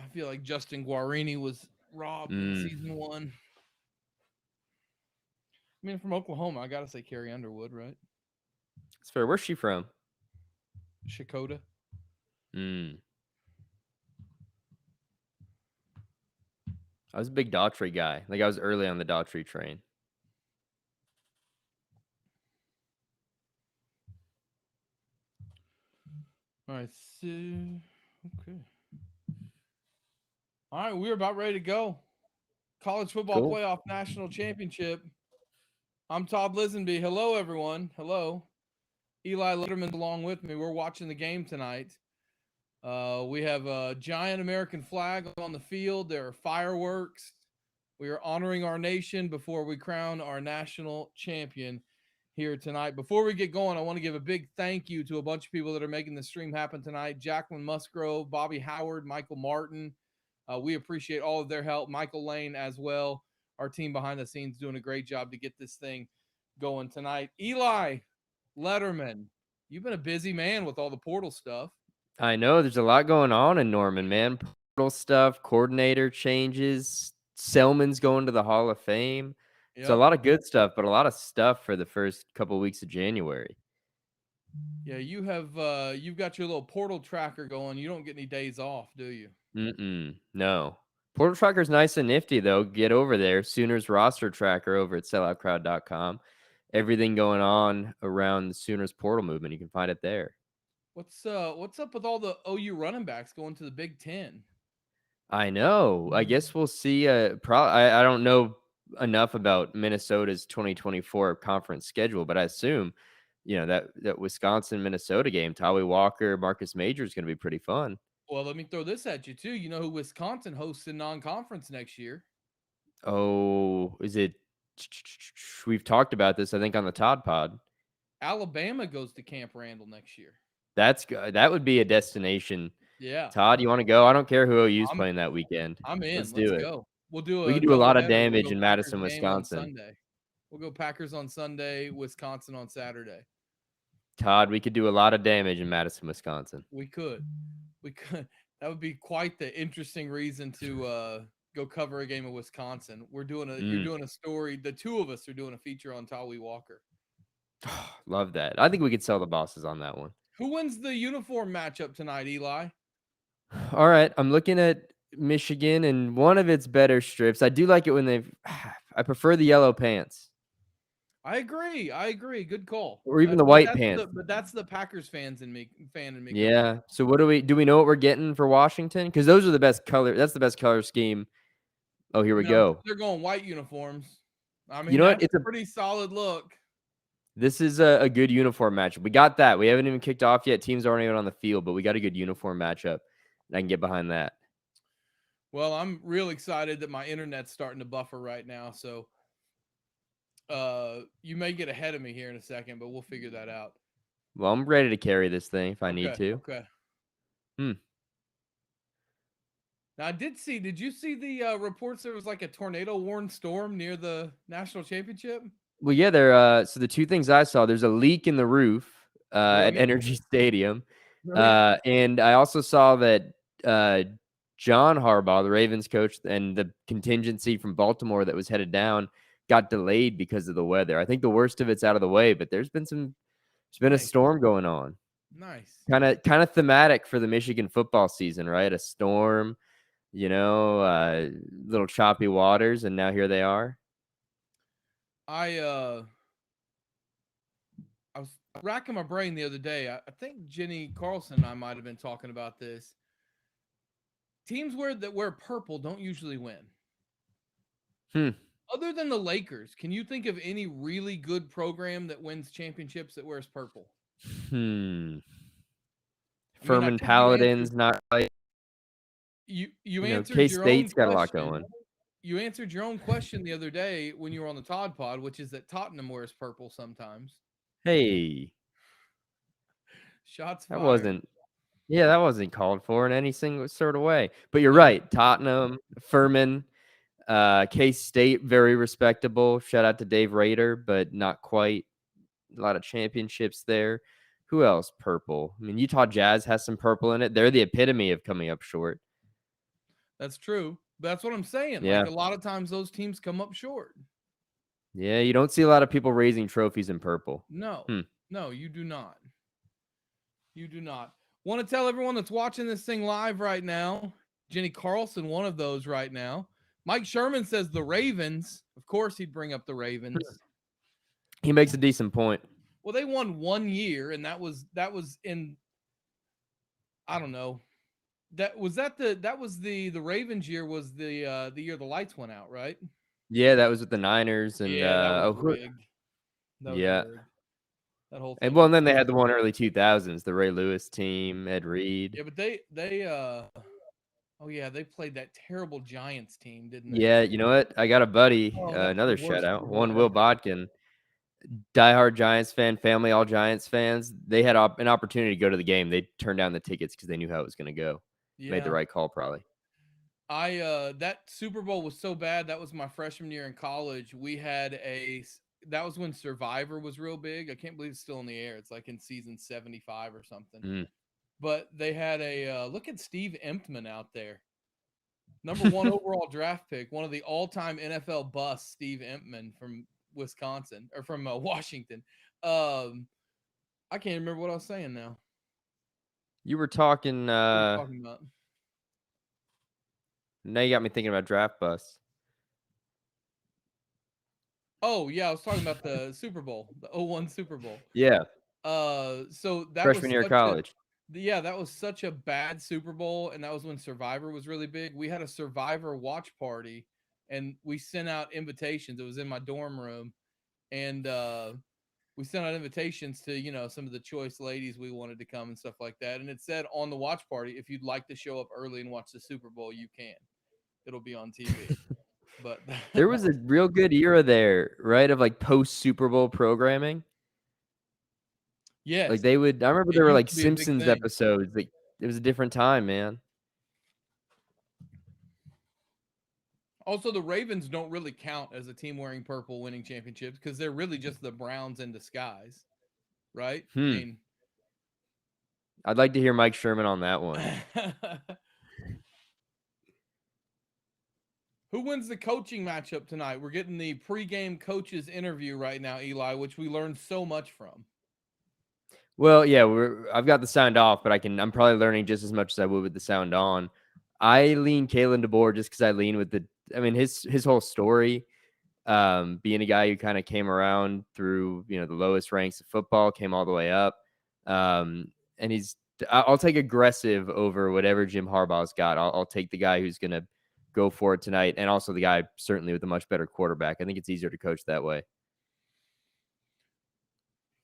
I feel like Justin Guarini was robbed in season 1. I mean, from Oklahoma, I gotta say Carrie Underwood, right? It's fair. Where's she from? Shakota. I was a big Daughtry guy. Like, I was early on the Daughtry train. All right, so okay. All right, we're about ready to go. College football Cool. playoff national championship. I'm Todd Lisenbee. Hello, everyone. Hello. Eli Letterman's along with me. We're watching the game tonight. We have a giant American flag on the field. There are fireworks. We are honoring our nation before we crown our national champion here tonight. Before we get going, I want to give a big thank you to a bunch of people that are making the stream happen tonight. Jacqueline Musgrove, Bobby Howard, Michael Martin. We appreciate all of their help. Michael Lane as well. Our team behind the scenes doing a great job to get this thing going tonight. Eli Letterman, you've been a busy man with all the portal stuff. I know there's a lot going on in Norman, man. Portal stuff, coordinator changes, Selman's going to the Hall of Fame. It's a Yep. lot of good stuff, but a lot of stuff for the first couple weeks of January. Yeah, you've got your little portal tracker going. You don't get any days off, do you? No. Portal Tracker's nice and nifty, though. Get over there. Sooners roster tracker over at selloutcrowd.com. Everything going on around the Sooners portal movement, you can find it there. What's up with all the OU running backs going to the Big Ten? I know. I guess we'll see. I don't know enough about Minnesota's 2024 conference schedule, but I assume, that Wisconsin Minnesota game, Tawi Walker, Marcus Major is going to be pretty fun. Well, let me throw this at you too. You know who Wisconsin hosts in non-conference next year? Oh, is it? We've talked about this, I think, on the Todd Pod. Alabama goes to Camp Randall next year. That's good. That would be a destination. Yeah, Todd, you want to go? I don't care who OU's I'm playing that weekend. I'm in. Let's Let's do it. go. We'll do We a can do a double lot of header. We'll damage go in Packers Madison, game on Wisconsin. Sunday. We'll go Packers on Sunday, Wisconsin on Saturday. Todd, we could do a lot of damage in Madison, Wisconsin. We could. That would be quite the interesting reason to go cover a game of Wisconsin. You're doing a story. The two of us are doing a feature on Tawi Walker. Love that. I think we could sell the bosses on that one. Who wins the uniform matchup tonight, Eli? All right. I'm looking at Michigan and one of its better strips. I do like it when I prefer the yellow pants. I agree. Good call. Or even the white pants. But that's the Packers fans in me. Yeah. So what do we know what we're getting for Washington? Because those are the best color. That's the best color scheme. Oh, here we go. They're going white uniforms. I mean, You know what? that's It's a pretty solid look. This is a good uniform matchup. We got that. We haven't even kicked off yet. Teams aren't even on the field, but we got a good uniform matchup. And I can get behind that. Well, I'm real excited that my internet's starting to buffer right now. So you may get ahead of me here in a second, but we'll figure that out. Well, I'm ready to carry this thing if I need to. Okay. Now, did you see the reports there was like a tornado-warned storm near the national championship? Well, yeah, so the two things I saw, there's a leak in the roof at Energy Stadium. And I also saw that John Harbaugh, the Ravens coach, and the contingency from Baltimore that was headed down got delayed because of the weather. I think the worst of it's out of the way, but there's been a storm going on. Nice. Kind of thematic for the Michigan football season, right? A storm, little choppy waters, and now here they are. I was racking my brain the other day. I think Jenny Carlson and I might have been talking about this. Teams that wear purple don't usually win. Other than the Lakers, can you think of any really good program that wins championships that wears purple? Furman Paladins, not like you answered K-State's got a lot going. You answered your own question the other day when you were on the Todd Pod, which is that Tottenham wears purple sometimes. Hey, shots fired. That wasn't called for in any single sort of way. But you're right. Tottenham, Furman, K-State, very respectable. Shout out to Dave Rader, but not quite. A lot of championships there. Who else? Purple. I mean, Utah Jazz has some purple in it. They're the epitome of coming up short. That's true. That's what I'm saying. Yeah. Like a lot of times those teams come up short. Yeah, you don't see a lot of people raising trophies in purple. No, no, you do not. You do not. Want to tell everyone that's watching this thing live right now, Jenny Carlson, one of those right now. Mike Sherman says the Ravens. Of course, he'd bring up the Ravens. He makes a decent point. Well, they won 1 year, and that was in, I don't know. That was the Ravens year was the year the lights went out, right? Yeah, that was with the Niners and Yeah, that was rigged. That was yeah. rigged. That whole And thing. well, and then they had the one early 2000s, the Ray Lewis team, Ed Reed. Yeah, but they oh yeah, they played that terrible Giants team, didn't they? Yeah, you know what? I got a buddy, Oh, that was another the worst shout out, Super Bowl one Will ever. Bodkin, diehard Giants fan, family all Giants fans. They had an opportunity to go to the game. They turned down the tickets because they knew how it was going to go. Made the Yeah. right call, probably. That Super Bowl was so bad. That was my freshman year in college. That was when Survivor was real big. I can't believe it's still in the air. It's like in season 75 or something. But they had look at Steve Emtman out there. Number 1 overall draft pick, one of the all-time NFL busts, Steve Emtman from Wisconsin or from Washington. I can't remember what I was saying now. You were talking. What are you talking about? Now you got me thinking about draft busts. Oh yeah, I was talking about the Super Bowl, the 01 Super Bowl. Yeah. So that Freshman year of college. That was such a bad Super Bowl, and that was when Survivor was really big. We had a Survivor watch party, and we sent out invitations. It was in my dorm room, and we sent out invitations to some of the choice ladies we wanted to come and stuff like that. And it said on the watch party, if you'd like to show up early and watch the Super Bowl, you can. It'll be on TV. But there was a real good era there, right? Of like post Super Bowl programming. Yes. Like I remember there were like Simpsons episodes. Like it was a different time, man. Also, the Ravens don't really count as a team wearing purple winning championships because they're really just the Browns in disguise, right? I mean, I'd like to hear Mike Sherman on that one. Who wins the coaching matchup tonight? We're getting the pregame coaches interview right now, Eli, which we learned so much from. Well, yeah, I've got the sound off, but I'm probably learning just as much as I would with the sound on. I lean Kalen DeBoer just because I lean with his whole story, being a guy who kind of came around through the lowest ranks of football, came all the way up, and I'll take aggressive over whatever Jim Harbaugh's got. I'll take the guy who's gonna go for it tonight, and also the guy certainly with a much better quarterback. I think it's easier to coach that way.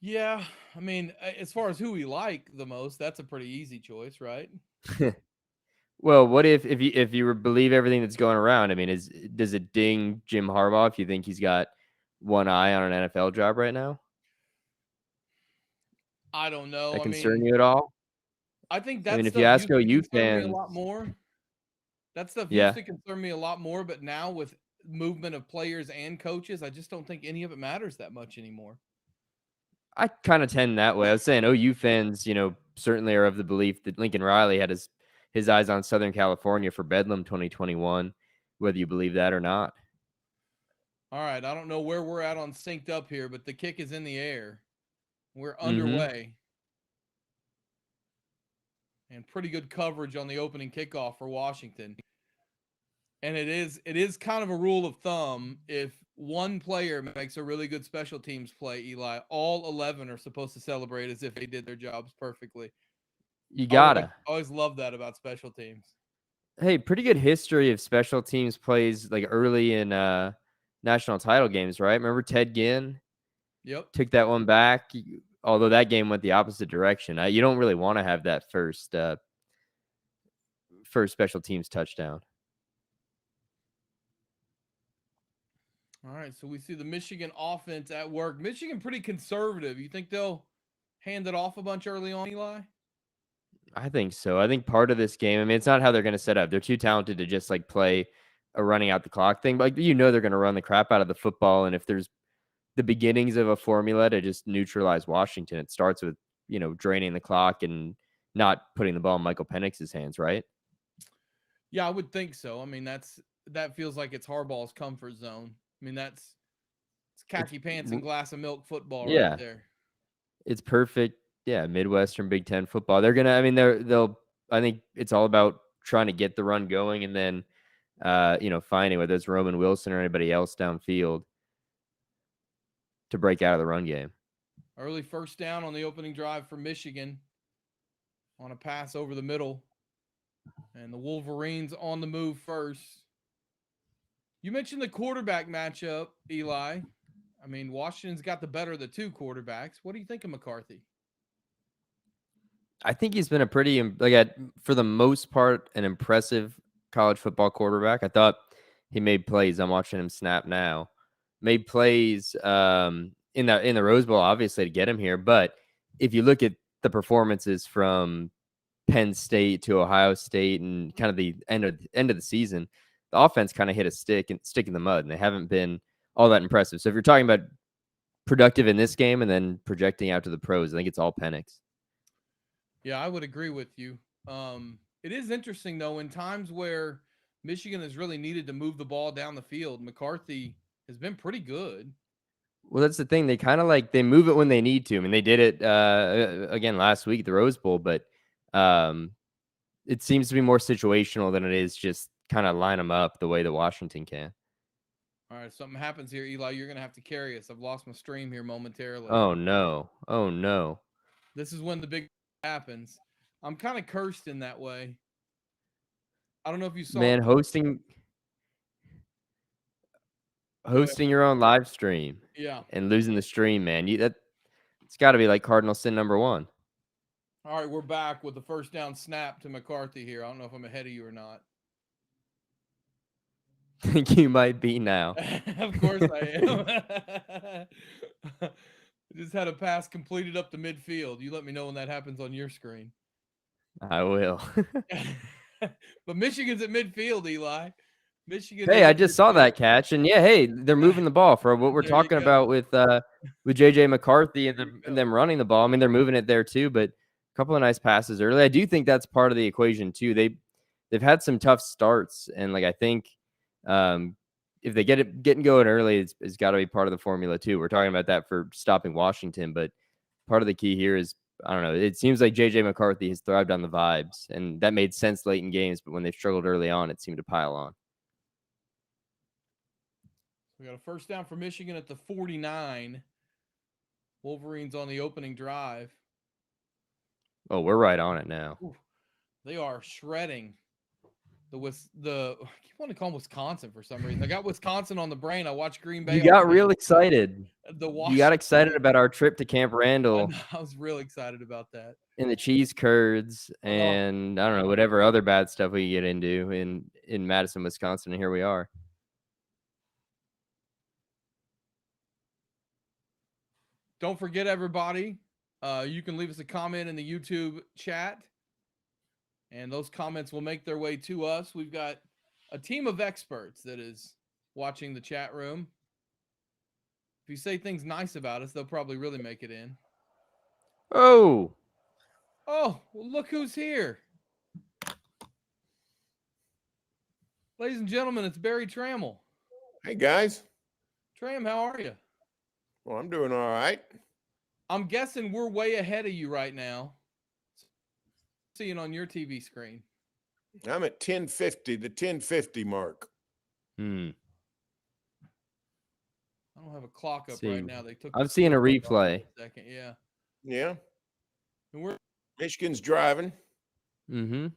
Yeah, I mean, as far as who we like the most, that's a pretty easy choice, right? Well, what if you believe everything that's going around? I mean, does it ding Jim Harbaugh if you think he's got one eye on an NFL job right now? I don't know. That concern you at all? I think that if you ask OU fans, a lot more. That stuff used to concern me a lot more, but now with movement of players and coaches, I just don't think any of it matters that much anymore. I kind of tend that way. I was saying OU fans, certainly are of the belief that Lincoln Riley had his eyes on Southern California for Bedlam 2021, whether you believe that or not. All right. I don't know where we're at on synced up here, but the kick is in the air. We're underway. And pretty good coverage on the opening kickoff for Washington. And it is kind of a rule of thumb. If one player makes a really good special teams play, Eli, all 11 are supposed to celebrate as if they did their jobs perfectly. You gotta. I always love that about special teams. Hey, pretty good history of special teams plays like early in national title games, right? Remember Ted Ginn? Yep. Took that one back, although that game went the opposite direction. You don't really want to have that first special teams touchdown. All right, so we see the Michigan offense at work. Michigan pretty conservative. You think they'll hand it off a bunch early on, Eli? I think so. I think part of this game, I mean, it's not how they're going to set up. They're too talented to just like play a running out the clock thing. But they're going to run the crap out of the football. And if there's the beginnings of a formula to just neutralize Washington, it starts with, draining the clock and not putting the ball in Michael Penix's hands, right? Yeah, I would think so. I mean, that feels like it's Harbaugh's comfort zone. I mean, it's khaki pants and glass of milk football right Yeah, there. it's perfect. Yeah, Midwestern Big Ten football. They're gonna. I mean, they'll. I think it's all about trying to get the run going and then, finding whether it's Roman Wilson or anybody else downfield to break out of the run game. Early first down on the opening drive for Michigan on a pass over the middle. And the Wolverines on the move first. You mentioned the quarterback matchup, Eli. I mean, Washington's got the better of the two quarterbacks. What do you think of McCarthy? I think he's been a pretty, for the most part, an impressive college football quarterback. I thought he made plays. I'm watching him snap now. Made plays in the Rose Bowl, obviously, to get him here. But if you look at the performances from Penn State to Ohio State and kind of the end of the season, the offense kind of hit a stick in the mud, and they haven't been all that impressive. So if you're talking about productive in this game and then projecting out to the pros, I think it's all Penix. Yeah, I would agree with you. It is interesting, though, in times where Michigan has really needed to move the ball down the field, McCarthy has been pretty good. Well, that's the thing. They kind of they move it when they need to. I mean, they did it again last week at the Rose Bowl, but it seems to be more situational than it is just kind of line them up the way that Washington can. All right, something happens here, Eli. You're going to have to carry us. I've lost my stream here momentarily. Oh, no. Oh, no. This is when the big happens. I'm kind of cursed in that way. I don't know if you saw. Man, hosting your own live stream. Yeah. And losing the stream, man. It's got to be like cardinal sin number one. All right, we're back with the first down snap to McCarthy here. I don't know if I'm ahead of you or not. I think you might be now. Of course I am. Just had a pass completed up to midfield. You let me know when that happens on your screen. I will. But Michigan's at midfield, Eli. Michigan. Hey, I just saw that catch, and yeah, hey, they're moving the ball for what we're talking about with JJ McCarthy and them running the ball. I mean, they're moving it there too, but a couple of nice passes early. I do think that's part of the equation too. They've had some tough starts, and I think if they getting going early, it's got to be part of the formula too. We're talking about that for stopping Washington, but part of the key here is, I don't know, it seems like JJ McCarthy has thrived on the vibes, and that made sense late in games, but when they've struggled early on, it seemed to pile on. We got a first down for Michigan at the 49. Wolverines on the opening drive. Oh, we're right on it now. Ooh, they are shredding I keep wanting to call them Wisconsin for some reason. I got Wisconsin on the brain. I watched Green Bay. You got real excited. You got excited about our trip to Camp Randall. I was real excited about that. And the cheese curds and I don't know, whatever other bad stuff we get into in Madison, Wisconsin, and here we are. Don't forget, everybody, you can leave us a comment in the YouTube chat, and those comments will make their way to us. We've got a team of experts that is watching the chat room. If you say things nice about us, they'll probably really make it in. Oh, well, look who's here. Ladies and gentlemen, it's Barry Trammell. Hey, guys. Tram, how are you? Well, I'm doing all right. I'm guessing we're way ahead of you right now. Seeing on your TV screen. I'm at 1050, the 1050 mark. I don't have a clock up right now. I'm seeing a replay. Second, yeah. Yeah. And Michigan's driving. Mm-hmm.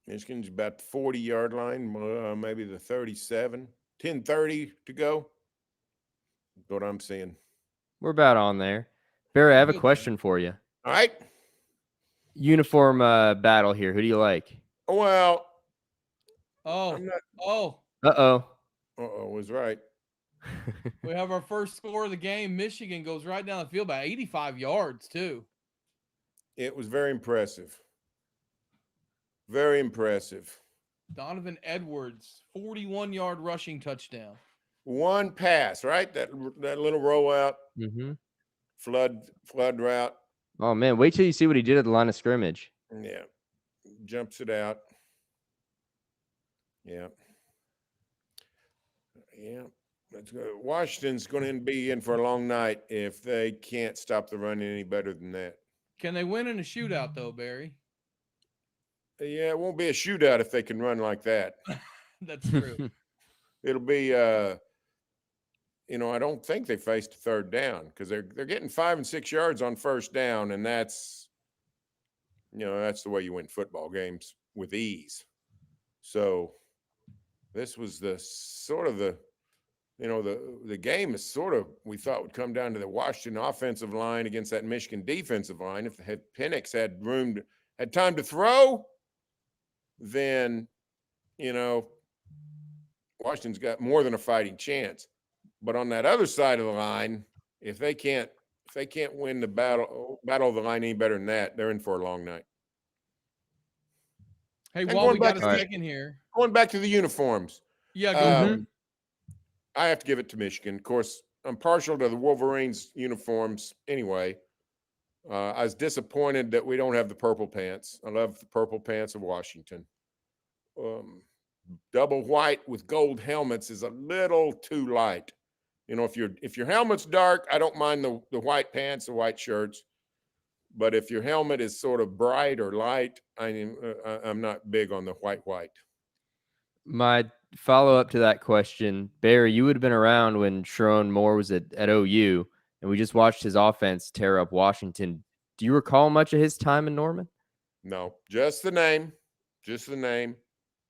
Michigan's about the 40-yard line, maybe the 37. 10:30 to go. That's what I'm seeing. We're about on there. Barry, I have a question for you. All right. Uniform battle here. Who do you like? Well. Uh-oh. Was right. We have our first score of the game. Michigan goes right down the field by 85 yards, too. It was very impressive. Very impressive. Donovan Edwards, 41-yard rushing touchdown. One pass, right? That little rollout. Mm-hmm. Flood route. Oh, man. Wait till you see what he did at the line of scrimmage. Yeah. jumps it out. Yeah. Yeah. That's good. Washington's going to be in for a long night if they can't stop the run any better than that. Can they win in a shootout, though, Barry? Yeah, it won't be a shootout if they can run like that. That's true. It'll be, I don't think they faced a third down because they're getting 5 and 6 yards on first down, and that's the way you win football games with ease. So this was the game is sort of, we thought, would come down to the Washington offensive line against that Michigan defensive line. If Penix had time to throw, then Washington's got more than a fighting chance. But on that other side of the line, if they can't win the battle of the line any better than that, they're in for a long night. Hey, while we got a second here, going back to the uniforms. Yeah, go ahead. I have to give it to Michigan. Of course, I'm partial to the Wolverines uniforms anyway. I was disappointed that we don't have the purple pants. I love the purple pants of Washington. Double white with gold helmets is a little too light. If your helmet's dark, I don't mind the white pants, the white shirts. But if your helmet is sort of bright or light, I'm not big on the white. My follow-up to that question, Barry, you would have been around when Sharon Moore was at OU, and we just watched his offense tear up Washington. Do you recall much of his time in Norman? No, just the name.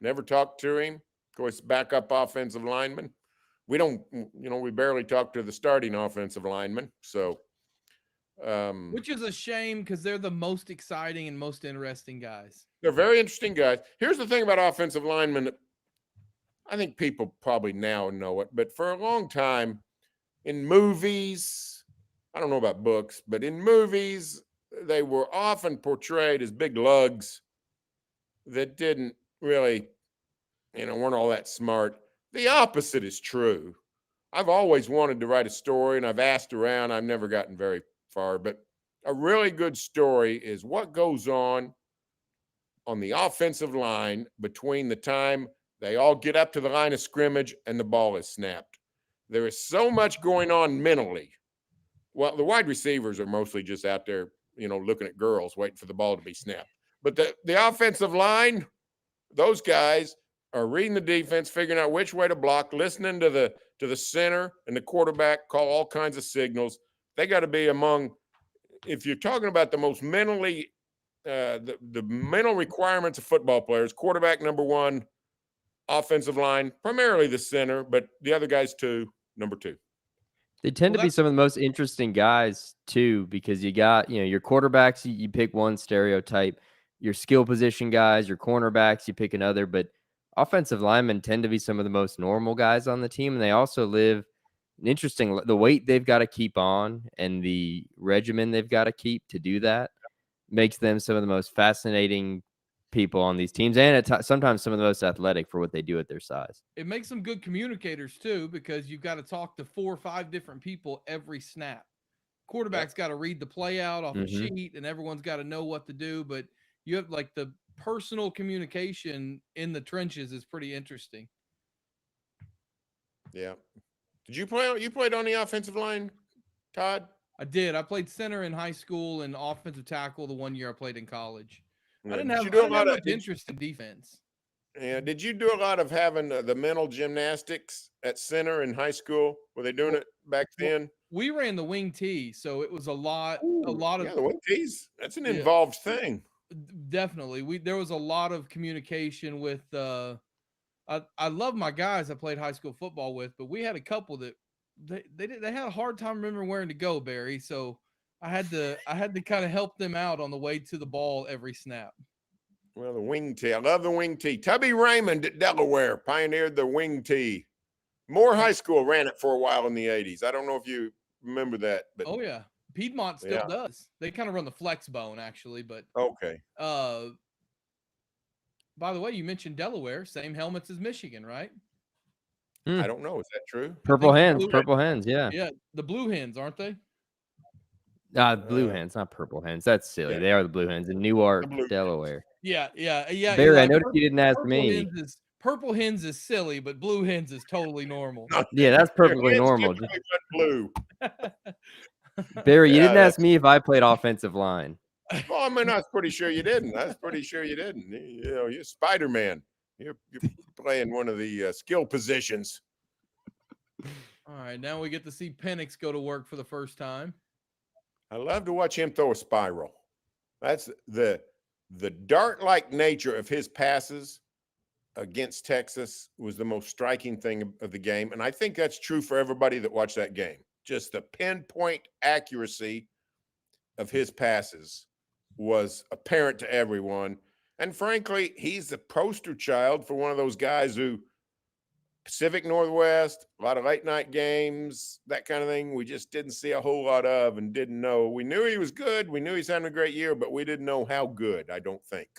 Never talked to him. Of course, backup offensive lineman. We barely talk to the starting offensive lineman. So, which is a shame because they're the most exciting and most interesting guys. They're very interesting guys. Here's the thing about offensive linemen. I think people probably now know it, but for a long time in movies, I don't know about books, but in movies, they were often portrayed as big lugs that didn't really, weren't all that smart. The opposite is true. I've always wanted to write a story, and I've asked around. I've never gotten very far, but a really good story is what goes on the offensive line between the time they all get up to the line of scrimmage and the ball is snapped. There is so much going on mentally. Well, the wide receivers are mostly just out there, looking at girls, waiting for the ball to be snapped. But the offensive line, those guys are reading the defense, figuring out which way to block, listening to the center and the quarterback call all kinds of signals. They got to be among, if you're talking about the most mentally, the mental requirements of football players, quarterback number one, offensive line, primarily the center, but the other guys too, number two. They tend to be some of the most interesting guys too, because you got, your quarterbacks, you pick one stereotype, your skill position guys, your cornerbacks, you pick another, but offensive linemen tend to be some of the most normal guys on the team. And they also live the weight they've got to keep on and the regimen they've got to keep to do that makes them some of the most fascinating people on these teams, and sometimes some of the most athletic for what they do at their size. It makes them good communicators too, because you've got to talk to 4 or 5 different people every snap. Quarterback's got to read the play out off a sheet, and everyone's got to know what to do. But you have the personal communication in the trenches is pretty interesting. Yeah. Did you play? You played on the offensive line, Todd? I did. I played center in high school and offensive tackle the 1 year I played in college. I didn't have much interest in defense. Yeah. Did you do a lot of having the mental gymnastics at center in high school? Were they doing it back then? We ran the wing tee, so it was a lot of the wing tees. That's an involved thing. Definitely. There was a lot of communication with I love my guys I played high school football with, but we had a couple that they had a hard time remembering where to go, Barry. So I had to kind of help them out on the way to the ball every snap. Well, the wing tee. I love the wing tee. Tubby Raymond at Delaware pioneered the wing tee. Moore High School ran it for a while in the 80s. I don't know if you remember that. But oh, yeah. Piedmont still does. They kind of run the flex bone, actually. But okay. By the way, you mentioned Delaware. Same helmets as Michigan, right? I don't know. Is that true? Purple hens. Yeah. Yeah. The blue hens, aren't they? Blue hens, not purple hens. That's silly. Yeah. They are the blue hens in Newark, Delaware. Yeah. Barry, Eli, I noticed you didn't ask me. Purple hens is silly, but blue hens is totally normal. No, Yeah, that's your perfectly hands normal. typically went blue. Barry, you Yeah, didn't ask me if I played offensive line. Well, I mean, I was pretty sure you didn't. You know, you're Spider-Man. You're playing one of the skill positions. All right, now we get to see Penix go to work for the first time. I love to watch him throw a spiral. That's the dart-like nature of his passes against Texas was the most striking thing of the game. And I think that's true for everybody that watched that game. Just the pinpoint accuracy of his passes was apparent to everyone. And frankly, he's the poster child for one of those guys who Pacific Northwest, a lot of late night games, that kind of thing. We just didn't see a whole lot of and didn't know. We knew he was good. We knew he's having a great year, but we didn't know how good, I don't think.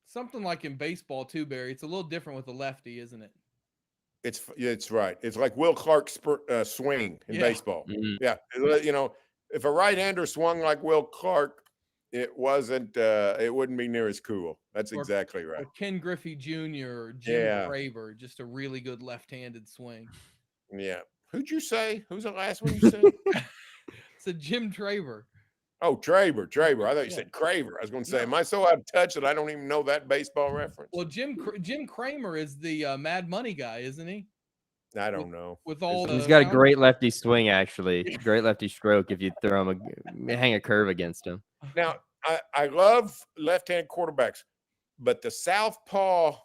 Something like in baseball too, Barry. It's a little different with the lefty, isn't it? It's right. It's like Will Clark's swing in baseball. Mm-hmm. Yeah. You know, if a right-hander swung like Will Clark, it wouldn't be near as cool. That's exactly right. Or Ken Griffey Jr. or Jim Craver, just a really good left-handed swing. Yeah. Who'd you say? Who's the last one you said? It's a Jim Traver. Oh, Traver. I thought you said Craver. I was going to say, am I so out of touch that I don't even know that baseball reference? Well, Jim Cramer is the Mad Money guy, isn't he? I don't know. He's got a great lefty swing, actually. Great lefty stroke if you throw him hang a curve against him. Now, I love left-handed quarterbacks, but the southpaw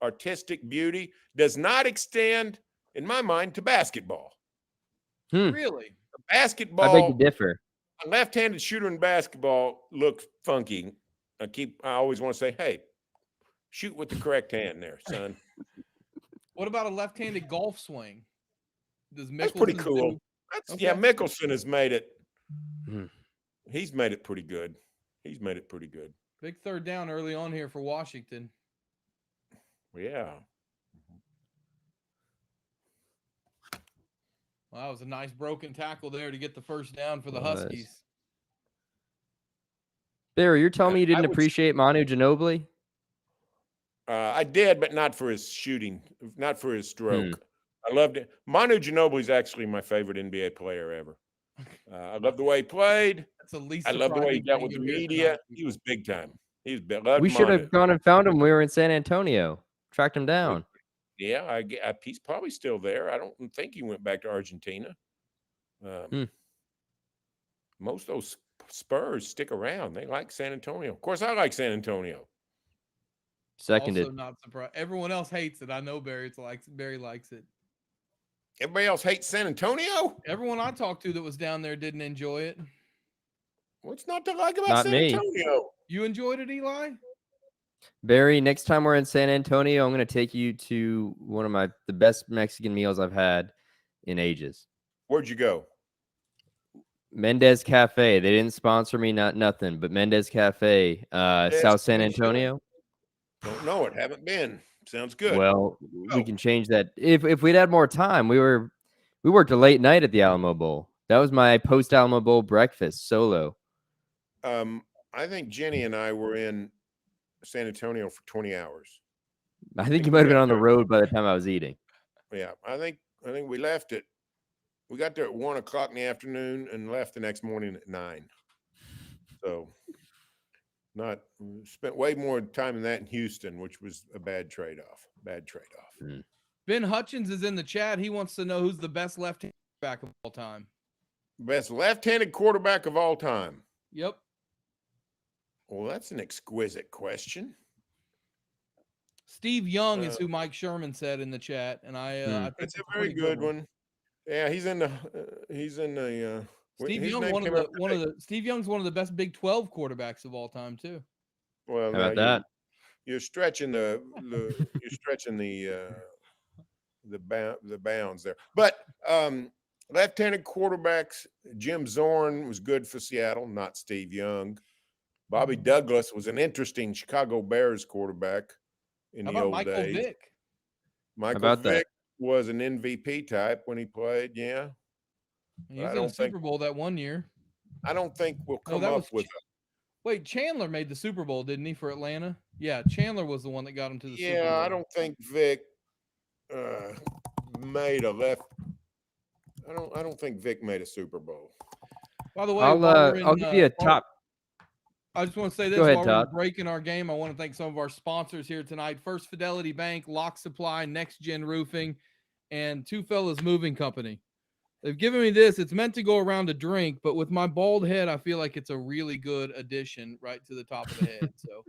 artistic beauty does not extend, in my mind, to basketball. Really? Basketball. I beg to differ. A left-handed shooter in basketball looks funky. I always want to say, hey, shoot with the correct hand there, son. What about a left-handed golf swing? That's pretty cool. Yeah, Mickelson has made it. He's made it pretty good. Big third down early on here for Washington. Yeah. Wow, that was a nice broken tackle there to get the first down for the Huskies. Barry, you're telling me you didn't appreciate Manu Ginobili? I did, but not for his shooting, not for his stroke. I loved it. Manu Ginobili is actually my favorite NBA player ever. I love the way he played. That's the least. I love the way he dealt with the media. He was big time. He was big. We should have gone and found him. We were in San Antonio. Tracked him down. Yeah, he's probably still there. I don't think he went back to Argentina. Most of those Spurs stick around. They like San Antonio. Of course, I like San Antonio. Seconded. Also not surprised. Everyone else hates it. I know Barry likes it. Everybody else hates San Antonio? Everyone I talked to that was down there didn't enjoy it. What's not to like about San Antonio? You enjoyed it, Eli? Barry, next time we're in San Antonio, I'm going to take you to one of the best Mexican meals I've had in ages. Where'd you go? Mendez Cafe. They didn't sponsor me, nothing, but Mendez Cafe, South San Antonio. Don't know it. Haven't been. Sounds good. Well, we can change that. If we'd had more time, we worked a late night at the Alamo Bowl. That was my post Alamo Bowl breakfast solo. I think Jenny and I were in San Antonio for 20 hours. I think you might have been on the road by the time I was eating. Yeah, I think we left it. We got there at 1 o'clock in the afternoon and left the next morning at 9. So spent way more time than that in Houston, which was a bad trade-off. Ben Hutchins is in the chat. He wants to know who's the best left-handed quarterback of all time. Best left-handed quarterback of all time. Yep. Well, that's an exquisite question. Steve Young is who Mike Sherman said in the chat, and I think that's a very good one. Yeah, he's in the Steve Young, Steve Young's one of the best Big 12 quarterbacks of all time too. Well, how about that? You're stretching the bounds there. But left-handed quarterbacks, Jim Zorn was good for Seattle, not Steve Young. Bobby Douglas was an interesting Chicago Bears quarterback in the old Michael days. Vick? Michael Vick was an MVP type when he played, yeah. He was in the Super Bowl that one year. I don't think we'll come that up was with. Wait, Chandler made the Super Bowl, didn't he, for Atlanta? Yeah, Chandler was the one that got him to the Super Bowl. Yeah, I don't think Vic made a left. I don't think Vic made a Super Bowl. By the way, I'll give you a top. I just want to say this. Go ahead, while Todd. we're breaking our game, I want to thank some of our sponsors here tonight. First Fidelity Bank, Lock Supply, Next Gen Roofing, and Two Fellas Moving Company. They've given me this. It's meant to go around a drink, but with my bald head, I feel like it's a really good addition right to the top of the head. So,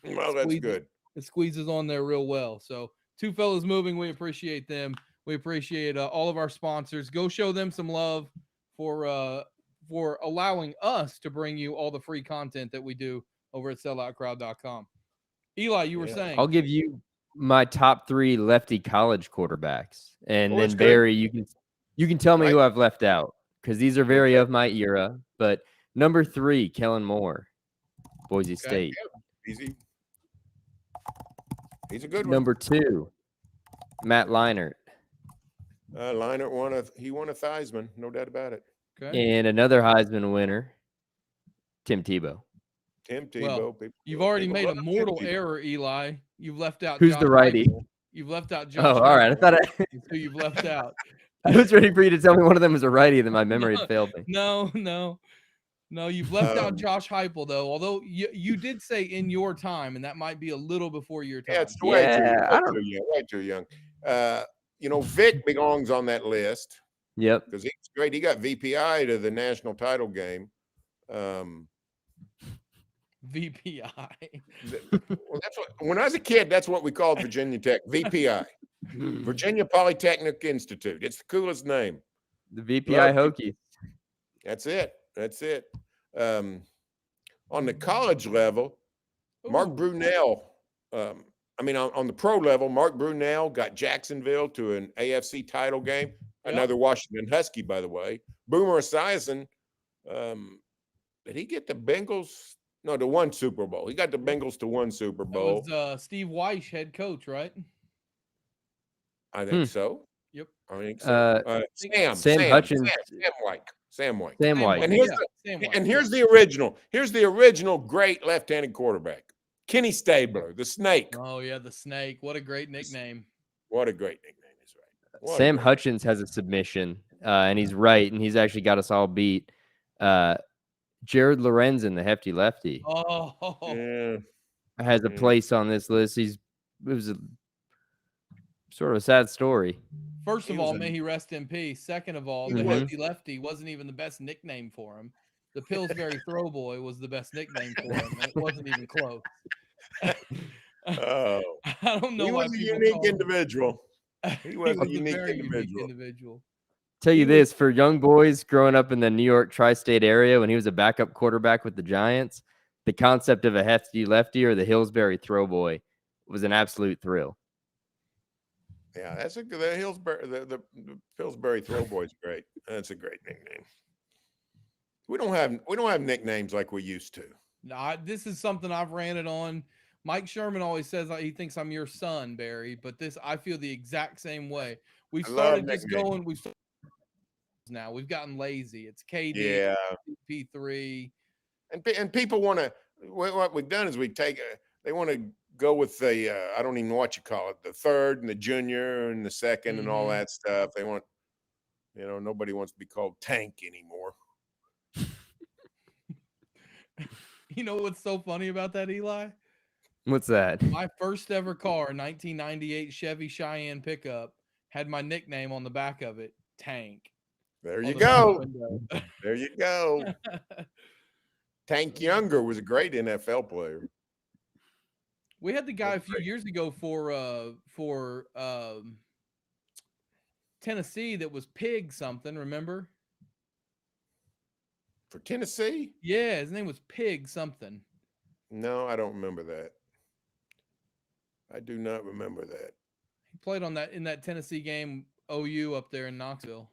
well, that's good. It squeezes on there real well. So, Two Fellas Moving, we appreciate them. We appreciate all of our sponsors. Go show them some love for allowing us to bring you all the free content that we do over at selloutcrowd.com. Eli, you were saying. I'll give you my top 3 lefty college quarterbacks, and then good. Barry, you can tell me who I've left out because these are very of my era. But number 3, Kellen Moore, Boise State. Yeah, easy. He's a good one. Number 2, Matt Leinart. Leinart won a Theismann, no doubt about it. Okay. And another Heisman winner, Tim Tebow. Tim Tebow. Well, you've already made a mortal error, Eli. You've left out. Who's Josh the righty? Heupel. You've left out Josh. Oh, all right. I thought who you've left out. I was ready for you to tell me one of them was a righty, then my memory had failed me. No. You've left out Josh Heupel, though. Although you did say in your time, and that might be a little before your time. Yeah, it's way too young. Vic belongs on that list. Yep. Because he's great. He got VPI to the national title game. VPI. Well, that's what, when I was a kid, that's what we called Virginia Tech. VPI. Virginia Polytechnic Institute. It's the coolest name. The VPI Hokies. That's it. On the college level, Mark Brunell. On the pro level, Mark Brunell got Jacksonville to an AFC title game. Another Washington Husky, by the way. Boomer Esiason, did he get the Bengals? No, to one Super Bowl. He got the Bengals to one Super Bowl. That was Steve Weish, head coach, right? I think so. Yep. I think so. Sam Hutchins. Sam White. And here's the original. Here's the original great left-handed quarterback. Kenny Stabler, the Snake. Oh, yeah, the Snake. What a great nickname. What a great nickname. Sam Hutchins has a submission, and he's right, and he's actually got us all beat. Jared Lorenzen, the hefty lefty, has a place on this list. It was a sort of a sad story. First of all, may he rest in peace. Second of all, the hefty lefty wasn't even the best nickname for him. The Pillsbury Throwboy was the best nickname for him, and it wasn't even close. I don't know. He was a unique individual. He was a unique individual. Tell you this, for young boys growing up in the New York tri-state area when he was a backup quarterback with the Giants, the concept of a hefty lefty or the Hillsbury Throwboy was an absolute thrill. Yeah, the Pillsbury Throwboy is great. That's a great nickname. We don't have nicknames like we used to. No, this is something I've ranted on. Mike Sherman always says he thinks I'm your son, Barry, but I feel the exact same way. We've started just going. Now we've gotten lazy. It's KD, P3, and people want to. What we've done is they want to go with the I don't even know what you call it, the third and the junior and the second and all that stuff. They want, nobody wants to be called Tank anymore. You know what's so funny about that, Eli? What's that? My first ever car, 1998 Chevy Cheyenne pickup, had my nickname on the back of it, Tank. There you go. There you go. Tank Younger was a great NFL player. We had the guy a few years ago for Tennessee that was Pig something, remember? For Tennessee? Yeah, his name was Pig something. No, I don't remember that. I do not remember that. He played in that Tennessee game, OU up there in Knoxville.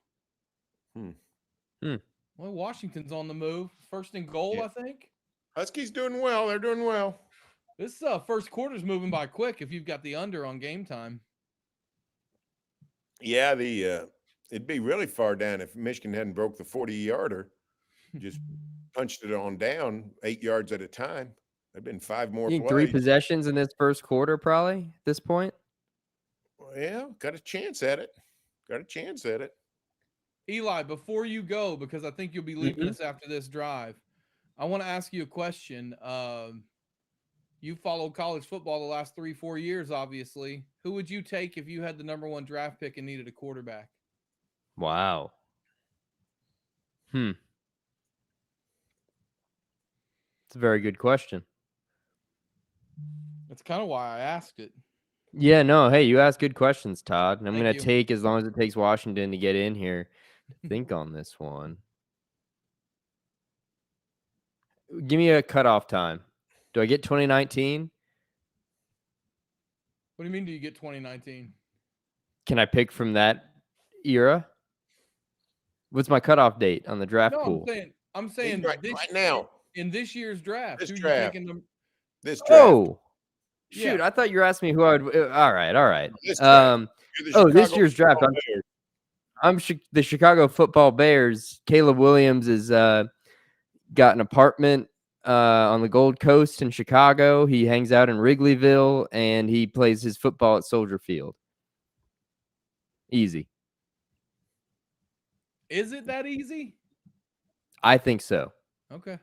Well, Washington's on the move. First and goal, I think. Huskies doing well. They're doing well. This first quarter's moving by quick if you've got the under on Game Time. Yeah, it'd be really far down if Michigan hadn't broke the 40-yarder. just punched it on down 8 yards at a time. There've been 5 more You think 3 plays. possessions in this first quarter, probably at this point? Yeah, got a chance at it. Got a chance at it. Eli, before you go, because I think you'll be leaving us after this drive, I want to ask you a question. You followed college football the last 3-4 years, obviously. Who would you take if you had the number 1 draft pick and needed a quarterback? Wow. It's a very good question. That's kind of why I asked it. Yeah, no, hey, you asked good questions, Todd. And I'm Thank going you. to take as long as it takes Washington to get in here to think on this one. Give me a cutoff time. Do I get 2019? What do you mean, do you get 2019? Can I pick from that era? What's my cutoff date on the draft No, pool? I'm saying right now. in this year's draft. This who draft. You taking them? This draft. Oh, shoot. Yeah. I thought you were asking me who I would. All right. This draft. This year's draft. I'm the Chicago Football Bears. Caleb Williams has got an apartment on the Gold Coast in Chicago. He hangs out in Wrigleyville, and he plays his football at Soldier Field. Easy. Is it that easy? I think so. Okay.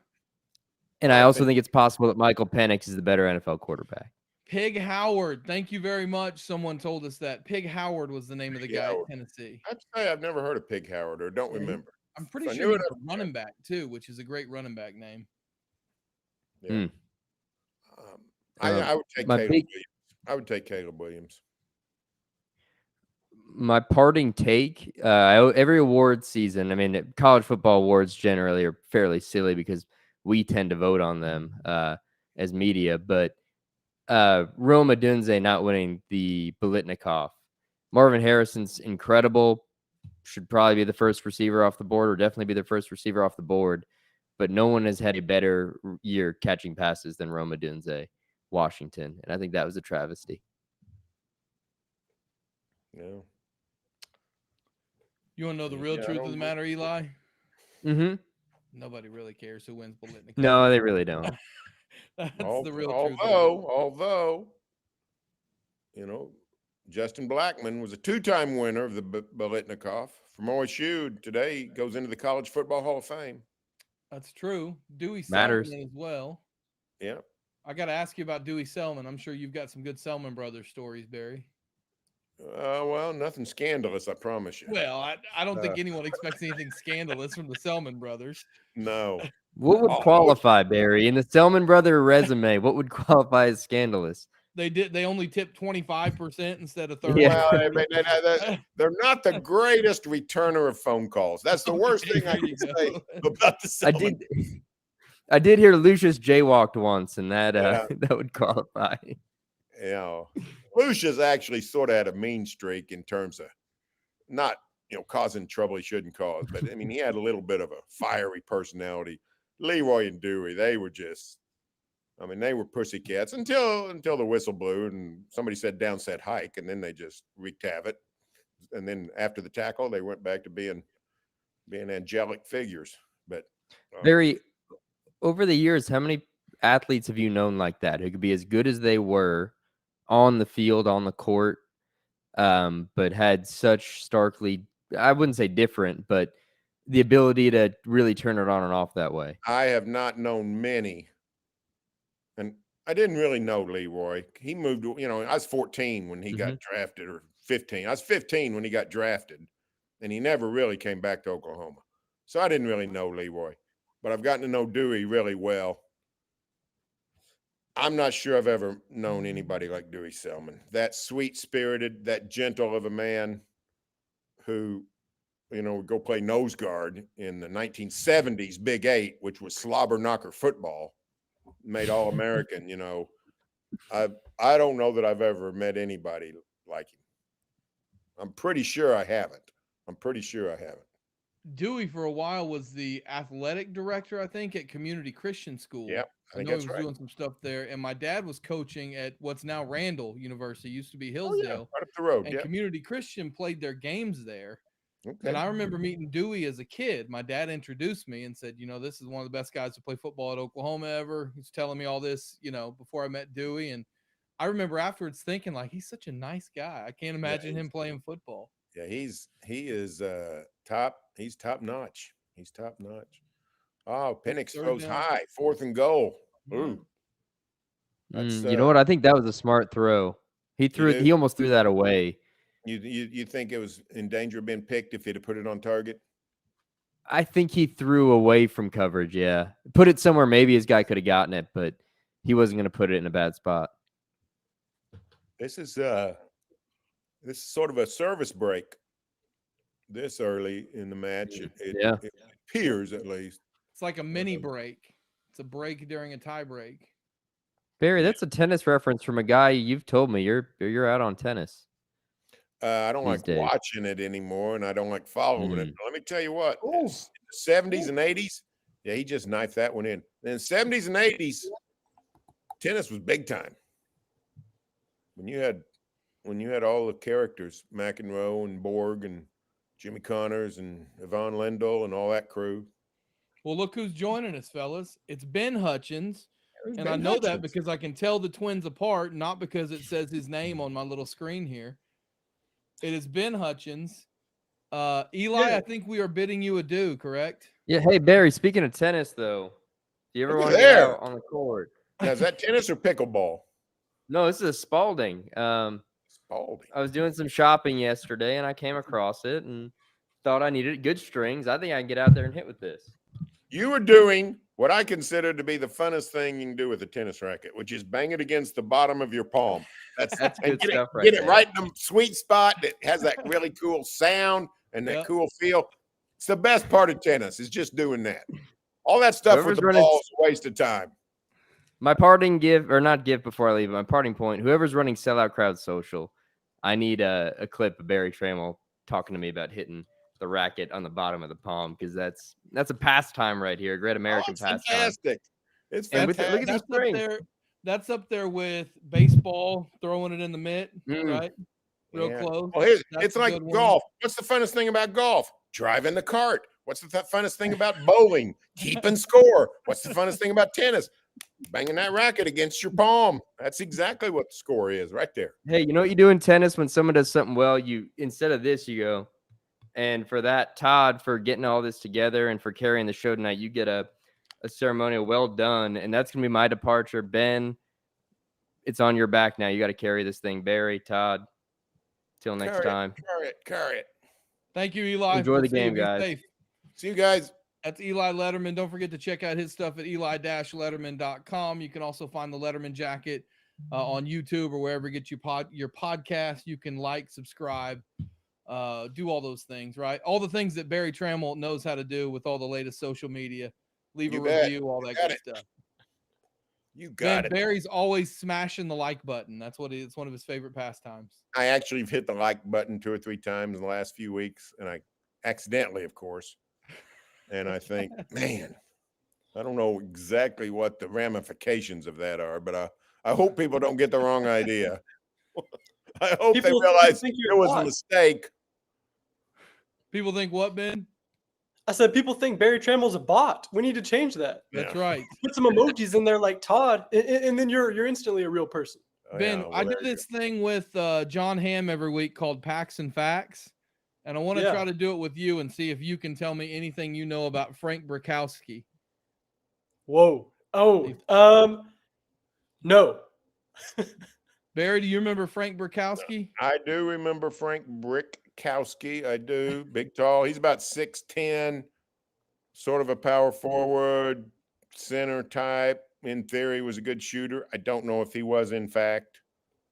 And I also think it's possible that Michael Penix is the better NFL quarterback. Pig Howard. Thank you very much. Someone told us that. Pig Howard was the name of the guy at Tennessee. I'd say I've never heard of Pig Howard or don't remember. I'm pretty sure he's a running back too, which is a great running back name. Yeah. I would take Caleb Williams. I would take Caleb Williams. My parting take, every award season, I mean, college football awards generally are fairly silly because we tend to vote on them as media, but Rome Odunze not winning the Biletnikoff. Marvin Harrison's incredible, should probably be the first receiver off the board or definitely be the first receiver off the board, but no one has had a better year catching passes than Rome Odunze, Washington, and I think that was a travesty. Yeah. You want to know the real truth of the matter, Eli? Mm-hmm. Nobody really cares who wins Biletnikoff. No, they really don't. That's the real truth. Although, Justin Blackman was a 2-time winner of the Biletnikoff from OSU. Today goes into the College Football Hall of Fame. That's true. Dewey Matters. Selman as well. Yeah. I got to ask you about Dewey Selman. I'm sure you've got some good Selman brothers stories, Barry. Well, nothing scandalous, I promise you. Well, I don't think anyone expects anything scandalous from the Selman brothers. No. What would qualify, Barry, in the Selman brother resume? What would qualify as scandalous? They only tipped 25% instead of 30%. Yeah. Well, they're not the greatest returner of phone calls. That's the worst thing I can say about the Selman. I did hear Lucius jaywalked once, and that that would qualify. Yeah. Lucius actually sort of had a mean streak in terms of not, causing trouble he shouldn't cause, but I mean, he had a little bit of a fiery personality. Leroy and Dewey, they were pussycats until the whistle blew and somebody said down set hike, and then they just wreaked havoc. And then after the tackle, they went back to being angelic figures. But Barry, over the years, how many athletes have you known like that who could be as good as they were on the field, on the court, but had such starkly, I wouldn't say different, but the ability to really turn it on and off that way? I have not known many. And I didn't really know Leroy. He moved, I was 14 when he got drafted, or 15. I was 15 when he got drafted, and he never really came back to Oklahoma. So I didn't really know Leroy, but I've gotten to know Dewey really well. I'm not sure I've ever known anybody like Dewey Selman. That sweet-spirited, that gentle of a man who, would go play nose guard in the 1970s Big 8, which was slobber knocker football, made All-American. I don't know that I've ever met anybody like him. I'm pretty sure I haven't. Dewey for a while was the athletic director, I think, at Community Christian School. Yeah, I think know that's he was right. doing some stuff there, and my dad was coaching at what's now Randall University, used to be Hillsdale. Right up the road. And Community Christian played their games there. Okay. And I remember meeting Dewey as a kid. My dad introduced me and said, this is one of the best guys to play football at Oklahoma ever. He's telling me all this, before I met Dewey. And I remember afterwards thinking, like, he's such a nice guy. I can't imagine him playing football. Yeah, he is top. He's top notch. He's top notch. Oh, Penix throws high, 4th and goal. Ooh. You know what? I think that was a smart throw. He almost threw that away. You think it was in danger of being picked if he'd have put it on target? I think he threw away from coverage. Yeah, put it somewhere maybe his guy could have gotten it, but he wasn't going to put it in a bad spot. This is sort of a service break. This early in the match, it appears at least. It's like a mini break. It's a break during a tie break. Barry, that's a tennis reference from a guy you've told me you're out on tennis. I don't like watching it anymore, and I don't like following it. But let me tell you what, in the 70s and 80s, he just knifed that one in. In the 70s and 80s, tennis was big time. When you had all the characters, McEnroe and Borg and Jimmy Connors and Yvonne Lendl and all that crew. Well, look who's joining us, fellas. It's Ben Hutchins. And I know that because I can tell the twins apart, not because it says his name on my little screen here. It is Ben Hutchins. Eli, I think we are bidding you adieu, correct? Yeah. Hey, Barry, speaking of tennis, though, do you ever want to get out on the court? Now, is that tennis or pickleball? No, this is a Spalding. Spalding. I was doing some shopping yesterday, and I came across it and thought I needed good strings. I think I can get out there and hit with this. You were doing what I consider to be the funnest thing you can do with a tennis racket, which is bang it against the bottom of your palm. That's good stuff right there. Get it right in the sweet spot that has that really cool sound and that cool feel. It's the best part of tennis is just doing that. All that stuff with the ball is a waste of time. My parting before I leave, my parting point, whoever's running Sellout Crowd Social, I need a clip of Barry Trammell talking to me about hitting the racket on the bottom of the palm, because that's a pastime right here, a great American pastime. Fantastic. It's fantastic. Look at the that's up there with baseball, throwing it in the mitt, right? Real close. Well, it's like golf. What's the funnest thing about golf? Driving the cart. What's the funnest thing about bowling? Keeping score. What's the funnest thing about tennis? Banging that racket against your palm. That's exactly what the score is right there. Hey, you know what you do in tennis when someone does something well? You, instead of this, you go, and for that, Todd, for getting all this together and for carrying the show tonight, you get a ceremonial well done. And that's going to be my departure. Ben, it's on your back now. You got to carry this thing. Barry, Todd, till next time. Carry it. Thank you, Eli. Enjoy the game, guys. Safe. See you guys. That's Eli Letterman. Don't forget to check out his stuff at eli-letterman.com. You can also find the Letterman jacket on YouTube or wherever you get your podcast. You can like, subscribe, do all those things, right? All the things that Barry Trammell knows how to do with all the latest social media. Leave a review, all that good stuff. You got it. Barry's always smashing the like button. That's it's one of his favorite pastimes. I actually have hit the like button 2 or 3 times in the last few weeks, and I accidentally, of course. And I think, man, I don't know exactly what the ramifications of that are, but I hope people don't get the wrong idea. I hope they realize it was a mistake. People think what, Ben? I said people think Barry Trammell's a bot. We need to change that. That's right. Put some emojis in there like Todd, and then you're instantly a real person. Ben, I do this thing with John Hamm every week called Packs and Facts. And I want to try to do it with you and see if you can tell me anything you know about Frank Brickowski. Whoa. No. Barry, do you remember Frank Brickowski? I do remember Frank Brickowski. I do. Big, tall. He's about 6'10", sort of a power forward, center type. In theory, was a good shooter. I don't know if he was, in fact.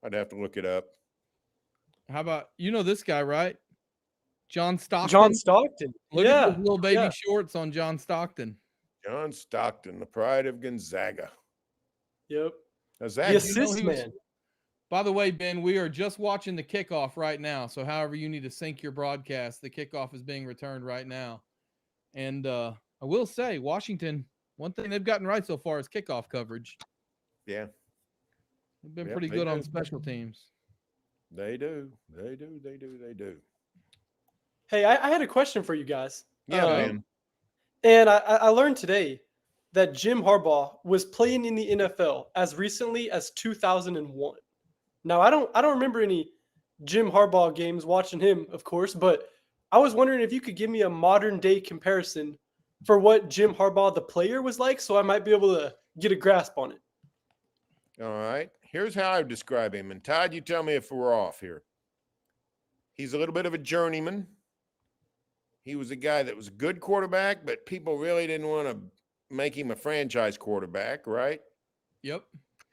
I'd have to look it up. How about, this guy, right? John Stockton. John Stockton. Look at those little baby shorts on John Stockton. John Stockton, the pride of Gonzaga. Yep. The assist man. By the way, Ben, we are just watching the kickoff right now. So however you need to sync your broadcast, the kickoff is being returned right now. And I will say, Washington, one thing they've gotten right so far is kickoff coverage. Yeah. They've been pretty good on special teams. They do. Hey, I had a question for you guys. Yeah, man. And I learned today that Jim Harbaugh was playing in the NFL as recently as 2001. Now, I don't remember any Jim Harbaugh games watching him, of course, but I was wondering if you could give me a modern day comparison for what Jim Harbaugh the player was like, so I might be able to get a grasp on it. All right. Here's how I would describe him. And Todd, you tell me if we're off here. He's a little bit of a journeyman. He was a guy that was a good quarterback, but people really didn't want to make him a franchise quarterback, right? Yep.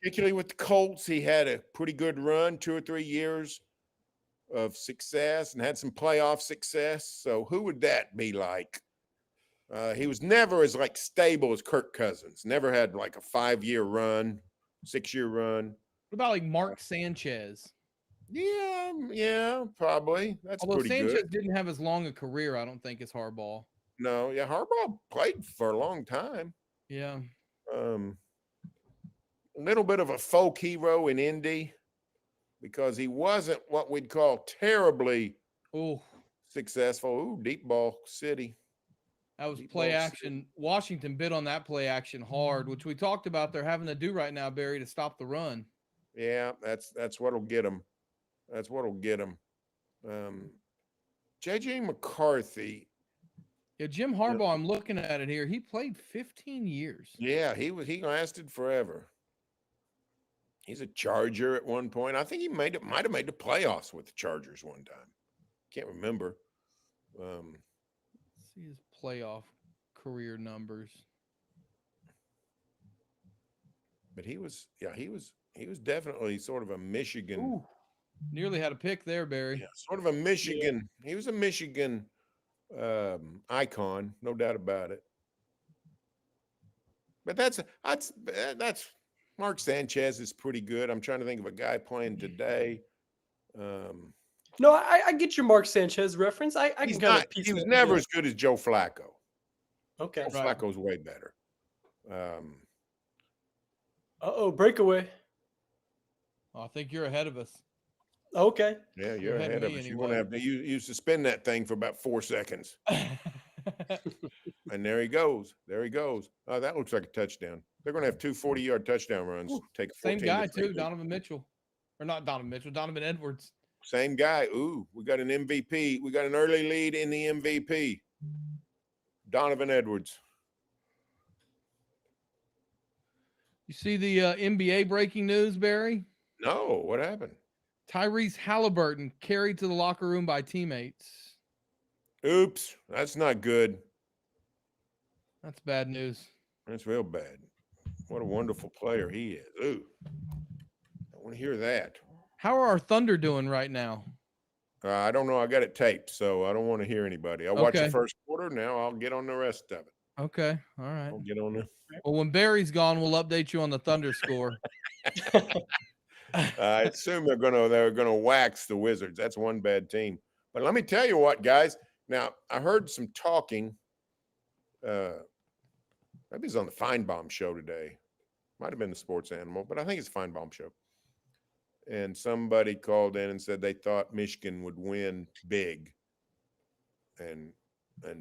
Particularly with the Colts, he had a pretty good run, 2 or 3 years of success, and had some playoff success. So who would that be like? He was never as like stable as Kirk Cousins. Never had like a 5-year run, 6-year run. What about like Mark Sanchez? Yeah, probably. That's Although pretty Sanchez good. didn't have as long a career, I don't think, as Harbaugh. No, yeah, Harbaugh played for a long time. Yeah. A little bit of a folk hero in Indy because he wasn't what we'd call terribly successful. Ooh, deep ball city. That was Deep play ball action. Washington bid on that play action hard, which we talked about they're having to do right now, Barry, to stop the run. Yeah, that's what'll get him. That's what'll get him. J.J. McCarthy. Yeah, Jim Harbaugh, I'm looking at it here. He played 15 years. Yeah, he lasted forever. He's a Charger at one point. I think he might have made the playoffs with the Chargers one time. Can't remember. Let's see his playoff career numbers. But he was definitely sort of a Michigan. Ooh, nearly had a pick there, Barry. Yeah, sort of a Michigan. Yeah. He was a Michigan icon, no doubt about it. But that's Mark Sanchez is pretty good. I'm trying to think of a guy playing today. No, I get your Mark Sanchez reference. I can kind of piece he was that never together. as good as Joe Flacco. Okay. Joe Flacco's way better. Breakaway. Oh, I think you're ahead of us. Okay. Yeah, you're ahead of us. You're gonna have to you suspend that thing for about 4 seconds. And there he goes. There he goes. Oh, that looks like a touchdown. They're gonna have 2 40-yard touchdown runs. Take same guy too, Donovan Mitchell. Or not Donovan Mitchell, Donovan Edwards. Same guy. Ooh, we got an MVP. We got an early lead in the MVP. Donovan Edwards. You see the NBA breaking news, Barry? No, what happened? Tyrese Halliburton carried to the locker room by teammates. Oops, that's not good. That's bad news. That's real bad. What a wonderful player he is. Ooh, I want to hear that. How are our Thunder doing right now? I don't know. I got it taped, so I don't want to hear anybody. I'll watch the first quarter. Now I'll get on the rest of it. Okay. All right. I'll get on it. Well, when Barry's gone, we'll update you on the Thunder score. I assume they're gonna wax the Wizards. That's one bad team. But let me tell you what, guys. Now I heard some talking. Maybe it's on the Feinbaum show today. Might have been the Sports Animal, but I think it's the Feinbaum show. And somebody called in and said they thought Michigan would win big. And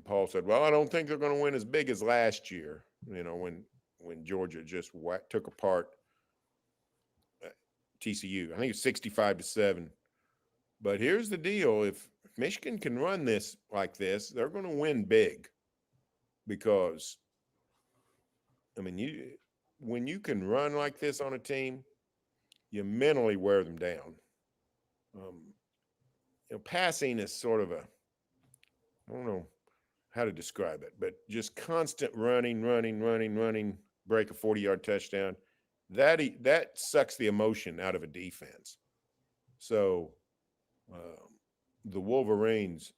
Paul said, "Well, I don't think they're going to win as big as last year. You know, when Georgia just took apart TCU. I think it's 65-7. But here's the deal: if Michigan can run this like this, they're going to win big. Because, I mean, when you can run like this on a team, you mentally wear them down. Passing is sort of I don't know how to describe it, but just constant running, break a 40-yard touchdown. That sucks the emotion out of a defense. So the Wolverines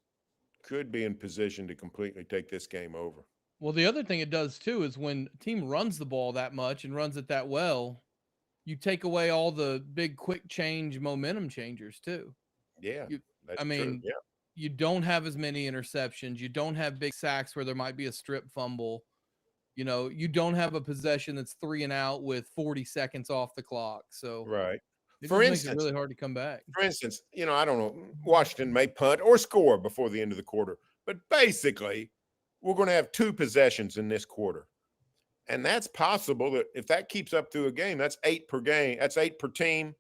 could be in position to completely take this game over. Well, the other thing it does too is when a team runs the ball that much and runs it that well, you take away all the big quick change momentum changers too. Yeah. I mean, yeah. You don't have as many interceptions. You don't have big sacks where there might be a strip fumble. You know, you don't have a possession that's 3 and out with 40 seconds off the clock. So right. It For just makes it instance, really hard to come back. I don't know, Washington may punt or score before the end of the quarter, but basically we're going to have 2 possessions in this quarter. And that's possible that if that keeps up through a game, that's 8 per game. That's 8 per team.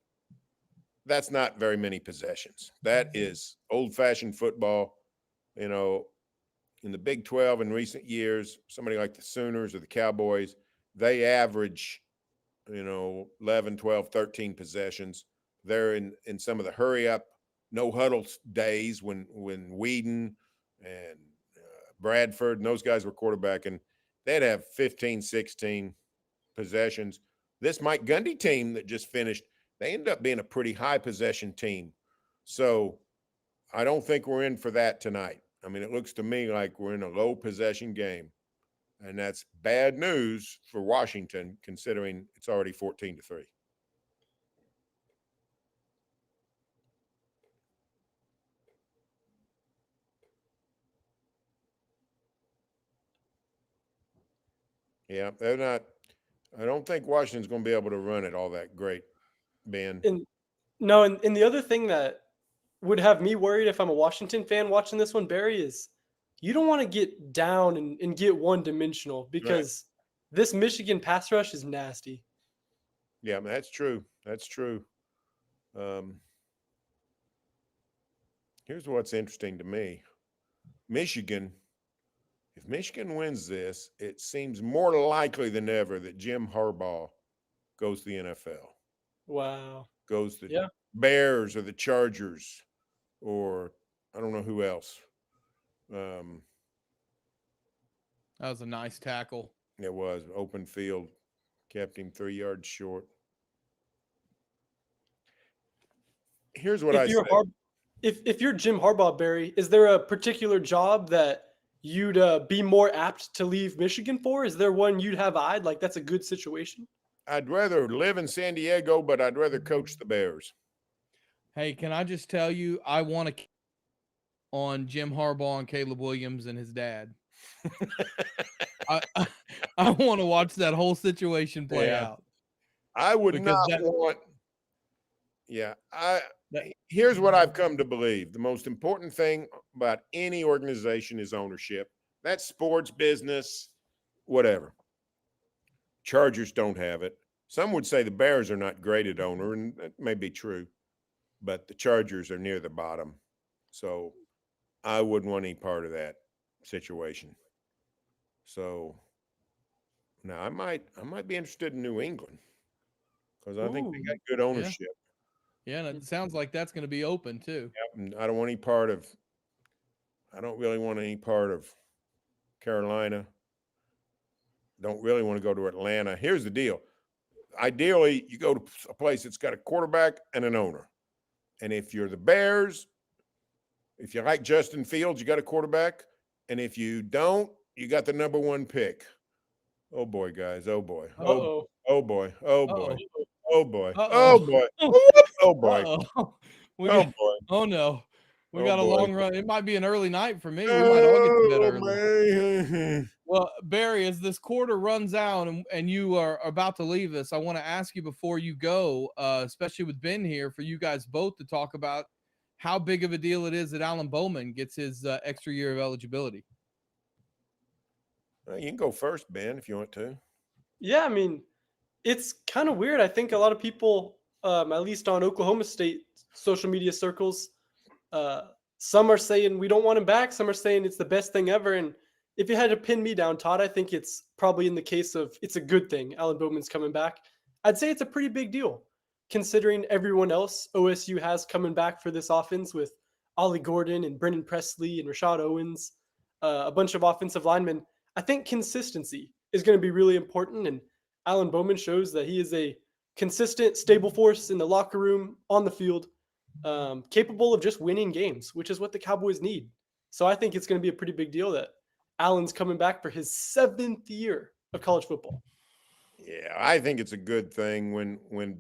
That's not very many possessions. That is old-fashioned football. In the Big 12 in recent years, somebody like the Sooners or the Cowboys, they average, 11, 12, 13 possessions. They're in some of the hurry-up, no-huddle days when Whedon and Bradford and those guys were quarterbacking. They'd have 15, 16 possessions. This Mike Gundy team that just finished, they ended up being a pretty high possession team. So I don't think we're in for that tonight. I mean, it looks to me like we're in a low possession game. And that's bad news for Washington, considering it's already 14-3. Yeah, they're not. I don't think Washington's going to be able to run it all that great, Ben. And the other thing that would have me worried if I'm a Washington fan watching this one, Barry, is you don't want to get down and get one-dimensional because this Michigan pass rush is nasty. Yeah, that's true. That's true. Here's what's interesting to me. If Michigan wins this, it seems more likely than ever that Jim Harbaugh goes to the NFL. Wow. Goes to the Bears or the Chargers or I don't know who else. That was a nice tackle. It was open field, kept him 3 yards short. Here's what I say. If you're Jim Harbaugh, Barry, is there a particular job that you'd be more apt to leave Michigan for? Is there one you'd have eyed? Like, that's a good situation? I'd rather live in San Diego, but I'd rather coach the Bears. Hey, can I just tell you, I want to on Jim Harbaugh and Caleb Williams and his dad. I want to watch that whole situation play out. I would not want. Yeah, here's what I've come to believe. The most important thing about any organization is ownership. That's sports, business, whatever. Chargers don't have it. Some would say the Bears are not great at owner, and that may be true, but the Chargers are near the bottom. So I wouldn't want any part of that situation. So now I might be interested in New England because I think they got good ownership. Yeah, and it sounds like that's going to be open too. Yep, I don't want any part of. I don't really want any part of Carolina. Don't really want to go to Atlanta. Here's the deal. Ideally, you go to a place that's got a quarterback and an owner. And if you're the Bears, if you like Justin Fields, you got a quarterback. And if you don't, you got the number 1 pick. Oh boy, guys. Oh boy. Oh boy. Oh boy. Oh boy. Oh boy. Oh boy. Oh boy. Oh no. We got a long run. It might be an early night for me. We might all get to bed early. Well, Barry, as this quarter runs out and you are about to leave us, I want to ask you before you go, especially with Ben here, for you guys both to talk about how big of a deal it is that Alan Bowman gets his extra year of eligibility. You can go first, Ben, if you want to. Yeah, I mean, it's kind of weird. I think a lot of people, at least on Oklahoma State social media circles, some are saying we don't want him back. Some are saying it's the best thing ever. And if you had to pin me down, Todd, I think it's probably in the case of it's a good thing Alan Bowman's coming back. I'd say it's a pretty big deal considering everyone else OSU has coming back for this offense with Ollie Gordon and Brennan Presley and Rashad Owens, a bunch of offensive linemen. I think consistency is going to be really important. And Alan Bowman shows that he is a consistent, stable force in the locker room, on the field, capable of just winning games, which is what the Cowboys need. So I think it's going to be a pretty big deal that Allen's coming back for his 7th year of college football. Yeah, I think it's a good thing when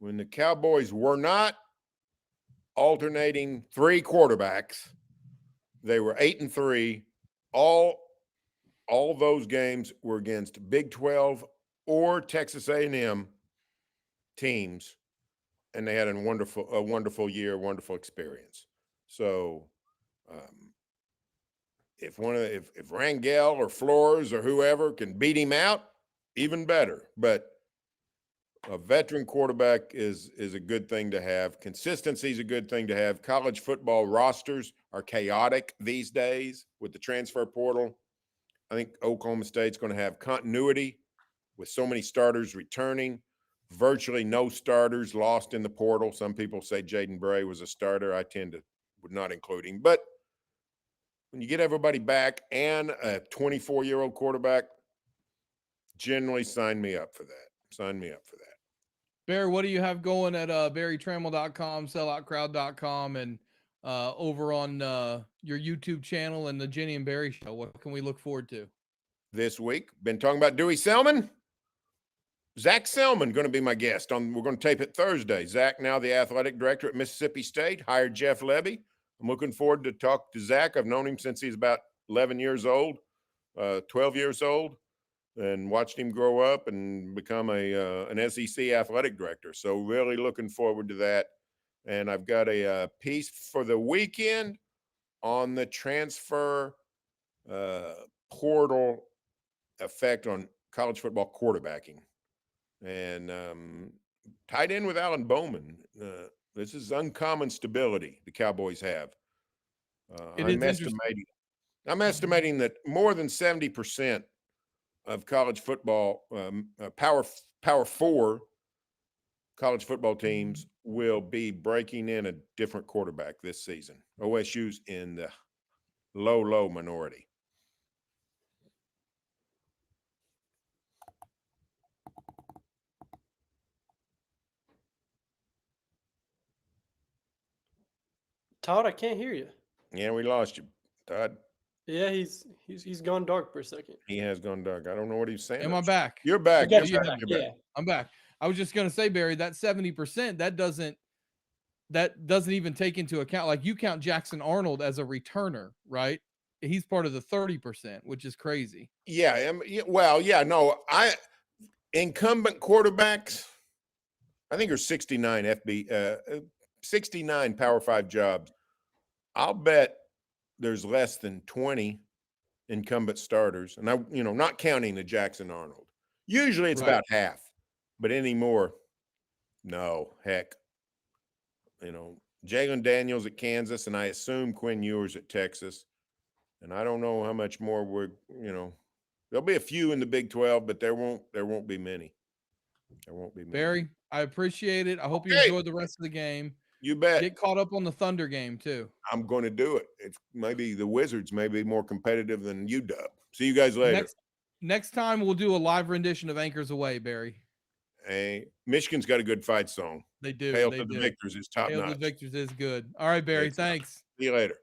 the Cowboys were not alternating 3 quarterbacks. They were 8-3. All those games were against Big 12 or Texas A&M teams, and they had a wonderful year, wonderful experience. So if Rangel or Flores or whoever can beat him out, even better. But a veteran quarterback is a good thing to have. Consistency is a good thing to have. College football rosters are chaotic these days with the transfer portal. I think Oklahoma State's going to have continuity with so many starters returning, virtually no starters lost in the portal. Some people say Jaden Bray was a starter. I would not include him. But when you get everybody back and a 24-year-old quarterback, generally sign me up for that. Sign me up for that. Barry, what do you have going at barrytrammell.com, selloutcrowd.com, and over on your YouTube channel and the Jenny and Barry show? What can we look forward to this week? Been talking about Dewey Selman. Zach Selman going to be my guest. We're going to tape it Thursday. Zach, now the athletic director at Mississippi State, hired Jeff Levy. I'm looking forward to talk to Zach. I've known him since he's about 11 years old, 12 years old, and watched him grow up and become an SEC athletic director. So really looking forward to that. And I've got a piece for the weekend on the transfer portal effect on college football quarterbacking. And tied in with Alan Bowman. This is uncommon stability the Cowboys have. I'm estimating that more than 70% of college football, Power 4 college football teams will be breaking in a different quarterback this season. OSU's in the low minority. Todd, I can't hear you. Yeah, we lost you, Todd. Yeah, he's gone dark for a second. He has gone dark. I don't know what he's saying. Am I back? You're back. You're You're back. back. Yeah. I'm back. I was just going to say, Barry, that 70%, that doesn't even take into account, like you count Jackson Arnold as a returner, right? He's part of the 30%, which is crazy. Yeah. Well, yeah, no, incumbent quarterbacks, I think are 69 69 Power 5 jobs. I'll bet there's less than 20 incumbent starters. And not counting the Jackson Arnold. Usually it's about half, but anymore, no, heck. Jalen Daniels at Kansas, and I assume Quinn Ewers at Texas. And I don't know how much more there'll be a few in the Big 12, but there won't be many. There won't be many. Barry, I appreciate it. I hope you enjoyed the rest of the game. You bet. Get caught up on the Thunder game too. I'm going to do it. It's maybe the Wizards may be more competitive than UW. See you guys later. Next time we'll do a live rendition of Anchors Away, Barry. Hey, Michigan's got a good fight song. They do. Hail to the Victors is top Hail notch. to the Victors is good. All right, Barry. Thanks. See you later.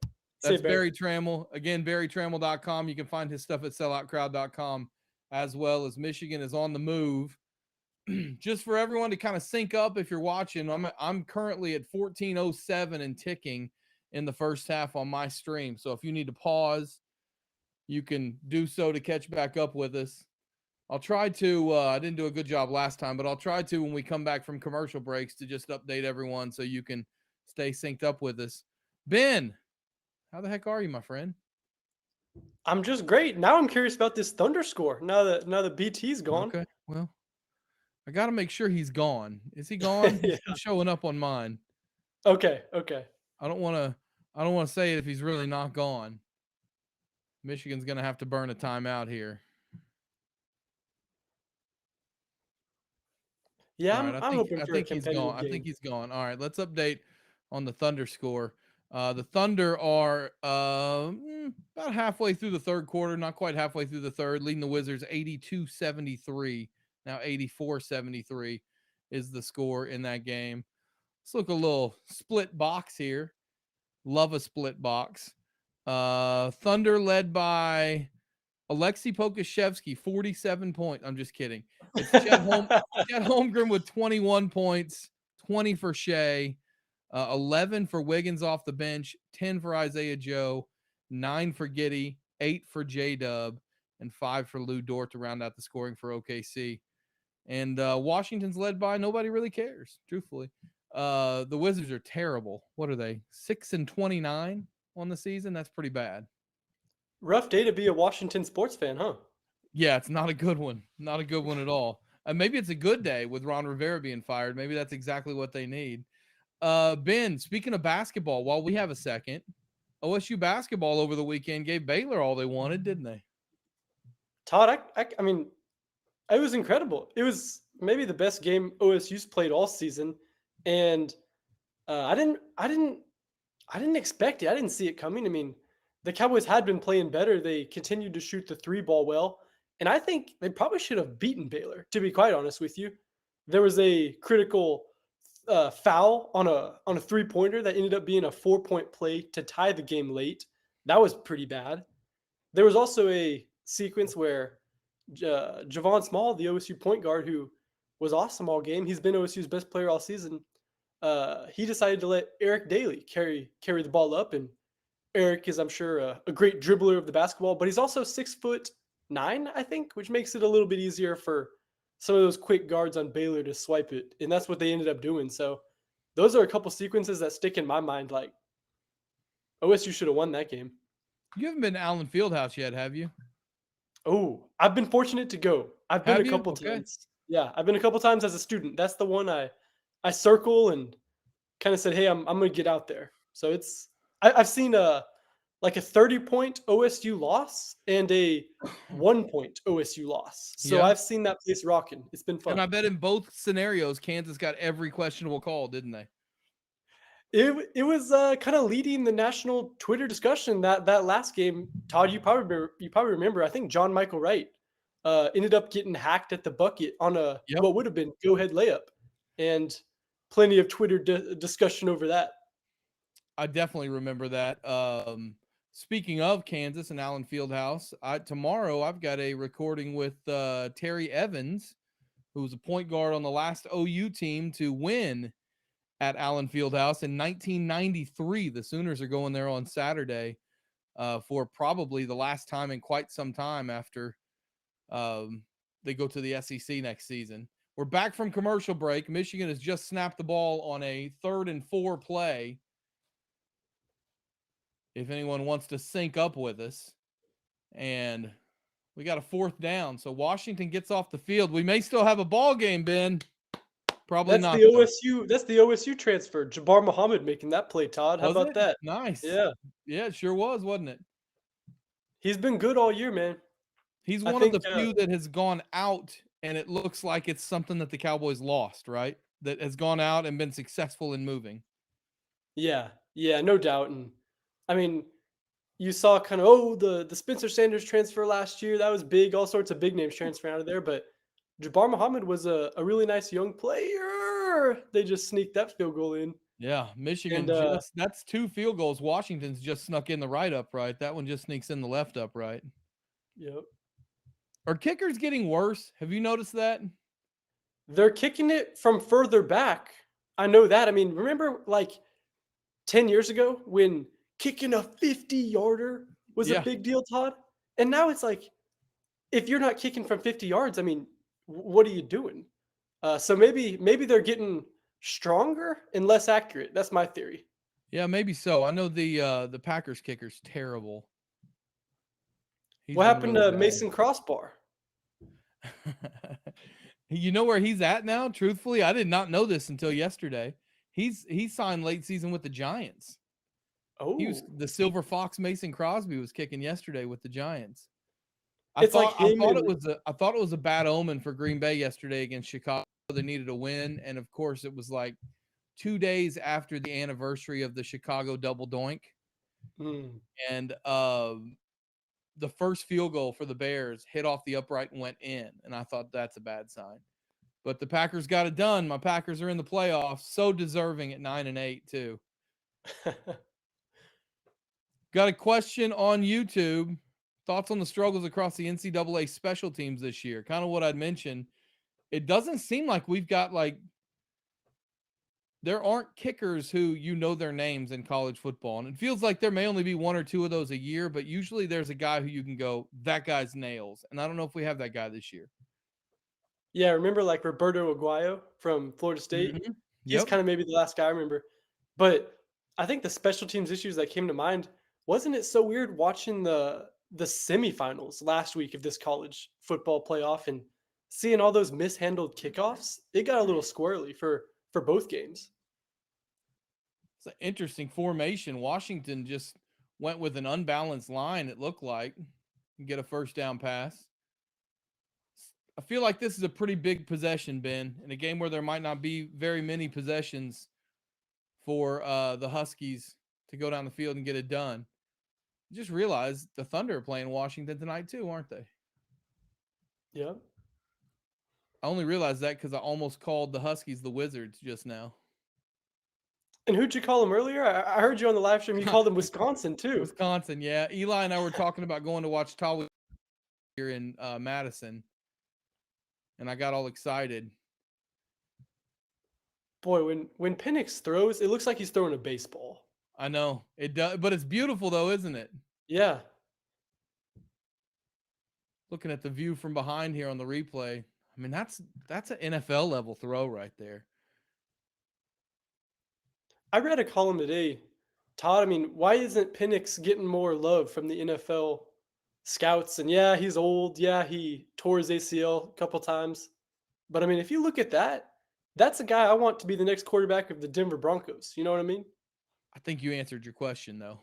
That's Barry Trammell. Again, barrytrammell.com. You can find his stuff at selloutcrowd.com, as well as Michigan is on the move. Just for everyone to kind of sync up, if you're watching, I'm currently at 14:07 and ticking in the first half on my stream. So if you need to pause, you can do so to catch back up with us. I'll try to, I didn't do a good job last time, but I'll try to, when we come back from commercial breaks, to just update everyone so you can stay synced up with us. Ben, how the heck are you, my friend? I'm just great. Now I'm curious about this Thunder score. Now that BT's gone. Okay, well, I got to make sure he's gone. Is he gone? Yeah. He's showing up on mine. Okay. I don't want to say it if he's really not gone. Michigan's going to have to burn a timeout here. Yeah, right, I'm hoping for a he's competitive gone. game. I think he's gone. All right, let's update on the Thunder score. The Thunder are about halfway through the third quarter, not quite halfway through the third, leading the Wizards 82-73. Now 84-73 is the score in that game. Let's look a little split box here. Love a split box. Thunder led by Alexei Pokuševski, 47 points. I'm just kidding. It's Chet Holmgren with 21 points, 20 for Shea, 11 for Wiggins off the bench, 10 for Isaiah Joe, 9 for Giddey, 8 for J-Dub, and 5 for Lou Dort to round out the scoring for OKC. And Washington's led by nobody really cares, truthfully. The Wizards are terrible. What are they? 6-29 on the season. That's pretty bad. Rough day to be a Washington sports fan, huh? Yeah, it's not a good one. Not a good one at all. Maybe it's a good day with Ron Rivera being fired. Maybe that's exactly what they need. Ben, speaking of basketball, while we have a second, OSU basketball over the weekend gave Baylor all they wanted, didn't they? Todd, I mean, it was incredible. It was maybe the best game OSU's played all season, and I didn't expect it. I didn't see it coming. I mean, the Cowboys had been playing better. They continued to shoot the three ball well, and I think they probably should have beaten Baylor. To be quite honest with you, there was a critical foul on a 3-pointer that ended up being a 4-point play to tie the game late. That was pretty bad. There was also a sequence where Javon Small, the OSU point guard, who was awesome all game, he's been OSU's best player all season. He decided to let Eric Daly carry the ball up, and Eric is, I'm sure, a great dribbler of the basketball, but he's also 6'9", I think, which makes it a little bit easier for some of those quick guards on Baylor to swipe it, and that's what they ended up doing. So those are a couple sequences that stick in my mind. Like, OSU should have won that game. You haven't been to Allen Fieldhouse yet, have you? Oh, I've been fortunate to go. I've been Have a you? couple Okay. times. Yeah, I've been a couple times as a student. That's the one I circle and kind of said, hey, I'm gonna get out there. So I've seen like a 30-point OSU loss and a 1-point OSU loss. So Yeah. I've seen that place rocking. It's been fun. And I bet in both scenarios, Kansas got every questionable call, didn't they? It was kind of leading the national Twitter discussion that last game. Todd, you probably remember. I think John Michael Wright ended up getting hacked at the bucket on a what would have been go ahead layup, and plenty of Twitter discussion over that. I definitely remember that. Speaking of Kansas and Allen Fieldhouse, tomorrow I've got a recording with Terry Evans, who was a point guard on the last OU team to win at Allen Fieldhouse in 1993. The Sooners are going there on Saturday for probably the last time in quite some time after they go to the SEC next season. We're back from commercial break. Michigan has just snapped the ball on a 3rd and 4 play. If anyone wants to sync up with us. And we got a 4th down. So Washington gets off the field. We may still have a ball game, Ben. Probably that's not. That's the OSU transfer. Jabbar Muhammad making that play, Todd. How about that? Nice. Yeah. Yeah, it sure was, wasn't it? He's been good all year, man. He's one of the few that has gone out, and it looks like it's something that the Cowboys lost, right? That has gone out and been successful in moving. Yeah, no doubt. And I mean, you saw kind of, the Spencer Sanders transfer last year. That was big. All sorts of big names transferring out of there. But Jabbar Muhammad was a really nice young player. They just sneaked that field goal in. Yeah, Michigan, that's 2 field goals. Washington's just snuck in the right upright. That one just sneaks in the left upright. Yep. Are kickers getting worse? Have you noticed that? They're kicking it from further back. I know that. I mean, remember like 10 years ago when kicking a 50-yarder was a big deal, Todd? And now it's like, if you're not kicking from 50 yards, I mean, what are you doing? So maybe they're getting stronger and less accurate. That's my theory. Yeah, maybe so. I know the Packers kicker's terrible. What happened to Mason Crossbar? You know where he's at now? Truthfully, I did not know this until yesterday. He signed late season with the Giants. Oh, he was the Silver Fox. Mason Crosby was kicking yesterday with the Giants. I I thought it was a bad omen for Green Bay yesterday against Chicago. They needed a win, and of course, it was like 2 days after the anniversary of the Chicago double doink, and the first field goal for the Bears hit off the upright and went in, and I thought that's a bad sign. But the Packers got it done. My Packers are in the playoffs, so deserving at 9-8 too. Got a question on YouTube. Thoughts on the struggles across the NCAA special teams this year? Kind of what I'd mentioned. It doesn't seem like we've got there aren't kickers who their names in college football. And it feels like there may only be 1 or 2 of those a year, but usually there's a guy who you can go, that guy's nails. And I don't know if we have that guy this year. Yeah, remember like Roberto Aguayo from Florida State? He's kind of maybe the last guy I remember. But I think the special teams issues that came to mind, wasn't it so weird watching the semifinals last week of this college football playoff and seeing all those mishandled kickoffs? It got a little squirrely for both games. It's an interesting formation. Washington just went with an unbalanced line, it looked like, and get a first down pass. I feel like this is a pretty big possession, Ben, in a game where there might not be very many possessions for the Huskies to go down the field and get it done. Just realized the Thunder are playing Washington tonight too, aren't they? Yeah. I only realized that because I almost called the Huskies the Wizards just now. And who'd you call them earlier? I heard you on the live stream. You called them Wisconsin too. Wisconsin, yeah. Eli and I were talking about going to watch Todd here in Madison, and I got all excited. Boy, when Penix throws, it looks like he's throwing a baseball. I know it does, but it's beautiful though, isn't it? Yeah. Looking at the view from behind here on the replay, I mean that's an NFL level throw right there. I read a column today, Todd. I mean, why isn't Penix getting more love from the NFL scouts? And yeah, he's old. Yeah, he tore his ACL a couple times. But I mean, if you look at that, that's a guy I want to be the next quarterback of the Denver Broncos. You know what I mean? I think you answered your question though.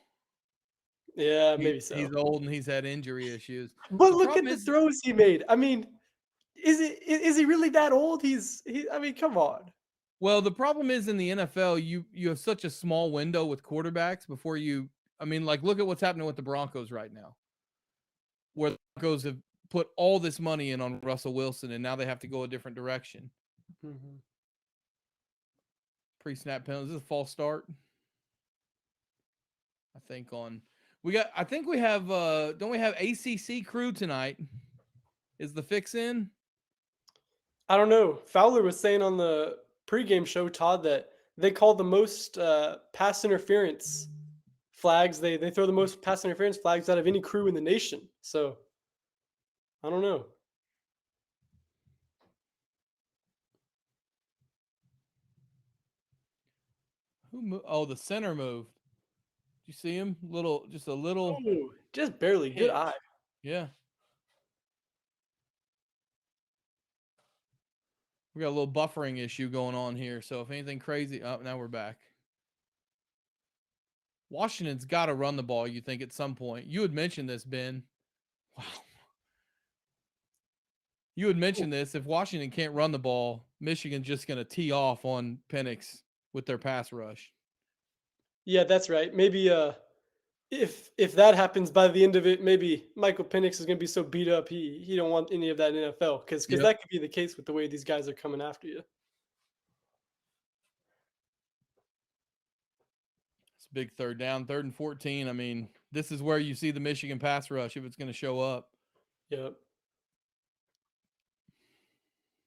Yeah, maybe so. He's old and he's had injury issues. But look at the throws he made. I mean, is he really that old? I mean, come on. Well, the problem is in the NFL, you have such a small window with quarterbacks before I mean, like look at what's happening with the Broncos right now. Where the Broncos have put all this money in on Russell Wilson and now they have to go a different direction. Mm-hmm. Pre-snap penalty. Is this a false start? I think we have don't we have ACC crew tonight? Is the fix in? I don't know. Fowler was saying on the pregame show, Todd, that they call the most pass interference flags. They throw the most pass interference flags out of any crew in the nation. So I don't know. Who moved? Oh, the center moved. Did you see him? Just a little. Oh, just barely. Good eye. Yeah. We got a little buffering issue going on here. So if anything crazy, now we're back. Washington's got to run the ball, you think, at some point. You had mentioned this, Ben. Wow. You had mentioned this. If Washington can't run the ball, Michigan's just going to tee off on Penix with their pass rush. Yeah, that's right. Maybe if that happens by the end of it, maybe Michael Penix is going to be so beat up he don't want any of that in NFL because that could be the case with the way these guys are coming after you. It's a big third down, 3rd and 14. I mean, this is where you see the Michigan pass rush if it's going to show up. Yep.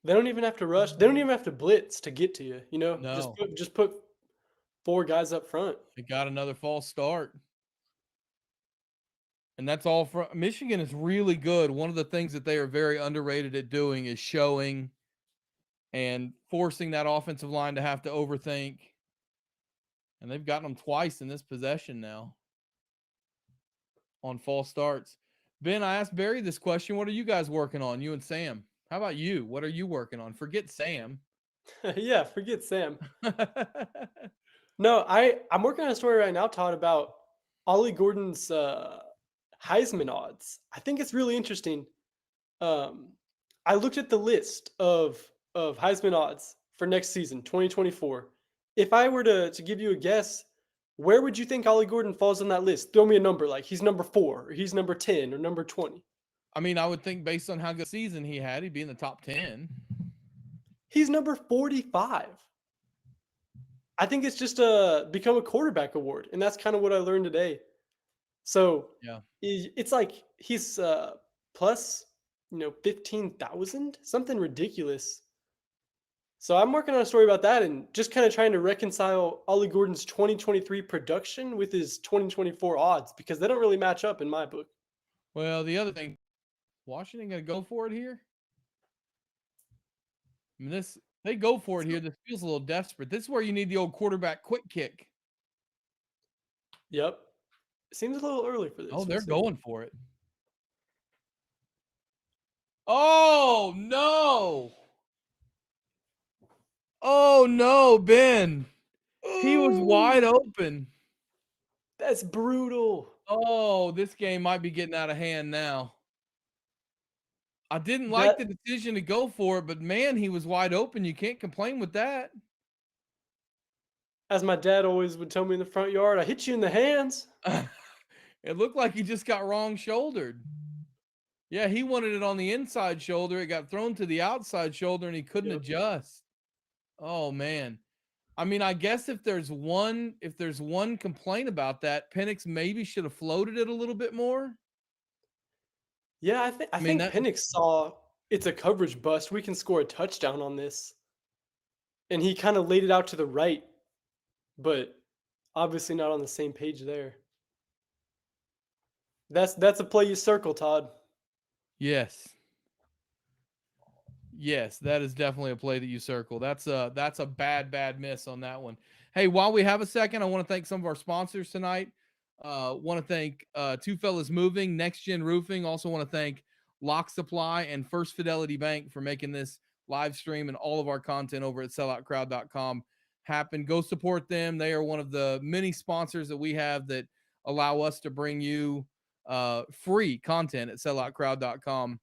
They don't even have to rush. They don't even have to blitz to get to you. You know, No. just put 4 guys up front. They got another false start. And that's all from Michigan is really good. One of the things that they are very underrated at doing is showing and forcing that offensive line to have to overthink. And they've gotten them twice in this possession now on false starts. Ben, I asked Barry this question. What are you guys working on, you and Sam? How about you? What are you working on? Forget Sam. Yeah, forget Sam. No, I'm working on a story right now, Todd, about Ollie Gordon's Heisman odds. I think it's really interesting. I looked at the list of Heisman odds for next season, 2024. If I were to give you a guess, where would you think Ollie Gordon falls on that list? Throw me a number, like he's number 4, or he's number 10, or number 20. I mean, I would think based on how good season he had, he'd be in the top 10. He's number 45. I think it's just a become a quarterback award, and that's kind of what I learned today. So yeah, it's like he's plus 15,000, something ridiculous. So I'm working on a story about that and just kind of trying to reconcile Ollie Gordon's 2023 production with his 2024 odds because they don't really match up in my book. Well, the other thing, Washington going to go for it here? I mean, They go for it here. This feels a little desperate. This is where you need the old quarterback quick kick. Yep. Seems a little early for this. Oh, they're going for it. Oh, no. Oh, no, Ben. He was wide open. That's brutal. Oh, this game might be getting out of hand now. I didn't like the decision to go for it, but man, he was wide open. You can't complain with that. As my dad always would tell me in the front yard, I hit you in the hands. It looked like he just got wrong shouldered. Yeah, he wanted it on the inside shoulder. It got thrown to the outside shoulder and he couldn't adjust. Oh man. I mean, I guess if there's one complaint about that, Penix maybe should have floated it a little bit more. Yeah, I think Penix saw it's a coverage bust. We can score a touchdown on this. And he kind of laid it out to the right, but obviously not on the same page there. That's a play you circle, Todd. Yes. Yes, that is definitely a play that you circle. That's a bad miss on that one. Hey, while we have a second, I want to thank some of our sponsors tonight. Want to thank Two Fellas Moving, Next Gen Roofing. Also want to thank Lock Supply and First Fidelity Bank for making this live stream and all of our content over at selloutcrowd.com happen. Go support them. They are one of the many sponsors that we have that allow us to bring you free content at selloutcrowd.com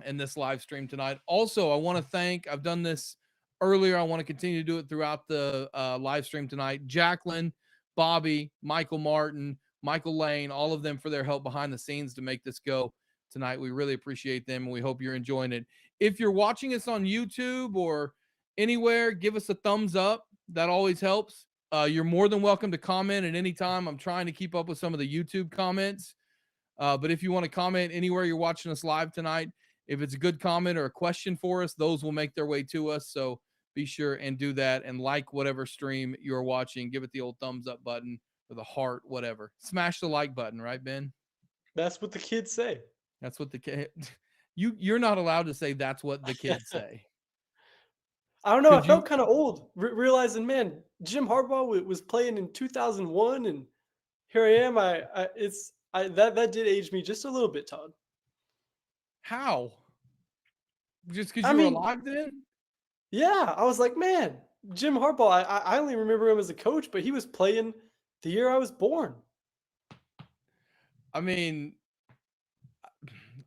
and this live stream tonight. Also, I want to thank, I've done this earlier. I want to continue to do it throughout the live stream tonight. Jacqueline, Bobby, Michael Martin, Michael Lane, all of them for their help behind the scenes to make this go tonight. We really appreciate them and we hope you're enjoying it. If you're watching us on YouTube or anywhere, give us a thumbs up. That always helps. You're more than welcome to comment at any time. I'm trying to keep up with some of the YouTube comments. But if you want to comment anywhere you're watching us live tonight, if it's a good comment or a question for us, those will make their way to us. So be sure and do that and like whatever stream you're watching. Give it the old thumbs up button or the heart, whatever. Smash the like button, right, Ben? That's what the kids say. That's what the kid. You're not allowed to say that's what the kids say. I don't know. I felt kind of old realizing, man, Jim Harbaugh was playing in 2001, and here I am. That did age me just a little bit, Todd. How? Just because you were alive then? Yeah, I was like, man, Jim Harbaugh. I only remember him as a coach, but he was playing the year I was born. I mean,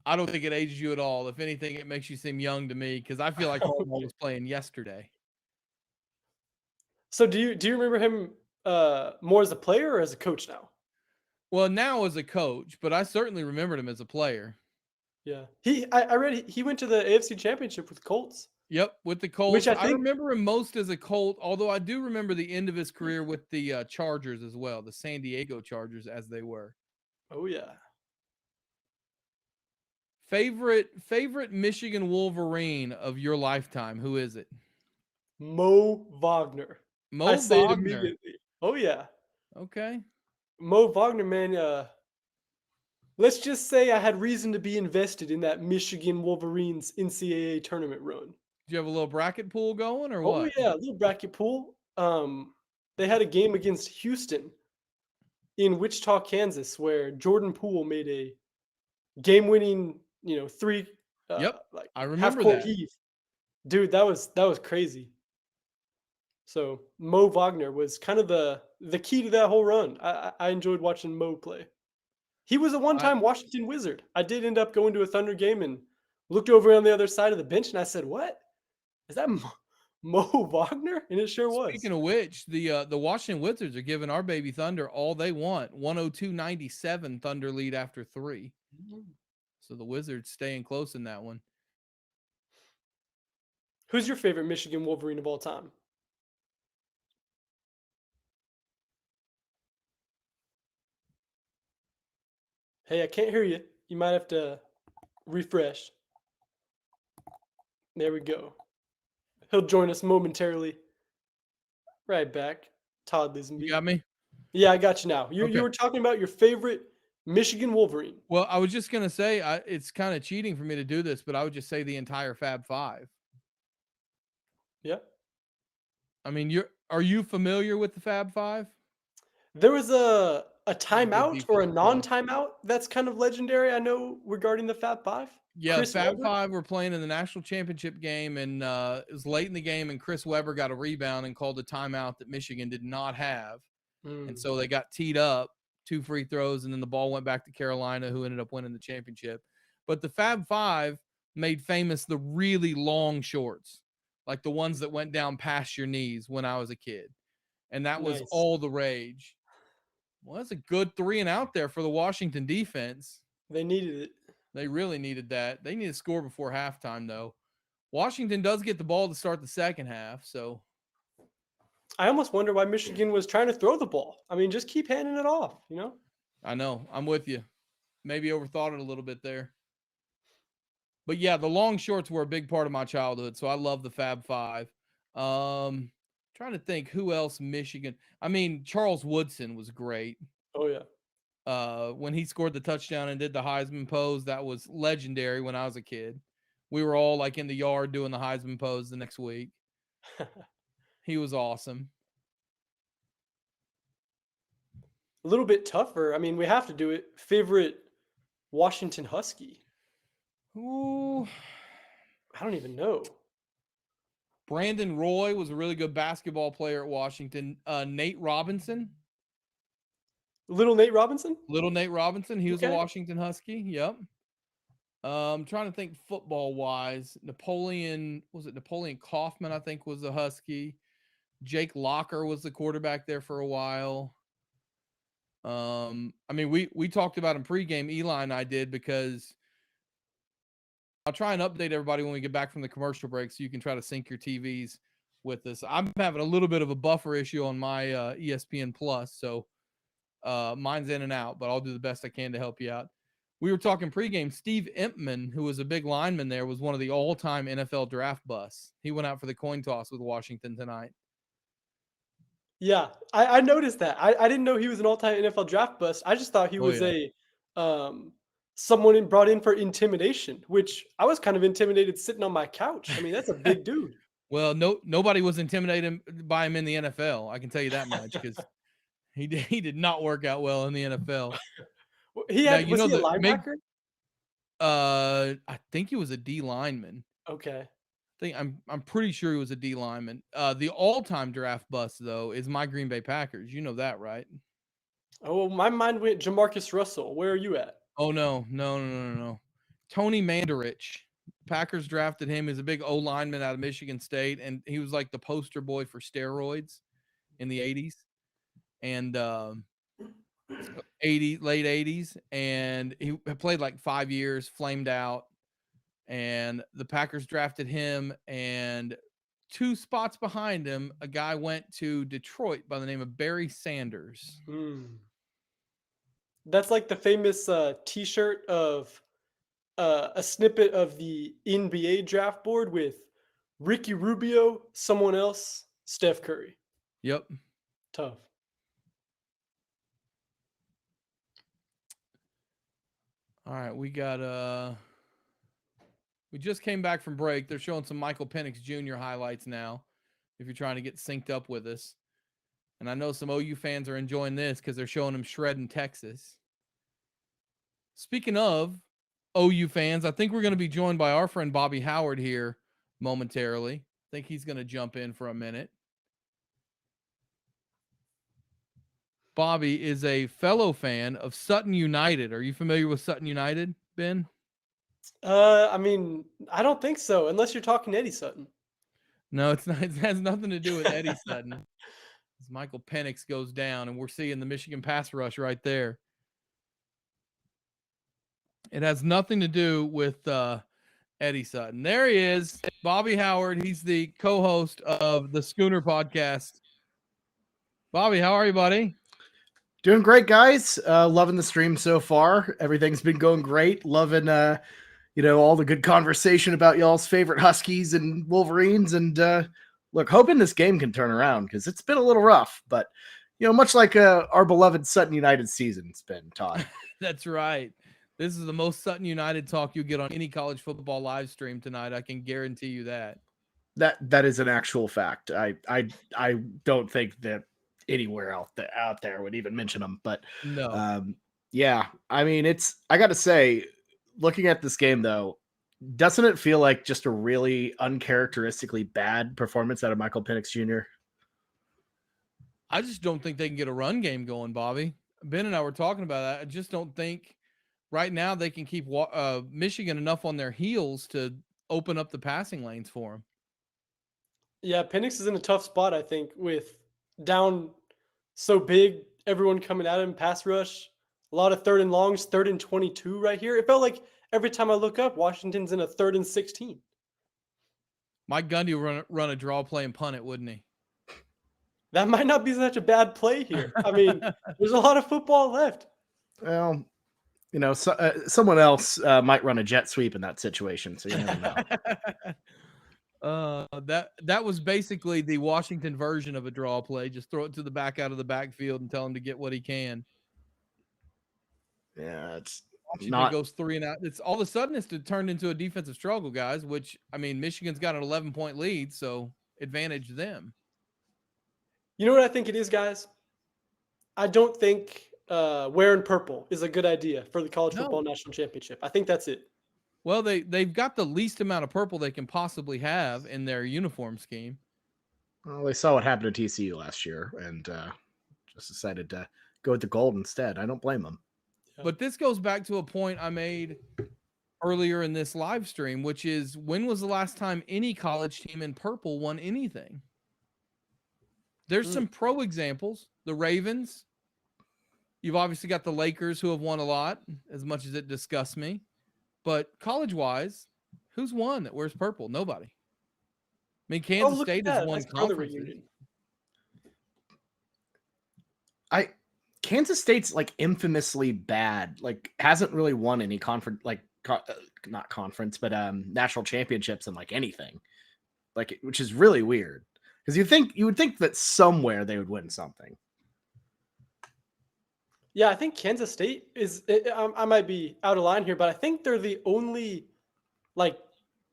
I don't think it ages you at all. If anything, it makes you seem young to me because I feel like Harbaugh was playing yesterday. So do you remember him more as a player or as a coach now? Well, now as a coach, but I certainly remembered him as a player. Yeah, I read he went to the AFC Championship with the Colts. Yep, with the Colts. Which I remember him most as a Colt, although I do remember the end of his career with the Chargers as well, the San Diego Chargers as they were. Oh yeah. Favorite Michigan Wolverine of your lifetime? Who is it? Mo Wagner. Mo Wagner. Oh yeah. Okay. Mo Wagner, man. Let's just say I had reason to be invested in that Michigan Wolverines NCAA tournament run. Do you have a little bracket pool going or what? Oh yeah, a little bracket pool. They had a game against Houston in Wichita, Kansas, where Jordan Poole made a game-winning, three. I remember half-court that. heave. Dude, that was crazy. So Mo Wagner was kind of the key to that whole run. I enjoyed watching Mo play. He was a one-time Washington Wizard. I did end up going to a Thunder game and looked over on the other side of the bench, and I said, "What? Is that Mo Wagner?" And it sure was. Speaking of which, the Washington Wizards are giving our baby Thunder all they want. 102-97 Thunder lead after 3. So the Wizards staying close in that one. Who's your favorite Michigan Wolverine of all time? Hey, I can't hear you. You might have to refresh. There we go. He'll join us momentarily. Right back. Todd Lisenbee. You got me? Yeah, I got you now. You were talking about your favorite Michigan Wolverine. Well, I was just going to say, it's kind of cheating for me to do this, but I would just say the entire Fab Five. Yeah. I mean, are you familiar with the Fab Five? There was a Good timeout or a defensive play. non-timeout that's kind of legendary, I know, regarding the Fab Five. Yeah, Chris Fab Webber? Five were playing in the national championship game, and it was late in the game, and Chris Webber got a rebound and called a timeout that Michigan did not have. And so they got teed up, 2 free throws, and then the ball went back to Carolina, who ended up winning the championship. But the Fab Five made famous the really long shorts, like the ones that went down past your knees when I was a kid. And that was Nice. all the rage. Well, that's a good 3 and out there for the Washington defense. They needed it. They really needed that. They need to score before halftime, though. Washington does get the ball to start the second half, so I almost wonder why Michigan was trying to throw the ball. I mean, just keep handing it off, you know? I know. I'm with you. Maybe overthought it a little bit there. But yeah, the long shorts were a big part of my childhood, so I love the Fab Five. Trying to think who else Michigan. I mean, Charles Woodson was great. Oh, yeah. When he scored the touchdown and did the Heisman pose, that was legendary when I was a kid. We were all like in the yard doing the Heisman pose the next week. He was awesome. A little bit tougher. I mean, we have to do it. Favorite Washington Husky? Ooh. I don't even know. Brandon Roy was a really good basketball player at Washington. Nate Robinson. Little Nate Robinson? Little Nate Robinson. He was a Okay. Washington Husky. Yep. I'm trying to think football wise. Napoleon Kaufman, I think, was a Husky. Jake Locker was the quarterback there for a while. I mean, we talked about in pregame, Eli and I did, because I'll try and update everybody when we get back from the commercial break so you can try to sync your TVs with us. I'm having a little bit of a buffer issue on my ESPN Plus, so mine's in and out, but I'll do the best I can to help you out. We were talking pregame. Steve Empman, who was a big lineman there, was one of the all-time NFL draft busts. He went out for the coin toss with Washington tonight. Yeah, I noticed that. I didn't know he was an all-time NFL draft bust. I just thought he was yeah. Someone brought in for intimidation, which I was kind of intimidated sitting on my couch. I mean, that's a big dude. Well, nobody was intimidated by him in the NFL. I can tell you that much, because he did not work out well in the NFL. Was he a linebacker? I think he was a D lineman. Okay. I'm pretty sure he was a D lineman. The all-time draft bust, though, is my Green Bay Packers. You know that, right? Oh, my mind went Jamarcus Russell. Where are you at? Oh, no. Tony Mandarich. Packers drafted him as a big O-lineman out of Michigan State, and he was like the poster boy for steroids in the 80s. And late 80s, and he played like 5 years, flamed out, and the Packers drafted him, and 2 spots behind him, a guy went to Detroit by the name of Barry Sanders. That's like the famous T-shirt of a snippet of the NBA draft board with Ricky Rubio, someone else, Steph Curry. Yep. Tough. All right, we just came back from break. They're showing some Michael Penix Jr. highlights now, if you're trying to get synced up with us. And I know some OU fans are enjoying this because they're showing him shredding Texas. Speaking of OU fans, I think we're going to be joined by our friend Bobby Howard here momentarily. I think he's going to jump in for a minute. Bobby is a fellow fan of Sutton United. Are you familiar with Sutton United, Ben? I mean, I don't think so, unless you're talking Eddie Sutton. No, it's not. It has nothing to do with Eddie Sutton. As Michael Penix goes down, and we're seeing the Michigan pass rush right there. It has nothing to do with Eddie Sutton. There he is, Bobby Howard. He's the co-host of the Schooner podcast. Bobby, how are you, buddy? Doing great, guys. Loving the stream so far. Everything's been going great. Loving, all the good conversation about y'all's favorite Huskies and Wolverines. And look, hoping this game can turn around because it's been a little rough. But, much like our beloved Sutton United season's been, Todd. That's right. This is the most Sutton United talk you get on any college football live stream tonight. I can guarantee you that. That is an actual fact. I don't think that anywhere out there would even mention them. But No. yeah, I mean, I got to say, looking at this game though, doesn't it feel like just a really uncharacteristically bad performance out of Michael Penix Jr.? I just don't think they can get a run game going, Bobby. Ben and I were talking about that. I just don't think right now they can keep Michigan enough on their heels to open up the passing lanes for them. Yeah, Penix is in a tough spot, I think, with down so big, everyone coming at him, pass rush, a lot of 3rd and longs, 3rd and 22 right here. It felt like every time I look up, Washington's in a 3rd and 16. Mike Gundy would run a draw play and punt it, wouldn't he? That might not be such a bad play here. I mean, there's a lot of football left. Well, you know, someone else might run a jet sweep in that situation, so you never know. That was basically the Washington version of a draw play. Just throw it to the back out of the backfield and tell him to get what he can. Yeah, it's Washington not goes 3 and out. It's all of a sudden it's turned into a defensive struggle, guys. Which I mean, Michigan's got an 11-point lead, so advantage them. You know what I think it is, guys? I don't think wearing purple is a good idea for the college football national championship. I think that's it. Well, they've got the least amount of purple they can possibly have in their uniform scheme. Well, they saw what happened to TCU last year and just decided to go with the gold instead. I don't blame them. But this goes back to a point I made earlier in this live stream, which is when was the last time any college team in purple won anything? There's some pro examples. The Ravens. You've obviously got the Lakers who have won a lot, as much as it disgusts me. But college-wise, who's won that wears purple? Nobody. I mean, Kansas State has won conferences. Kansas State's like infamously bad. Like hasn't really won any conference, like not conference, but national championships and like anything. Like, which is really weird because you would think that somewhere they would win something. Yeah, I think Kansas State is. I might be out of line here, but I think they're the only like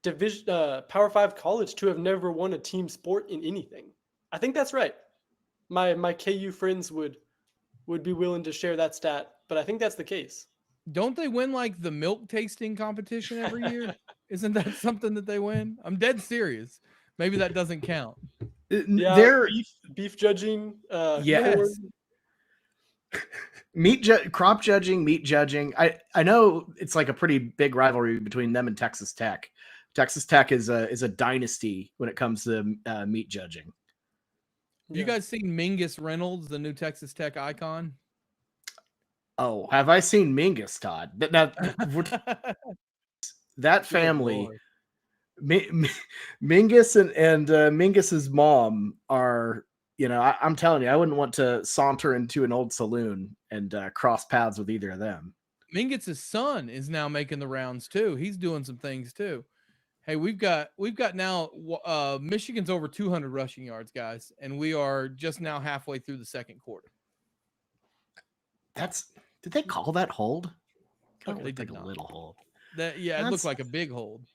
division Power 5 college to have never won a team sport in anything. I think that's right. My KU friends would be willing to share that stat, but I think that's the case. Don't they win like the milk tasting competition every year? Isn't that something that they win? I'm dead serious. Maybe that doesn't count. Yeah, they're beef judging. Yes. Crop judging, meat judging. I know it's like a pretty big rivalry between them and Texas Tech. Texas Tech is a dynasty when it comes to meat judging. You guys seen Mingus Reynolds, the new Texas Tech icon? Oh, have I seen Mingus, Todd? Now, that family, Mingus and Mingus's mom are, you know, I'm telling you, I wouldn't want to saunter into an old saloon and cross paths with either of them. Mingus's son is now making the rounds too. He's doing some things too. Hey, we've got now Michigan's over 200 rushing yards, guys, and we are just now halfway through the second quarter. Did they call that hold? Okay, they did like not. A little hold. It looked like a big hold.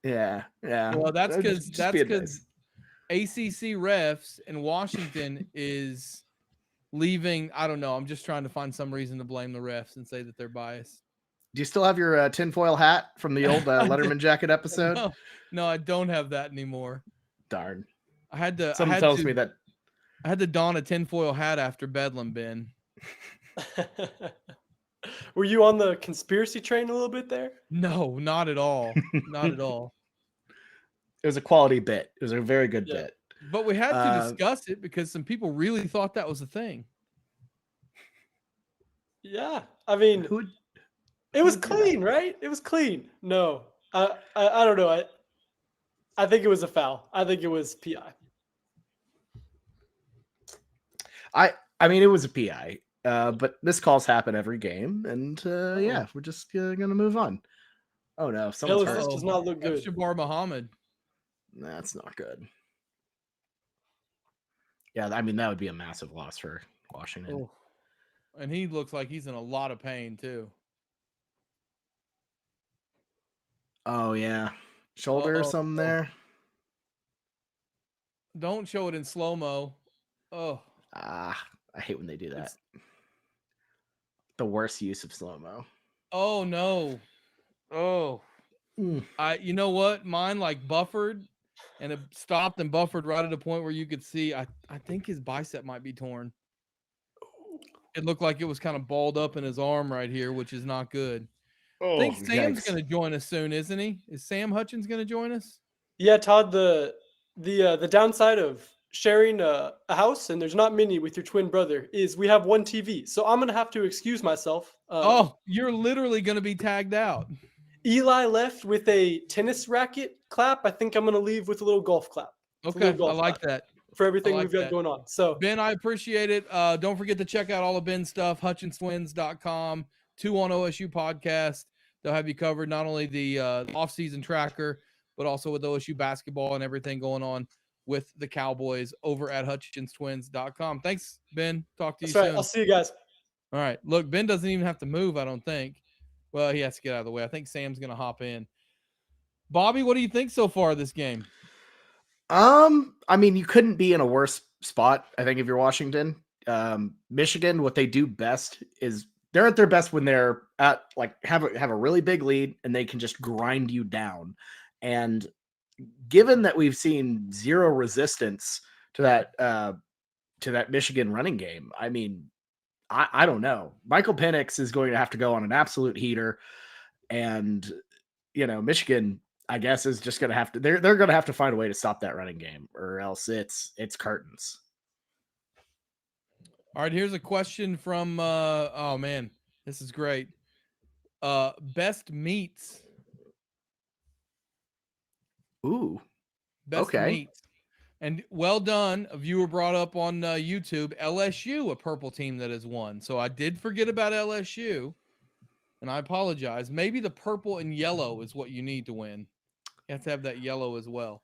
Yeah. Well, that's because ACC refs in Washington is leaving. I don't know. I'm just trying to find some reason to blame the refs and say that they're biased. Do you still have your tinfoil hat from the old Letterman jacket episode? No, I don't have that anymore. Darn. Someone tells me that I had to don a tinfoil hat after Bedlam, Ben. Were you on the conspiracy train a little bit there? No, not at all. Not at all. It was a quality bit. It was a very good bit. But we had to discuss it because some people really thought that was a thing. Yeah. I mean, it was clean, right? It was clean. No, I don't know. I think it was a foul. I think it was PI. I mean, it was a PI. But missed calls happen every game, and we're just gonna move on. Oh no, someone's hurt. This does not look good. Shabar Muhammad. That's not good. Yeah, I mean that would be a massive loss for Washington. Oh. And he looks like he's in a lot of pain too. Oh yeah, shoulder or something there. Don't show it in slow-mo. Oh, I hate when they do that. It's- The worst use of slow-mo. oh no. Oh, you know what? Mine like buffered and it stopped and buffered right at a point where you could see. I think his bicep might be torn. It looked like it was kind of balled up in his arm right here, which is not good. I think Sam's going to join us soon, isn't he? Is Sam Hutchins going to join us? Yeah, Todd. The downside of sharing a house, and there's not many with your twin brother, is we have one TV. So I'm gonna have to excuse myself. You're literally going to be tagged out. Eli left with a tennis racket clap. I think I'm gonna leave with a little golf clap. Okay, I like that. For everything like we've got that. going on. So Ben, I appreciate it. Don't forget to check out all of Ben's stuff, hutchinswins.com, 2 on OSU podcast. They'll have you covered, not only the off-season tracker, but also with OSU basketball and everything going on with the Cowboys over at hutchinswins.com. Thanks, Ben. Talk to you that's right. soon. I'll see you guys. All right. Look, Ben doesn't even have to move, I don't think. Well, he has to get out of the way. I think Sam's going to hop in. Bobby, what do you think so far of this game? I mean, you couldn't be in a worse spot, I think, if you're Washington. Michigan, what they do best is they're at their best when they're at like have a really big lead and they can just grind you down. And given that we've seen zero resistance to that Michigan running game, I mean, I don't know. Michael Penix is going to have to go on an absolute heater, and Michigan, I guess, is just going to have to. They're going to have to find a way to stop that running game, or else it's curtains. All right, here's a question from oh man, this is great. Best meats. Ooh. Best Okay. meats. And well done. A viewer brought up on YouTube, LSU, a purple team that has won. So I did forget about LSU, and I apologize. Maybe the purple and yellow is what you need to win. You have to have that yellow as well.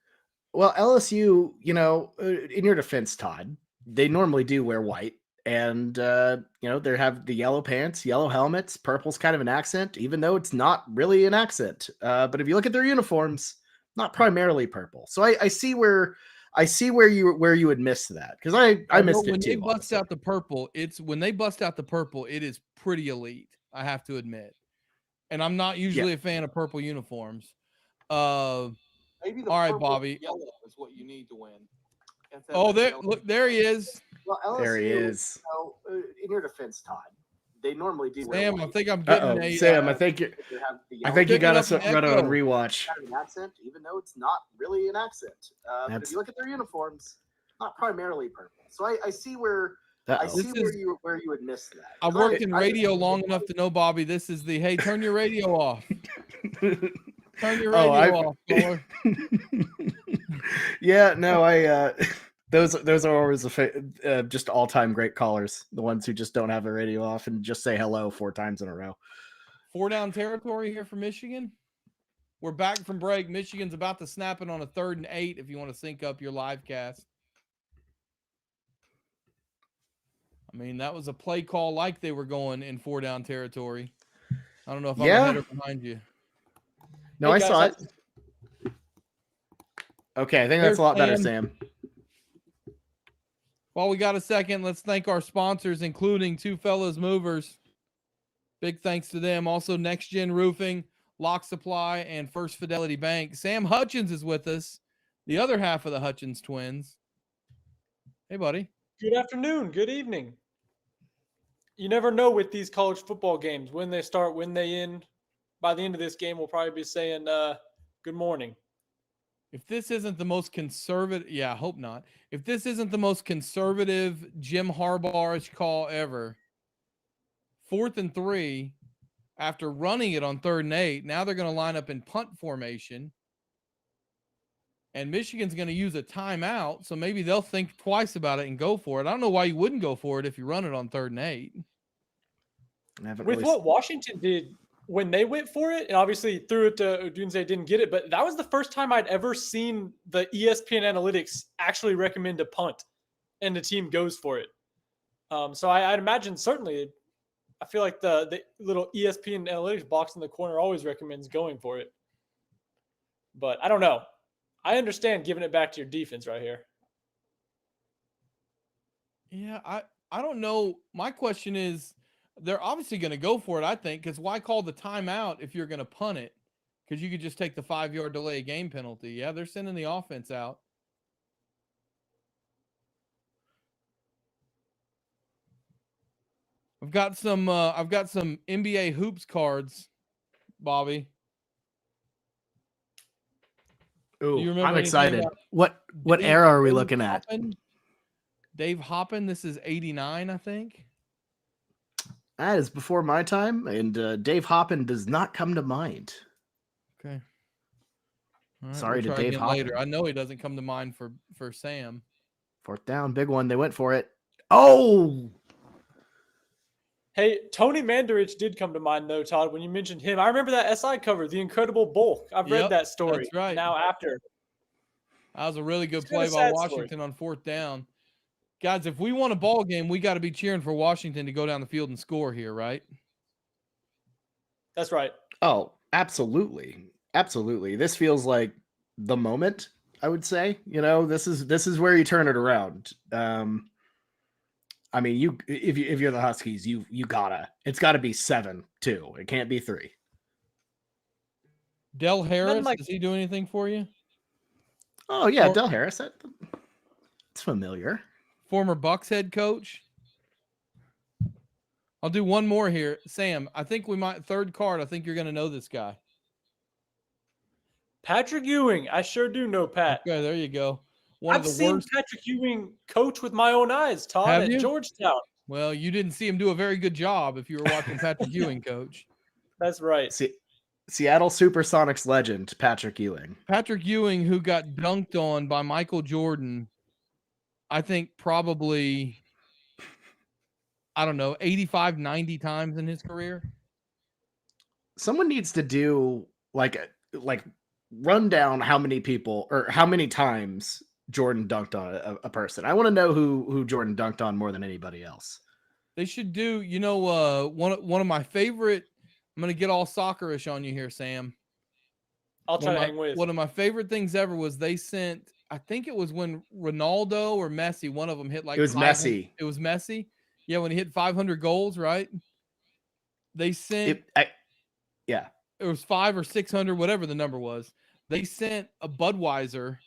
Well, LSU, in your defense, Todd, they normally do wear white. And, they have the yellow pants, yellow helmets. Purple's kind of an accent, even though it's not really an accent. But if you look at their uniforms, not primarily purple. So I see where you would miss that, because I missed it when too. They bust out the purple, when they bust out the purple, it is pretty elite, I have to admit. And I'm not usually a fan of purple uniforms. Maybe all right, Bobby. Yellow is what you need to win. There he is. Well, LSU, there he is. In your defense, Todd, they normally do. Sam, I think I'm getting Sam, I think you got us run on rewatch. An accent, even though it's not really an accent. But if you look at their uniforms, not primarily purple. So I see where you would miss that. I've worked in radio long enough to know, Bobby. This is the hey, turn your radio off. Turn your radio off, caller. Yeah, no, those are always just all-time great callers. The ones who just don't have a radio off and just say hello 4 times in a row. 4 down territory here for Michigan. We're back from break. Michigan's about to snap it on a 3rd and 8 if you want to sync up your live cast. I mean, that was a play call like they were going in 4 down territory. I don't know if I'm ahead or behind you. No, I saw it. Okay, I think that's a lot better, Sam. While we got a second, let's thank our sponsors, including Two Fellas Movers. Big thanks to them. Also, Next Gen Roofing, Lock Supply, and First Fidelity Bank. Sam Hutchins is with us, the other half of the Hutchins twins. Hey, buddy. Good afternoon. Good evening. You never know with these college football games, when they start, when they end. By the end of this game, we'll probably be saying good morning. If this isn't the most conservative, I hope not. If this isn't the most conservative Jim Harbaugh-ish call ever, 4th and 3, after running it on 3rd and 8, now they're going to line up in punt formation. And Michigan's going to use a timeout, so maybe they'll think twice about it and go for it. I don't know why you wouldn't go for it if you run it on 3rd and 8. With what Washington did when they went for it, and obviously threw it to Odunze, didn't get it, but that was the first time I'd ever seen the ESPN analytics actually recommend a punt, and the team goes for it. So I'd imagine certainly, I feel like the little ESPN analytics box in the corner always recommends going for it. But I don't know. I understand giving it back to your defense right here. Yeah, I don't know. My question is, they're obviously going to go for it, I think, because why call the timeout if you're going to punt it? Because you could just take the 5-yard delay game penalty. Yeah, they're sending the offense out. I've got some NBA hoops cards, Bobby. Ooh, Do you remember I'm anything excited. about What Dave- era are we Dave looking at? Hoppen? Dave Hoppen, this is 89, I think. That is before my time, and Dave Hoppen does not come to mind. Okay. All right, Sorry we'll to try Dave again Hoppen. later. I know he doesn't come to mind for Sam. 4th down, big one. They went for it. Oh, Hey, Tony Mandarich did come to mind, though, Todd, when you mentioned him. I remember that SI cover, The Incredible Bulk. I've read Yep, that story. that's right. Now after. That was a really good It's been a play by sad story. Washington on 4th down. Guys, if we want a ball game, we got to be cheering for Washington to go down the field and score here, right? That's right. oh, absolutely, absolutely. This feels like the moment. I would say, this is where you turn it around. I mean, if you're the Huskies, it's gotta be 7-2. It can't be 3. Del Harris, like- does he do anything for you? Oh yeah, Or- Del Harris. It's familiar. Former Bucks head coach. I'll do one more here. Sam, I think third card, I think you're going to know this guy. Patrick Ewing. I sure do know Pat. Okay, there you go. One I've of the seen worst. Patrick Ewing coach with my own eyes, Todd, Have at you? Georgetown. Well, you didn't see him do a very good job if you were watching Patrick Ewing coach. That's right. Seattle Supersonics legend Patrick Ewing. Patrick Ewing, who got dunked on by Michael Jordan, I think probably, I don't know, 85, 90 times in his career. Someone needs to do like run down how many people or how many times Jordan dunked on a person. I want to know who Jordan dunked on more than anybody else. They should do, one of my favorite. I'm going to get all soccerish on you here, Sam. I'll try to hang with. One of my favorite things ever was they sent, I think it was when Ronaldo or Messi, one of them hit like It was 500 Messi. It was Messi. Yeah, when he hit 500 goals, right? They sent Yeah. It was 500 or 600, whatever the number was. They sent a Budweiser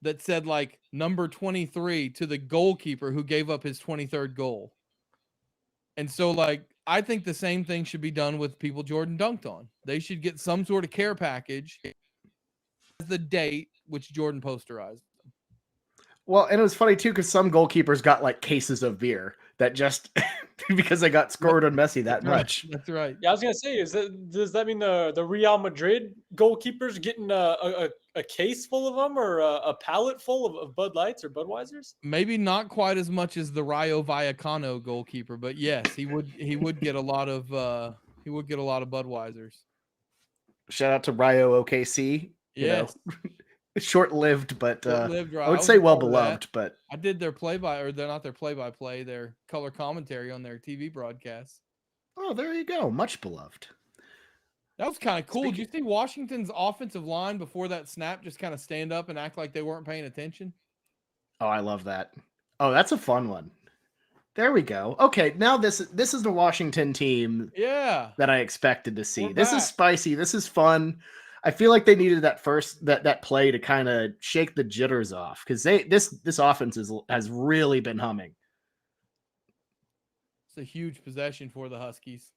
that said like number 23 to the goalkeeper who gave up his 23rd goal. And so like I think the same thing should be done with people Jordan dunked on. They should get some sort of care package as the date which Jordan posterized. Well, and it was funny too because some goalkeepers got like cases of beer that just because they got scored on Messi that much. That's right. Yeah, I was gonna say, does that mean the Real Madrid goalkeepers getting a case full of them or a pallet full of Bud Lights or Budweisers? Maybe not quite as much as the Rayo Vallecano goalkeeper, but yes, he would get a lot of Budweisers. Shout out to Rayo OKC. Yes. Short-lived, but Short-lived, right. I would was say a well part of beloved. that. But I did their they're not their play-by-play, their color commentary on their TV broadcast. oh, there you go, much beloved. That was kind of cool. Did you see Washington's offensive line before that snap just kind of stand up and act like they weren't paying attention? Oh, I love that. Oh, that's a fun one. There we go. Okay, now this is the Washington team Yeah. that I expected to see. We're This back. is spicy. This is fun. I feel like they needed that play to kind of shake the jitters off because this offense has really been humming. It's a huge possession for the Huskies.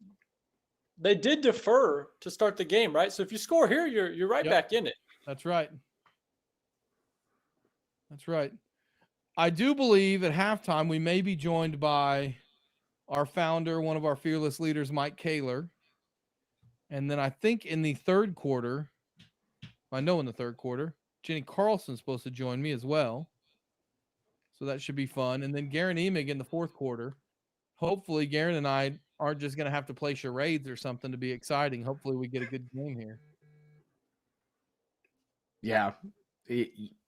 They did defer to start the game, right? So if you score here, you're right Yep. back in it. That's right. That's right. I do believe at halftime we may be joined by our founder, one of our fearless leaders, Mike Kaler. And then I think in the third quarter, Jenny Carlson's supposed to join me as well. So that should be fun. And then Garen Emig in the fourth quarter. Hopefully Garen and I aren't just going to have to play charades or something to be exciting. Hopefully we get a good game here. Yeah.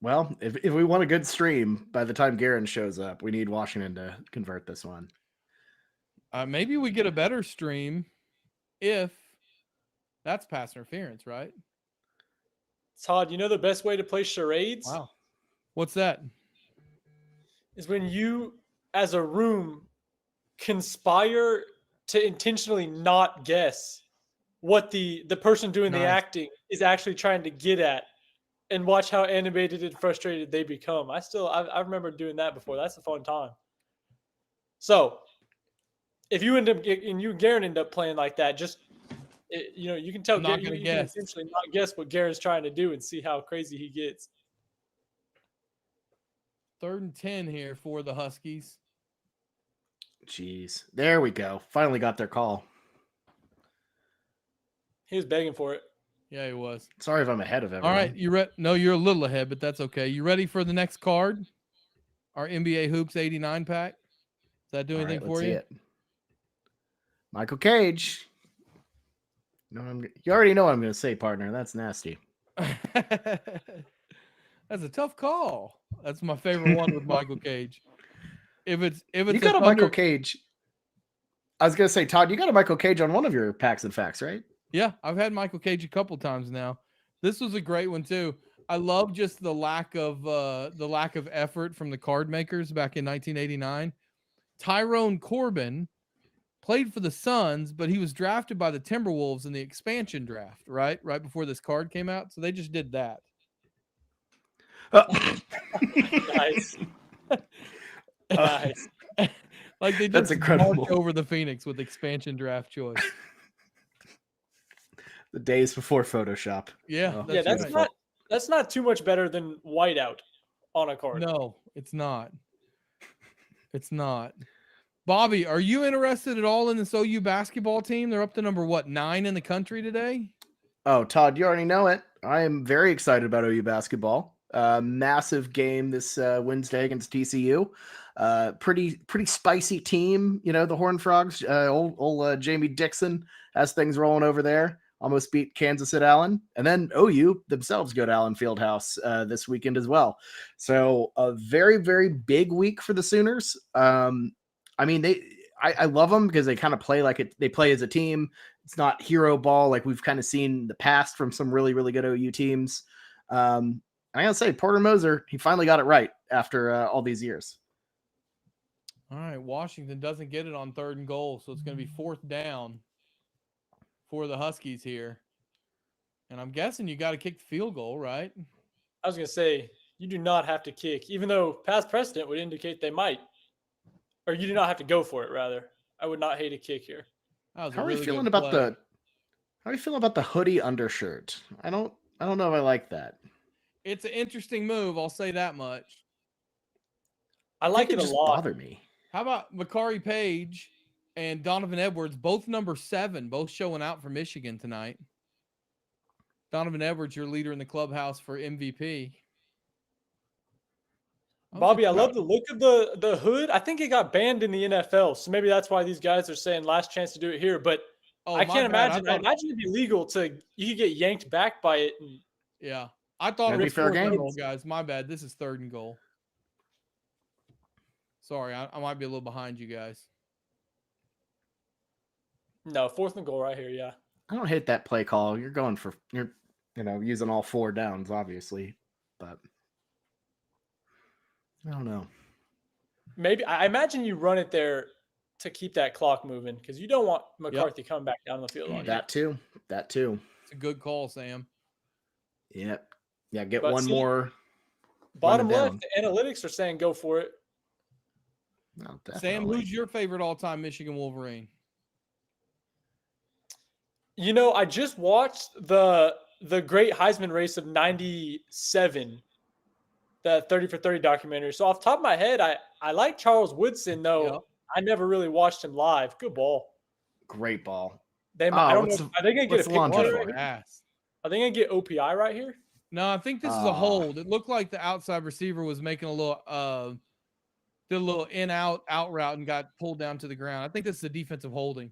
Well, if we want a good stream by the time Garen shows up, we need Washington to convert this one. Maybe we get a better stream if that's pass interference, right? Todd, you know the best way to play charades? Wow. What's that? Is when you as a room conspire to intentionally not guess what the person doing the Nice. acting is actually trying to get at, and watch how animated and frustrated they become. I remember doing that before. That's a fun time. So if you end up and you and Garen end up playing like that, just you can tell I'm not Garen, gonna you can guess. essentially not guess what Garen's trying to do and see how crazy he gets. 3rd and 10 here for the Huskies. Jeez. There we go. Finally got their call. He was begging for it. Yeah, he was. Sorry if I'm ahead of everyone. All right, you ready? No, you're a little ahead, but that's okay. You ready for the next card? Our NBA Hoops 89 pack. Does that do All anything right, for let's see you? it. Michael Cage. You already know what I'm going to say, partner. That's nasty. That's a tough call. That's my favorite one with Michael Cage. If it's You got a Michael Cage. I was going to say, Todd, you got a Michael Cage on one of your packs and facts, right? Yeah, I've had Michael Cage a couple times now. This was a great one too. I love just the lack of effort from the card makers back in 1989. Tyrone Corbin played for the Suns, but he was drafted by the Timberwolves in the expansion draft, right before this card came out. So they just did that. Nice. Nice. Like they That's just incredible. marched over the Phoenix with expansion draft choice. The days before Photoshop. Yeah, Oh, Yeah, that's right. that's not too much better than whiteout on a card. No, it's not. It's not. Bobby, are you interested at all in this OU basketball team? They're up to number 9 in the country today? Oh, Todd, you already know it. I am very excited about OU basketball. Massive game this Wednesday against TCU. Pretty spicy team. You know, the Horned Frogs. Old Jamie Dixon has things rolling over there. Almost beat Kansas at Allen. And then OU themselves go to Allen Fieldhouse this weekend as well. So a very, very big week for the Sooners. I mean, I love them because they kind of play like it. They play as a team. It's not hero ball like we've kind of seen in the past from some really, really good OU teams. I gotta say, Porter Moser, he finally got it right after all these years. All right, Washington doesn't get it on 3rd and goal, so it's going to be 4th down for the Huskies here. And I'm guessing you got to kick the field goal, right? I was going to say, you do not have to kick, even though past precedent would indicate they might. Or you do not have to go for it, rather. I would not hate a kick here. That was a How are you really feeling good about play. How are you feeling about the hoodie undershirt? I don't know if I like that. It's an interesting move, I'll say that much. I like it a just lot. bother me. How about Makari Page and Donovan Edwards, both number 7, both showing out for Michigan tonight? Donovan Edwards, your leader in the clubhouse for MVP. Bobby, I love the look of the hood. I think it got banned in the NFL, so maybe that's why these guys are saying last chance to do it here. But I can't imagine. I imagine it'd be legal you could get yanked back by it. And yeah, I thought That'd it be was fair 4th and game. goal, guys. My bad. This is 3rd and goal. Sorry, I might be a little behind you guys. no, 4th and goal right here. Yeah. I don't hate that play call. You're going for using all 4 downs, obviously, but I don't know. Maybe I imagine you run it there to keep that clock moving because you don't want McCarthy coming back down the field on you. That too. It's a good call, Sam. Yep. Yeah, get But one see, more. Bottom run it left, the analytics are saying go for it. No, Sam, definitely. who's your favorite all-time Michigan Wolverine? You know, I just watched the great Heisman race of 97, the 30 for 30 documentary. So off the top of my head, I like Charles Woodson, though. Yep. I never really watched him live. Good ball. Great ball. I don't know. Are they going to get a pick launch play for right it? here? Are they going to get OPI right here? No, I think this is a hold. It looked like the outside receiver was making a little did a little out route and got pulled down to the ground. I think this is a defensive holding.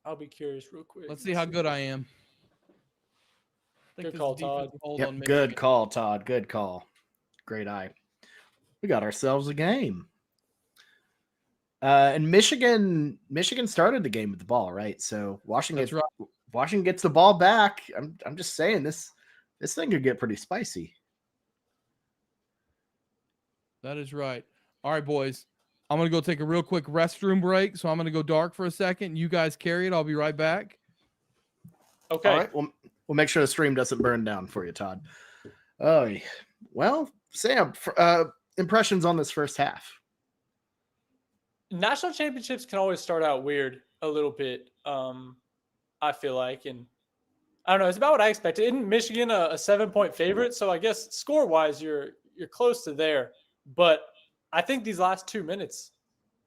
I'll be curious real quick. Let's see how good I am. I think Good call, Todd. hold Yep, on good Michigan. call, Todd. Good call. Great eye. We got ourselves a game. And Michigan started the game with the ball, right? So Washington That's right. Washington gets the ball back. I'm just saying this this thing could get pretty spicy. That is right. All right, boys. I'm going to go take a real quick restroom break. So I'm going to go dark for a second. You guys carry it. I'll be right back. Okay. All right. We'll make sure the stream doesn't burn down for you, Todd. Oh, well, Sam, impressions on this first half. National championships can always start out weird a little bit, I feel like. And I don't know. It's about what I expected. Isn't Michigan a 7-point favorite? So I guess score-wise, you're close to there. But I think these last 2 minutes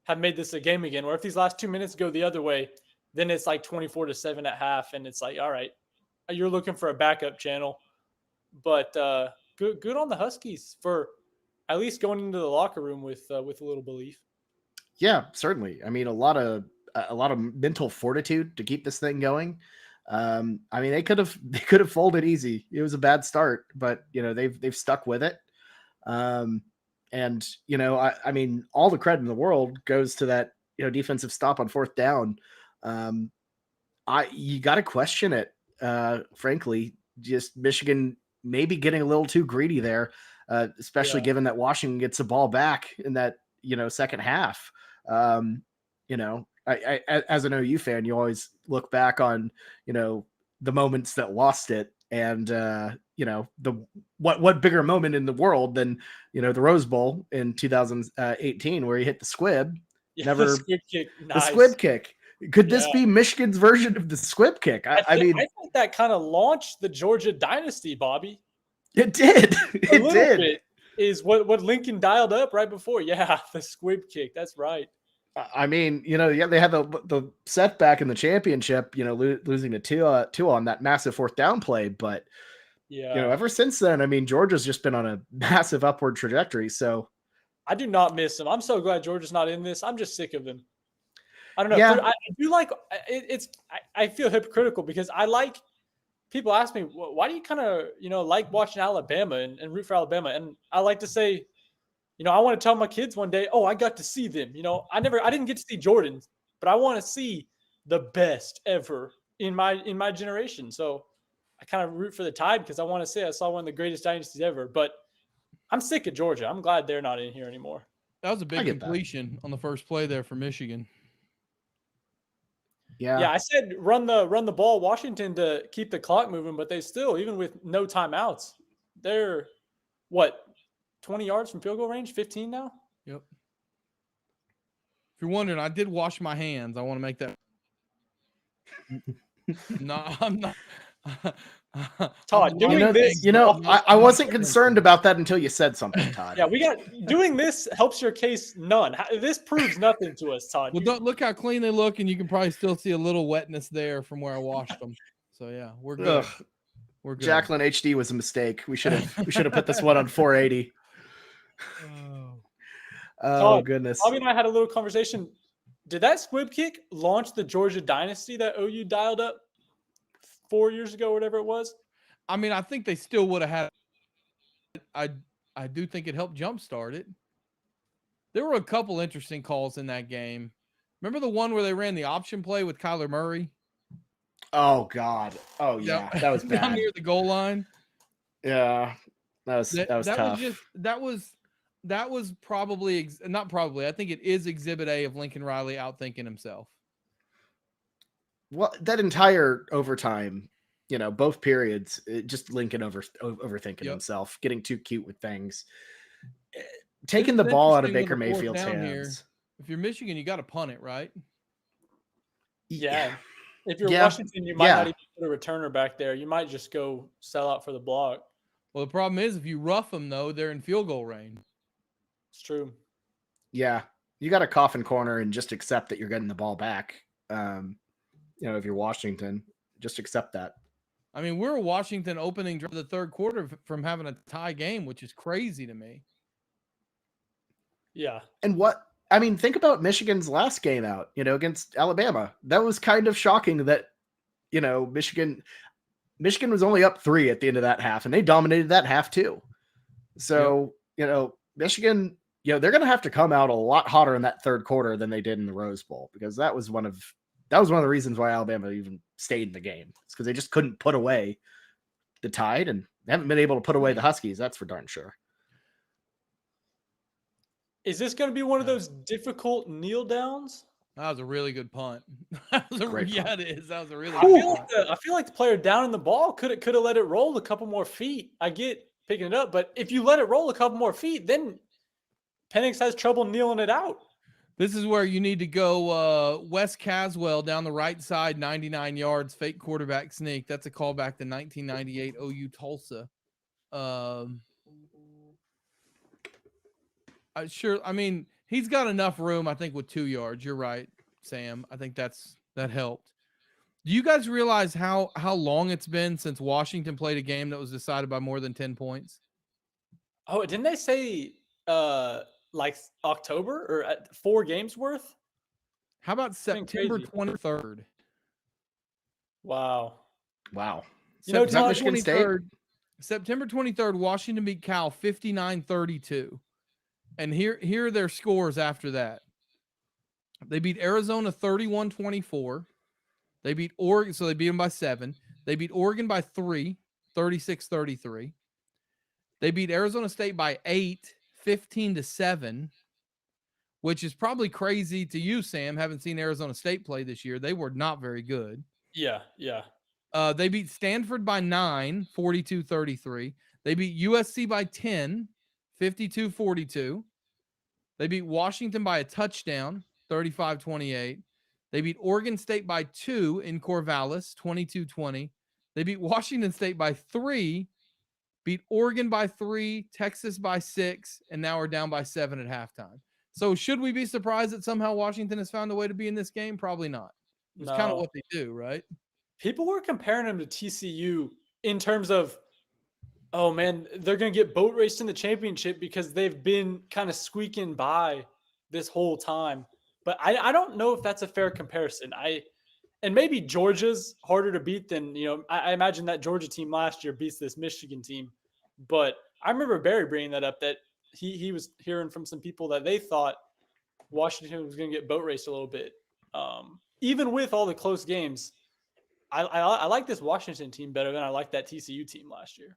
have made this a game again, where if these last 2 minutes go the other way, then it's like 24-7 at half. And it's like, all right, you're looking for a backup channel. But good on the Huskies for at least going into the locker room with a little belief. Yeah, certainly. I mean, a lot of mental fortitude to keep this thing going. I mean, they could have folded easy. It was a bad start, but they've stuck with it. And I mean, all the credit in the world goes to that defensive stop on fourth down. You got to question it. Frankly, just Michigan maybe getting a little too greedy there, especially given that Washington gets the ball back in that second half. I as an OU fan, you always look back on the moments that lost it, and what bigger moment in the world than the Rose Bowl in 2018 where he hit the squib. The squib kick. Nice. The squib kick. Could this be Michigan's version of the squib kick? I mean, I think that kind of launched the Georgia dynasty, Bobby. It did. It did. Bit is what Lincoln dialed up right before. Yeah, the squib kick. That's right. I mean, they had the setback in the championship, losing to Tua on that massive fourth down play. But, ever since then, I mean, Georgia's just been on a massive upward trajectory. So I do not miss him. I'm so glad Georgia's not in this. I'm just sick of him. I don't know. Yeah. I do like it. I feel hypocritical because I like people ask me, why do you kind of, like watching Alabama and root for Alabama? And I like to say, I want to tell my kids one day, oh, I got to see them. I didn't get to see Jordan, but I want to see the best ever in my generation. So I kind of root for the Tide because I want to say I saw one of the greatest dynasties ever. But I'm sick of Georgia. I'm glad they're not in here anymore. That was a big completion on the first play there for Michigan. Yeah, I said run the ball, Washington, to keep the clock moving, but they still, even with no timeouts, they're 20 yards from field goal range, 15 now? Yep. If you're wondering, I did wash my hands. I want to make that. No, I'm not. Todd, doing this. I wasn't concerned about that until you said something, Todd. Yeah, doing this helps your case none. This proves nothing to us, Todd. Well, look how clean they look, and you can probably still see a little wetness there from where I washed them. So yeah, we're good. We're good. Jacqueline HD was a mistake. We should have put this one on 480. Todd, Goodness. Bobby and I had a little conversation. Did that squib kick launch the Georgia dynasty that OU dialed up 4 years ago, whatever it was? I mean, I think they still would have had. I do think it helped jumpstart it. There were a couple interesting calls in that game. Remember the one where they ran the option play with Kyler Murray? Oh God! Oh yeah, that was bad. Down near the goal line. Yeah, that was tough. That was probably not probably. I think it is Exhibit A of Lincoln Riley outthinking himself. Well, that entire overtime, both periods, just Lincoln overthinking himself, getting too cute with things, taking the ball out of Baker Mayfield's hands. Here, if you're Michigan, you got to punt it, right? Yeah. If you're Washington, you might not even put a returner back there. You might just go sell out for the block. Well, the problem is if you rough them, though, they're in field goal range. It's true. Yeah. You got to coffin corner and just accept that you're getting the ball back. If you're Washington, just accept that. I mean, we're Washington opening the third quarter from having a tie game, which is crazy to me. Yeah. And think about Michigan's last game out, against Alabama. That was kind of shocking that, Michigan was only up 3 at the end of that half, and they dominated that half too. So, Michigan, they're going to have to come out a lot hotter in that third quarter than they did in the Rose Bowl, because that was one of the reasons why Alabama even stayed in the game. It's because they just couldn't put away the Tide, and they haven't been able to put away the Huskies. That's for darn sure. Is this going to be one of those difficult kneel downs? That was a really good punt. Great yeah, punt. it is. That was a really I good feel, punt. I feel like the player down in the ball could have let it roll a couple more feet. I get picking it up, but if you let it roll a couple more feet, then Penix has trouble kneeling it out. This is where you need to go Wes Caswell down the right side, 99 yards, fake quarterback sneak. That's a callback to 1998 OU Tulsa. I mean, he's got enough room, I think, with 2 yards. You're right, Sam. I think that helped. Do you guys realize how long it's been since Washington played a game that was decided by more than 10 points? Oh, didn't they say like October or 4 games worth? How about September crazy. 23rd? Wow. You know, September Michigan State? September 23rd, Washington beat Cal 59-32. And here are their scores after that. They beat Arizona 31-24. They beat Oregon, so they beat them by 7. They beat Oregon by 3, 36-33. They beat Arizona State by 8, 15-7, which is probably crazy to you, Sam. Haven't seen Arizona State play this year. They were not very good. Yeah. They beat Stanford by 9, 42-33. They beat USC by 10, 52-42. They beat Washington by a touchdown, 35-28. They beat Oregon State by 2 in Corvallis, 22-20. They beat Washington State by 3, beat Oregon by 3, Texas by 6, and now are down by 7 at halftime. So should we be surprised that somehow Washington has found a way to be in this game? Probably not. It's kind of what they do, right? People were comparing them to TCU in terms of, oh man, they're going to get boat raced in the championship because they've been kind of squeaking by this whole time. But I don't know if that's a fair comparison. And maybe Georgia's harder to beat than, I imagine that Georgia team last year beats this Michigan team. But I remember Barry bringing that up, that he was hearing from some people that they thought Washington was going to get boat raced a little bit. Even with all the close games, I like this Washington team better than I like that TCU team last year.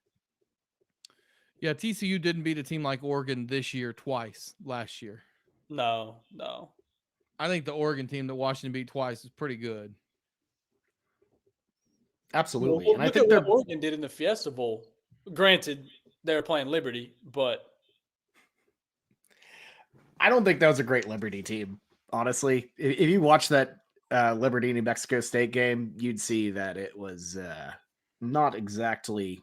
Yeah, TCU didn't beat a team like Oregon this year twice last year. No. I think the Oregon team that Washington beat twice is pretty good. Absolutely. Well, and I look think at what Oregon did in the Fiesta Bowl. Granted, they were playing Liberty, but I don't think that was a great Liberty team, honestly. If you watch that Liberty New Mexico State game, you'd see that it was not exactly,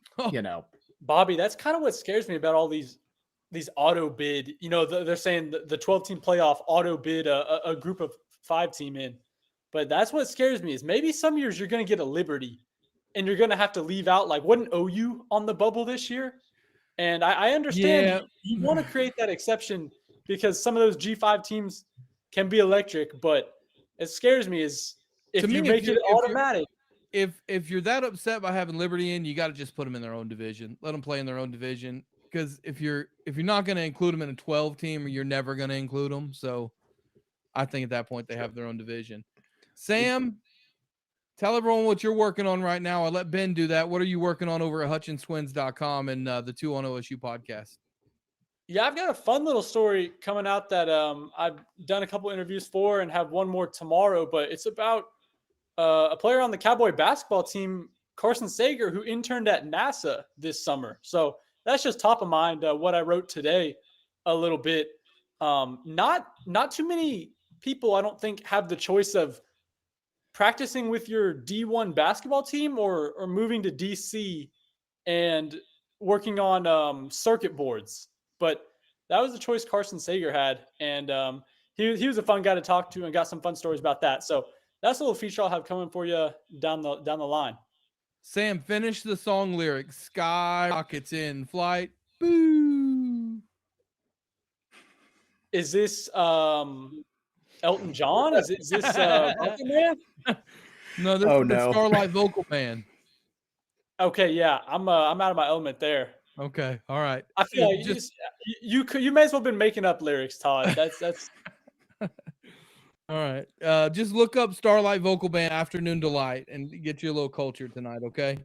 Bobby, that's kind of what scares me about all these auto bid. They're saying the 12-team playoff auto bid a group of 5 team in. But that's what scares me is maybe some years you're going to get a Liberty and you're going to have to leave out, like, wasn't OU on the bubble this year? And I understand you want to create that exception because some of those G5 teams can be electric, but it scares me is if you make it automatic. If you're that upset by having Liberty in, you got to just put them in their own division. Let them play in their own division. Because if you're not going to include them in a 12 team, you're never going to include them. So I think at that point they have their own division. Sam, tell everyone what you're working on right now. I'll let Ben do that. What are you working on over at HutchinsTwins.com and the 2 on OSU podcast? Yeah, I've got a fun little story coming out that I've done a couple interviews for and have one more tomorrow. But it's about a player on the Cowboy basketball team, Carson Sager, who interned at NASA this summer. So that's just top of mind. What I wrote today a little bit. Not too many people, I don't think, have the choice of practicing with your D1 basketball team or moving to DC and working on circuit boards. But that was the choice Carson Sager had. And he was a fun guy to talk to and got some fun stories about that. So that's a little feature I'll have coming for you down the line. Sam, finish the song lyrics. Sky rockets in flight. Boo. Is this Elton John? Is this Rocket Man? No, this is the Starlight Vocal Band. Okay, yeah, I'm out of my element there. Okay, all right. I feel like you may as well have been making up lyrics, Todd. That's all right. Just look up Starlight Vocal Band Afternoon Delight and get you a little culture tonight, okay?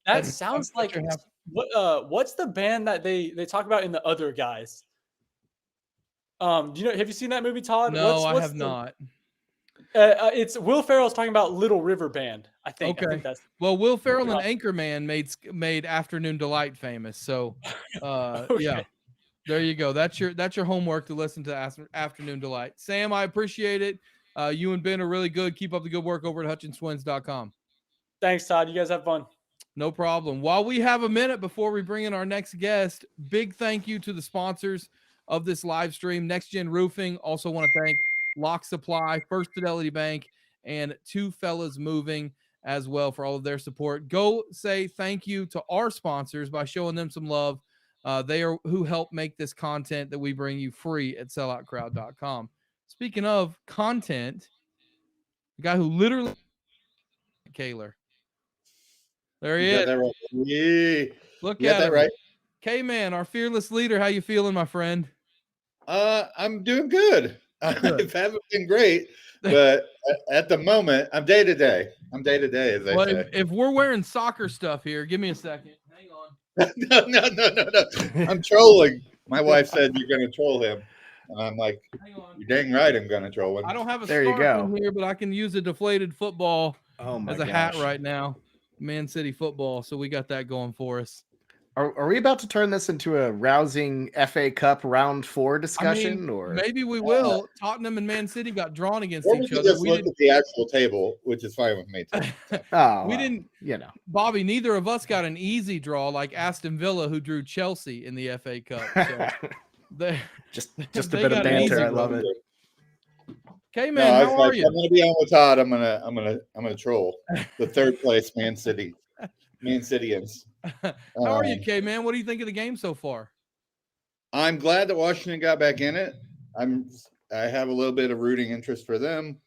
That That's- sounds that's like your half- what's the band that they talk about in The Other Guys? Do you know? Have you seen that movie, Todd? No, I what's have the- not. It's Will Ferrell's talking about Little River Band. I think Okay. that's Well, Will Ferrell and Anchorman made Afternoon Delight famous. So, Okay. yeah, there you go. That's your homework to listen to Afternoon Delight. Sam, I appreciate it. You and Ben are really good. Keep up the good work over at HutchinsTwins.com. Thanks, Todd. You guys have fun. No problem. While we have a minute before we bring in our next guest, big thank you to the sponsors of this live stream, Next Gen Roofing. Also want to thank Lock Supply, First Fidelity Bank, and Two Fellas Moving as well for all of their support. Go say thank you to our sponsors by showing them some love. They are who help make this content that we bring you free at selloutcrowd.com. Speaking of content, the guy who literally Kaler. There he You got is. that right. Yeah. Look You got at that him. right. K-Man, our fearless leader. How you feeling, my friend? I'm doing good. I Good. haven't been great, but at the moment, I'm day to day. I'm day to day, as they Well, say. if we're wearing soccer stuff here, give me a second. Hang on. No. I'm trolling. My wife said you're going to troll him, and I'm like, Hang on. you're dang right. I'm going to troll him. I don't have a There you scarf go. in here, but I can use a deflated football Oh my as a gosh. hat right now. Man City football. So we got that going for us. Are we about to turn this into a rousing FA Cup round 4 discussion? Or maybe we will. Tottenham and Man City got drawn against Or we each could other. just look at the actual table, which is fine with me too. So. oh, We well, didn't. you know. Bobby, neither of us got an easy draw like Aston Villa, who drew Chelsea in the FA Cup. So they, just they a bit of got an easy banter. I one. love it. Okay, No, man, I was how like, are I'm you? going to be on with Todd. I'm gonna troll the third place Man Cityans. How are you, K man? What do you think of the game so far? I'm glad that Washington got back in it. I have a little bit of rooting interest for them.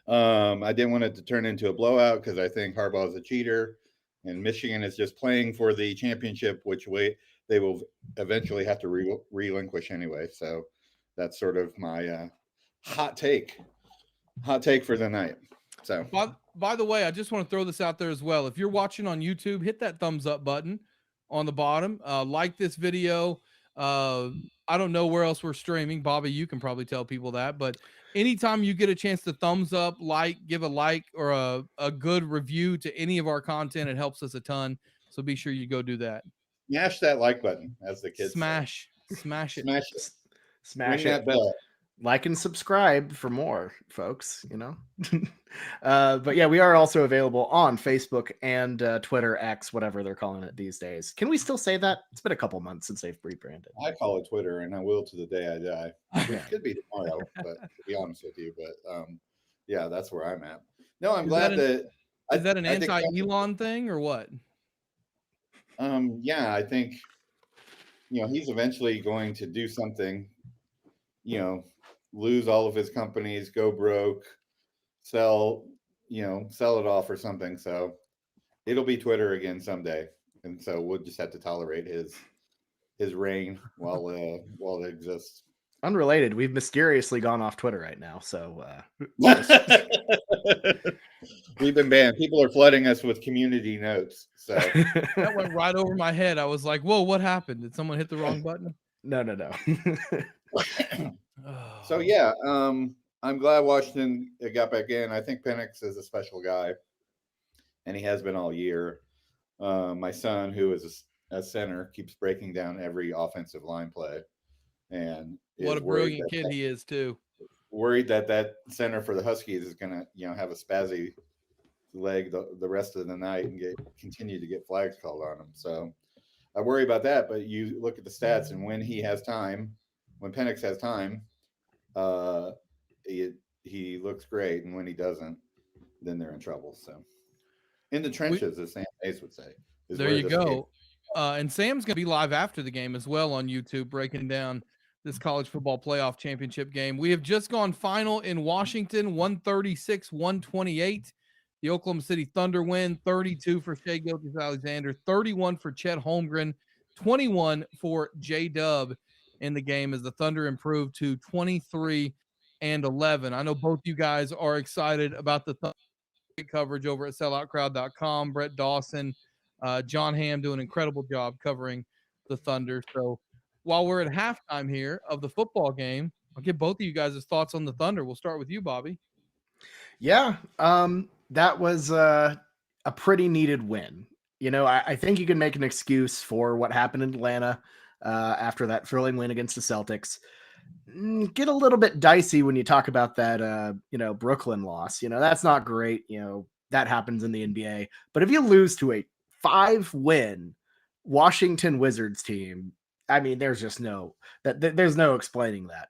I didn't want it to turn into a blowout because I think Harbaugh is a cheater, and Michigan is just playing for the championship, which they will eventually have to relinquish anyway. So that's sort of my hot take for the night. So By the way, I just want to throw this out there as well. If you're watching on YouTube, hit that thumbs up button on the bottom. Like this video. I don't know where else we're streaming. Bobby, you can probably tell people that. But anytime you get a chance to thumbs up, give a like or a good review to any of our content, it helps us a ton. So be sure you go do that. Smash that like button, as the kids say. Smash it. Smash it. Smash Ring it. that bell. Like and subscribe for more, folks, you know. But yeah, we are also available on Facebook and Twitter, X, whatever they're calling it these days. Can we still say that? It's been a couple months since they've rebranded. I call it Twitter, and I will to the day I die. Which Yeah. could be tomorrow, but to be honest with you, but yeah, that's where I'm at. No, I'm Is glad that that Is that an I think anti-Elon thing or what? yeah, I think he's eventually going to do something, lose all of his companies, go broke, sell it off or something. So it'll be Twitter again someday, and so we'll just have to tolerate his reign while it exists. Unrelated, we've mysteriously gone off Twitter right now, so We've been banned. People are flooding us with community notes. So That went right over my head. I was like, whoa, what happened? Did someone hit the wrong button? no. So yeah, I'm glad Washington got back in. I think Penix is a special guy, and he has been all year. My son, who is a center, keeps breaking down every offensive line play, and What a brilliant kid he is too. Worried that center for the Huskies is gonna have a spazzy leg the rest of the night and continue to get flags called on him. So I worry about that. But you look at the stats, and when he has time, when Penix has time, he looks great, and when he doesn't, then they're in trouble. So in the trenches, as Sam Hayes would say. There you go. And Sam's going to be live after the game as well on YouTube, breaking down this college football playoff championship game. We have just gone final in Washington, 136-128. The Oklahoma City Thunder win, 32 for Shai Gilgeous-Alexander, 31 for Chet Holmgren, 21 for J-Dub in the game as the Thunder improved to 23-11. I know both you guys are excited about the Thunder coverage over at selloutcrowd.com. Brett Dawson, John Hamm doing an incredible job covering the Thunder. So while we're at halftime here of the football game, I'll get both of you guys' thoughts on the Thunder. We'll start with you, Bobby. Yeah, that was a pretty needed win. I think you can make an excuse for what happened in Atlanta after that thrilling win against the Celtics. Get a little bit dicey when you talk about that, Brooklyn loss. That's not great. That happens in the NBA. But if you lose to a 5-win Washington Wizards team, I mean, there's just there's no explaining that.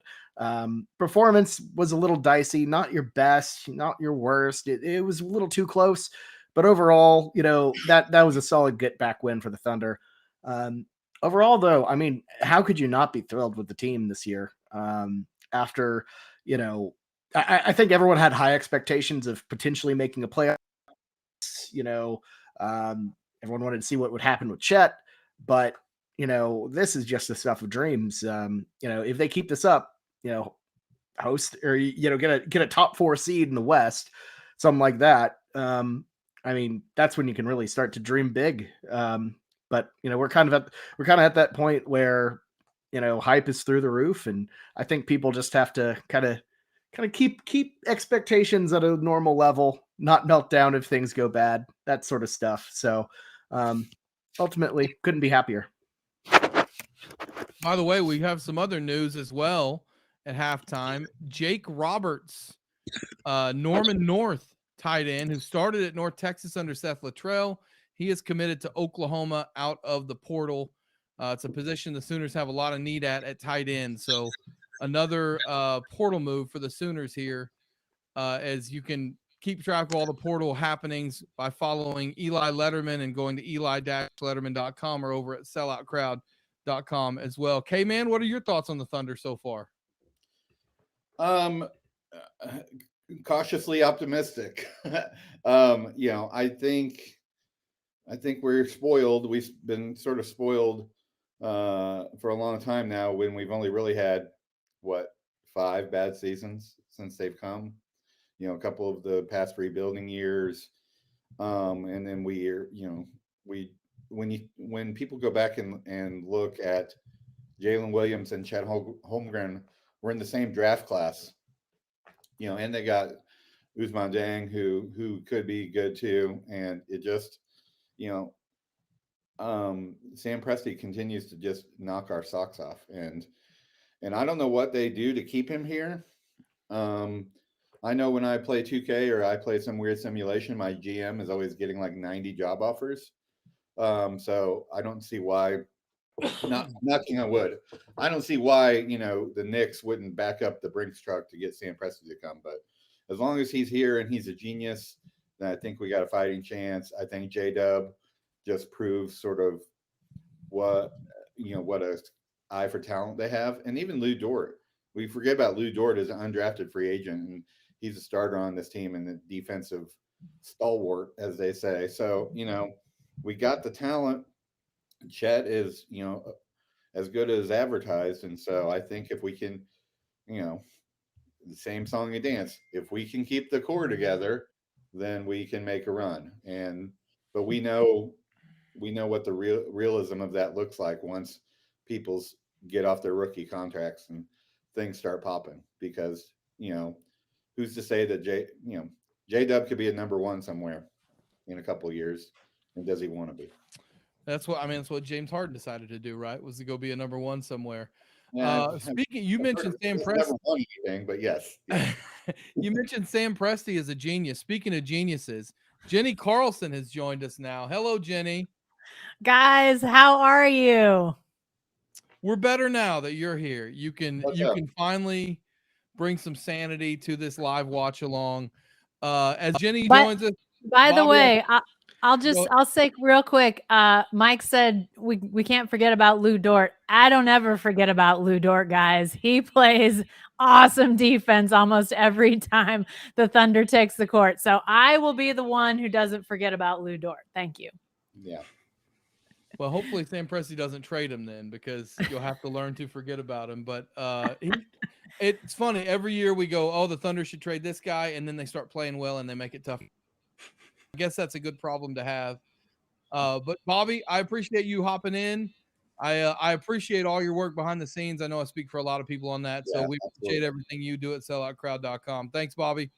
Performance was a little dicey, not your best, not your worst. It was a little too close, but overall, that was a solid get back win for the Thunder. Overall, though, I mean, how could you not be thrilled with the team this year? After, I think everyone had high expectations of potentially making a playoff. Everyone wanted to see what would happen with Chet, but this is just the stuff of dreams. If they keep this up, host or get a top 4 seed in the West, something like that. I mean, that's when you can really start to dream big. But we're kind of at that point where hype is through the roof, and I think people just have to kind of keep expectations at a normal level, not melt down if things go bad, that sort of stuff. So ultimately, couldn't be happier. By the way, we have some other news as well at halftime. Jake Roberts, Norman North tight end, who started at North Texas under Seth Luttrell. He is committed to Oklahoma out of the portal. It's a position the Sooners have a lot of need at tight end. So another portal move for the Sooners here, as you can keep track of all the portal happenings by following Eli Letterman and going to eli-letterman.com or over at selloutcrowd.com as well. K-Man, what are your thoughts on the Thunder so far? Cautiously optimistic. I think we're spoiled. We've been sort of spoiled for a long time now, when we've only really had 5 bad seasons since they've come. A couple of the past rebuilding years, and then when people go back and look at Jalen Williams and Chet Holmgren, we're in the same draft class. And they got Ousmane Dieng, who could be good too, and it just Sam Presti continues to just knock our socks off, and I don't know what they do to keep him here. I know when I play 2K or I play some weird simulation, my GM is always getting like 90 job offers. So I don't see why, not knocking on wood, I don't see why, the Knicks wouldn't back up the Brinks truck to get Sam Presti to come. But as long as he's here and he's a genius, then I think we got a fighting chance. I think J-Dub just proves sort of what a eye for talent they have. And even Lou Dort. We forget about Lou Dort as an undrafted free agent, and he's a starter on this team and the defensive stalwart, as they say. So, we got the talent. Chet is, as good as advertised. And so I think if we can, the same song and dance, if we can keep the core together, then we can make a run. But we know what the realism of that looks like once people get off their rookie contracts and things start popping, because, who's to say that J-Dub could be a number 1 somewhere in a couple of years, and does he want to be? That's what James Harden decided to do, right? Was to go be a number 1 somewhere. Yeah, Speaking, you mentioned Sam Presti. Never won anything, but yes. You mentioned Sam Presti as a genius. Speaking of geniuses, Jenny Carlson has joined us now. Hello, Jenny. Guys, how are you? We're better now that you're here. You can finally bring some sanity to this live watch along. As Jenny joins us. By the way, I'll say real quick. Mike said we can't forget about Lou Dort. I don't ever forget about Lou Dort, guys. He plays awesome defense almost every time the Thunder takes the court. So I will be the one who doesn't forget about Lou Dort. Thank you. Yeah. Well, hopefully Sam Presti doesn't trade him then, because you'll have to learn to forget about him. But it's funny. Every year we go, oh, the Thunder should trade this guy, and then they start playing well and they make it tough. I guess that's a good problem to have. But Bobby, I appreciate you hopping in. I appreciate all your work behind the scenes. I know I speak for a lot of people on that. So Yeah, we appreciate everything you do at selloutcrowd.com. Thanks, Bobby.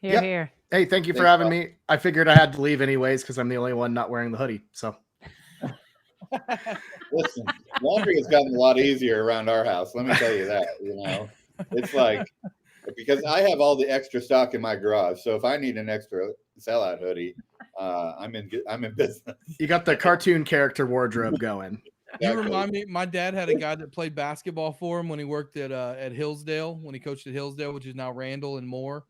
Here, here. Hey, thank you for Thanks, having Bob. me. I figured I had to leave anyways because I'm the only one not wearing the hoodie. So Listen, laundry has gotten a lot easier around our house. Let me tell you that. It's like, because I have all the extra stock in my garage. So if I need an extra sellout hoodie, I'm in business. you got the cartoon character wardrobe going. You remind me, my dad had a guy that played basketball for him when he worked at Hillsdale, when he coached at Hillsdale, which is now Randall and Moore,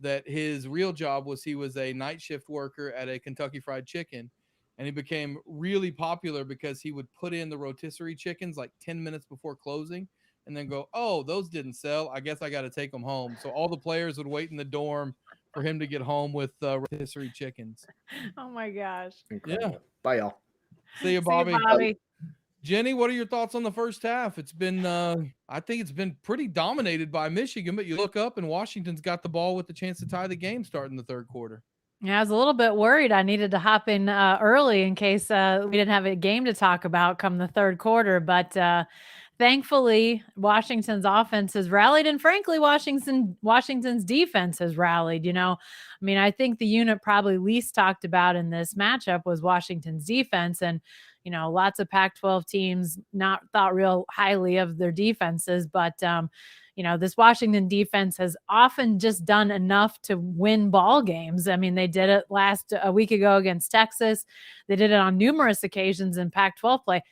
that his real job was he was a night shift worker at a Kentucky Fried Chicken. And he became really popular because he would put in the rotisserie chickens like 10 minutes before closing and then go, oh, those didn't sell. I guess I got to take them home. So all the players would wait in the dorm for him to get home with rotisserie chickens. Oh my gosh. Incredible. Yeah. Bye, y'all. See you, See you, Bobby. Bobby. Jenny, what are your thoughts on the first half? It's been, I think it's been pretty dominated by Michigan, but you look up and Washington's got the ball with the chance to tie the game starting the third quarter. Yeah, I was a little bit worried. I needed to hop in early in case we didn't have a game to talk about come the third quarter. But thankfully, Washington's offense has rallied, and frankly, Washington's defense has rallied. I mean, I think the unit probably least talked about in this matchup was Washington's defense, and lots of Pac-12 teams not thought real highly of their defenses, but this Washington defense has often just done enough to win ball games. I mean, they did it a week ago against Texas. They did it on numerous occasions in Pac-12 play.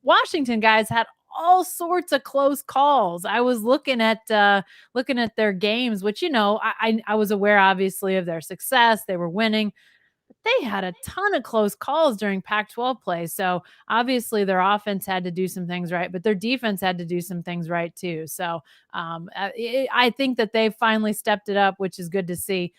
Washington guys had all sorts of close calls. I was looking at their games, which I was aware obviously of their success. They were winning. They had a ton of close calls during Pac-12 play. So obviously their offense had to do some things right, but their defense had to do some things right too. So I think that they finally stepped it up, which is good to see.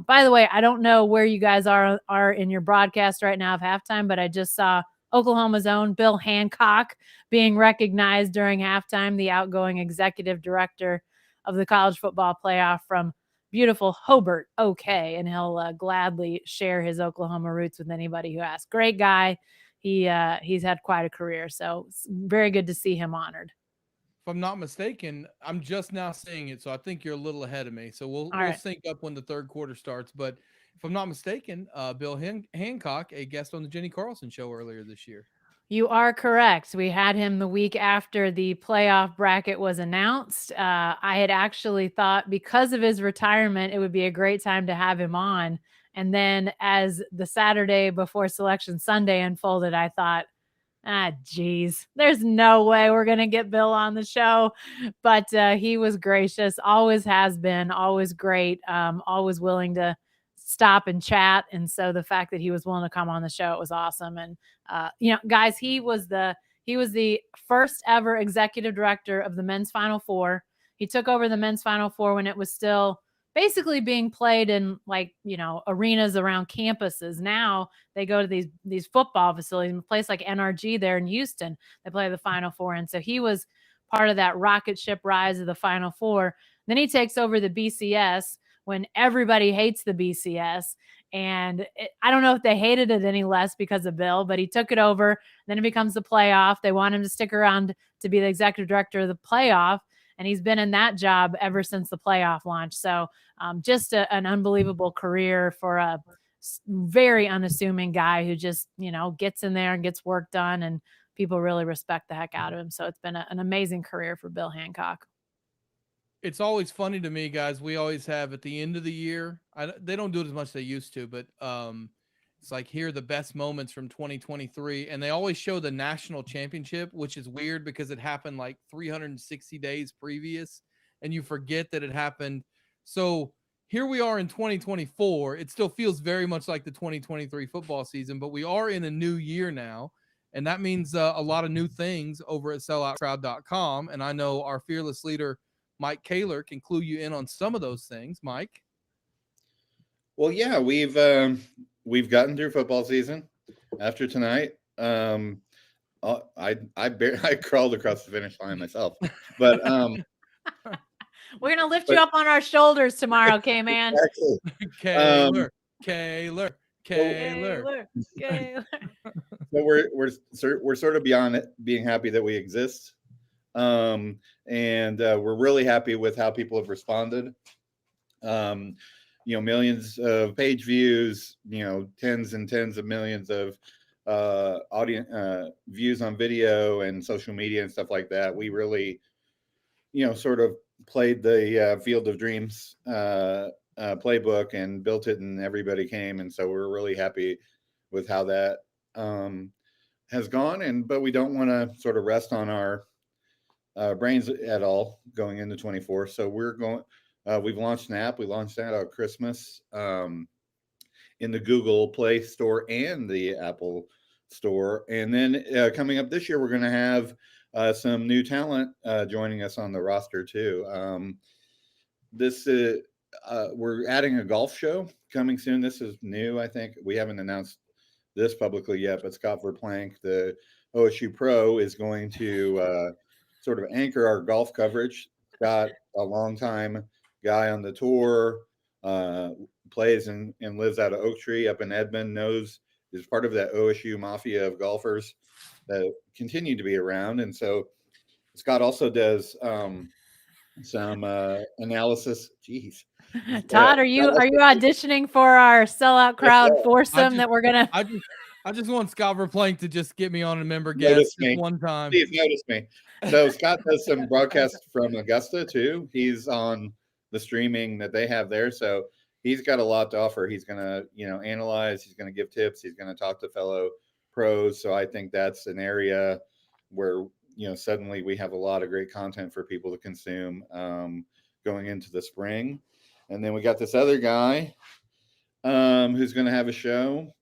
By the way, I don't know where you guys are in your broadcast right now of halftime, but I just saw Oklahoma's own Bill Hancock being recognized during halftime, the outgoing executive director of the college football playoff from beautiful Hobart, okay, and he'll gladly share his Oklahoma roots with anybody who asks. Great guy. He's had quite a career, so it's very good to see him honored. If I'm not mistaken, I'm just now seeing it, so I think you're a little ahead of me. So we'll sync up when the third quarter starts. But if I'm not mistaken, Bill Hancock, a guest on the Jenny Carlson show earlier this year. You are correct. We had him the week after the playoff bracket was announced. I had actually thought because of his retirement, it would be a great time to have him on. And then as the Saturday before Selection Sunday unfolded, I thought, geez, there's no way we're going to get Bill on the show. But he was gracious, always has been, always great, always willing to stop and chat. And so the fact that he was willing to come on the show, it was awesome. And guys, he was the first ever executive director of the men's Final Four. He took over the men's Final Four when it was still basically being played in arenas around campuses. Now they go to these football facilities, a place like NRG there in Houston, they play the Final Four. And so he was part of that rocket ship rise of the Final Four. Then he takes over the BCS when everybody hates the BCS. And I don't know if they hated it any less because of Bill, but he took it over. Then it becomes the playoff. They want him to stick around to be the executive director of the playoff. And he's been in that job ever since the playoff launch. So just an unbelievable career for a very unassuming guy who just, gets in there and gets work done. And people really respect the heck out of him. So it's been an amazing career for Bill Hancock. It's always funny to me, guys. We always have at the end of the year, they don't do it as much as they used to, but it's like here are the best moments from 2023. And they always show the national championship, which is weird because it happened like 360 days previous and you forget that it happened. So here we are in 2024. It still feels very much like the 2023 football season, but we are in a new year now. And that means a lot of new things over at selloutcrowd.com. And I know our fearless leader, Mike Kaler, can clue you in on some of those things. Mike? Well, yeah, we've gotten through football season after tonight. I crawled across the finish line myself, but we're gonna lift you up on our shoulders tomorrow, K-Man. Exactly. Kaler. Kaler. Kaler. So we're sort of beyond it, being happy that we exist, and we're really happy with how people have responded. Millions of page views, tens and tens of millions of audience views on video and social media and stuff like that. We really, sort of played the Field of Dreams playbook and built it, and everybody came, and so we're really happy with how that has gone. But we don't want to sort of rest on our brains at all going into 24. So we're going. We've launched an app. We launched that at Christmas in the Google Play Store and the Apple Store. And then coming up this year, we're going to have some new talent joining us on the roster too. We're adding a golf show coming soon. This is new. I think we haven't announced this publicly yet, but Scott Verplank, the OSU pro, is going to sort of anchor our golf coverage. Scott, a long time guy on the tour, plays and lives out of Oak Tree up in Edmond, is part of that OSU mafia of golfers that continue to be around. And so Scott also does some analysis. Jeez. Todd, are you auditioning for our Sellout Crowd foursome that we're gonna? I just want Scott Verplank to just get me on a member guest just one time. Please notice me. So Scott does some broadcasts from Augusta too. He's on the streaming that they have there. So he's got a lot to offer. He's going to, analyze, he's going to give tips, he's going to talk to fellow pros. So I think that's an area where, suddenly we have a lot of great content for people to consume going into the spring. And then we got this other guy who's going to have a show.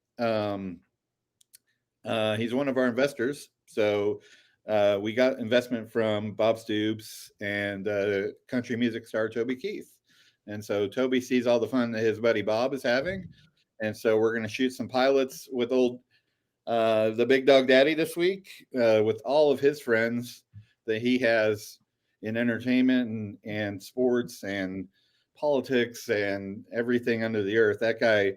He's one of our investors. So we got investment from Bob Stoops and country music star Toby Keith. And so Toby sees all the fun that his buddy Bob is having. And so we're going to shoot some pilots with the Big Dog Daddy this week with all of his friends that he has in entertainment and sports and politics and everything under the earth. That guy,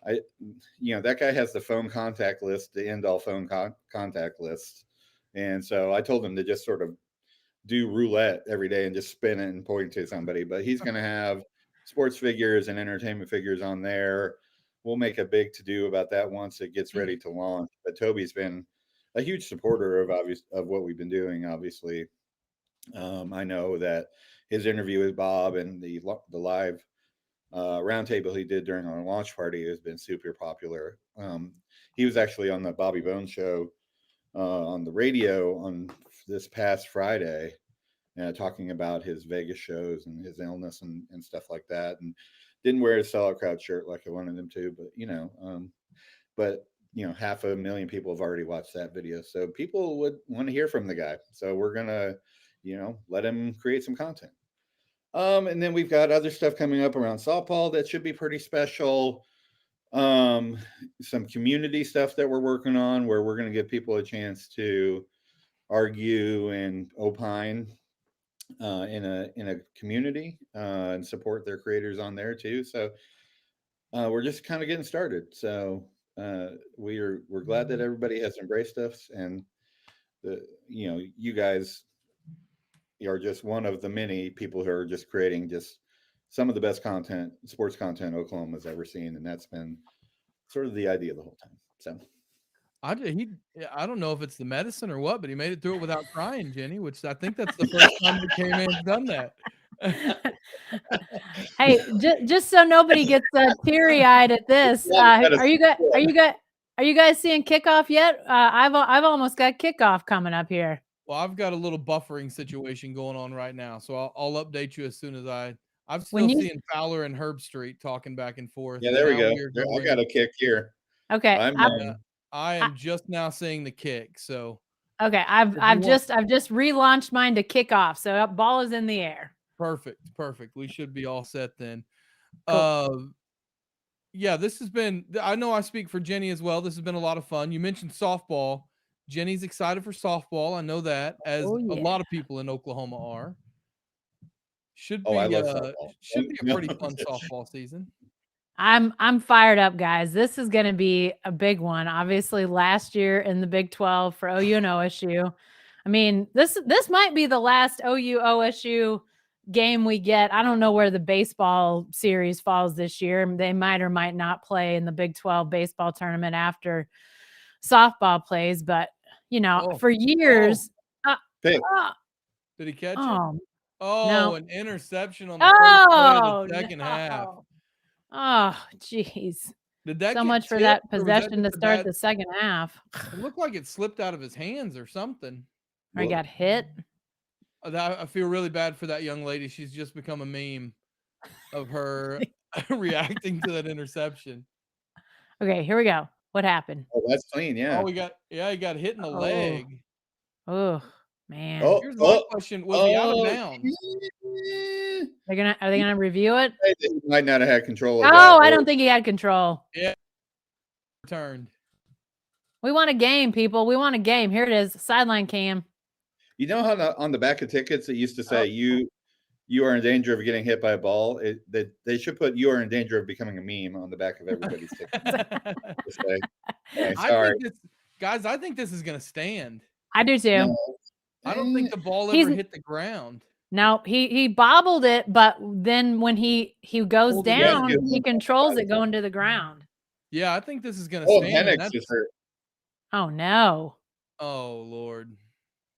that guy has the phone contact list, the end all phone contact list. And so I told him to just sort of do roulette every day and just spin it and point to somebody. But he's going to have sports figures and entertainment figures on there. We'll make a big to-do about that once it gets ready to launch. But Toby's been a huge supporter of what we've been doing, obviously. I know that his interview with Bob and the live roundtable he did during our launch party has been super popular. He was actually on the Bobby Bones show on the radio on this past Friday, talking about his Vegas shows and his illness and stuff like that, and didn't wear a Sellout Crowd shirt like I wanted him to, but 500,000 people have already watched that video, so people would want to hear from the guy. So we're gonna, let him create some content. And then we've got other stuff coming up around softball that should be pretty special. Some community stuff that we're working on where we're going to give people a chance to argue and opine in a community and support their creators on there too. So we're just kind of getting started. So we're glad that everybody has embraced us, and you guys are just one of the many people who are just creating just some of the best content, sports content Oklahoma's ever seen, and that's been sort of the idea the whole time. So I don't know if it's the medicine or what, but he made it through it without crying, Jenny, which I think that's the first time he came in and done that. Hey, just so nobody gets teary-eyed at this, are you guys seeing kickoff yet? I've almost got kickoff coming up here. Well, I've got a little buffering situation going on right now, so I'll update you as soon as I'm still seeing Fowler and Herb Street talking back and forth. Yeah, there we go. I got a kick here. Okay, I am just now seeing the kick. So okay, I've just relaunched mine to kick off, so ball is in the air. Perfect. We should be all set then. Cool. Yeah, this has been. I know I speak for Jenny as well. This has been a lot of fun. You mentioned softball. Jenny's excited for softball. I know that, as a lot of people in Oklahoma are. Should be I love softball. Should be a pretty fun softball season. I'm fired up, guys. This is going to be a big one. Obviously, last year in the Big 12 for OU and OSU. I mean, this might be the last OU OSU game we get. I don't know where the baseball series falls this year. They might or might not play in the Big 12 baseball tournament after softball plays, but for years. Pick. Did he catch it? No. An interception on the first play of the second No. half. Oh, jeez. Did that So get much for tipped, that or was that possession to just a start bad- the second half. It looked like it slipped out of his hands or something. Or he got hit. I feel really bad for that young lady. She's just become a meme of her reacting to that interception. Okay, here we go. What happened? Oh, that's clean. Yeah. Oh, he got hit in the leg. Oh, man. Oh, Here's my question: was he out of bounds? Are they gonna review it? He might not have had control of that. Oh, I don't think he had control. Yeah, returned. We want a game, people. We want a game. Here it is. Sideline cam. You know how on the back of tickets it used to say you are in danger of getting hit by a ball? They should put "you are in danger of becoming a meme" on the back of everybody's ticket. Sorry. I think this is going to stand. I do too. No. I don't think the ball ever hit the ground. No, he bobbled it, but then when he goes Hold it down, down. he controls it going to the ground. Yeah, I think this is going to Oh, stand. Penix is hurt. Oh no. Oh Lord.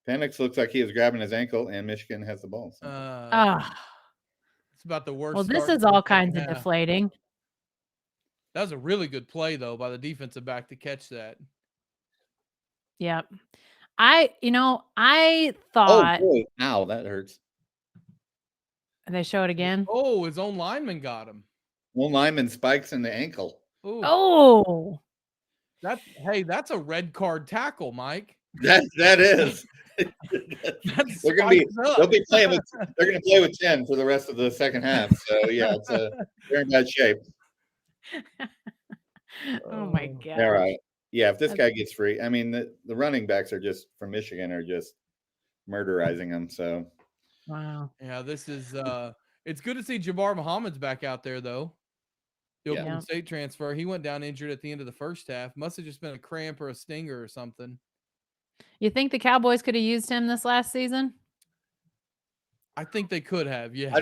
Penix looks like he is grabbing his ankle, and Michigan has the ball. So. It's about the worst. Well, this start is to the all kinds of second half. deflating. That was a really good play, though, by the defensive back to catch that. Yep. I thought. Oh boy! Ow, that hurts. They show it again. Oh, his own lineman got him. One lineman spikes in the ankle. Ooh. Oh. That's a red card tackle, Mike. That is. They're gonna be playing with. They're gonna play with 10 for the rest of the second half. So yeah, they're in bad shape. Oh my god. All right. Yeah, if this guy gets free, I mean the running backs are just from Michigan are just murderizing them. So wow. Yeah, this is it's good to see Jabbar Muhammad's back out there though. The Oklahoma State transfer. He went down injured at the end of the first half. Must have just been a cramp or a stinger or something. You think the Cowboys could have used him this last season? I think they could have. Yes.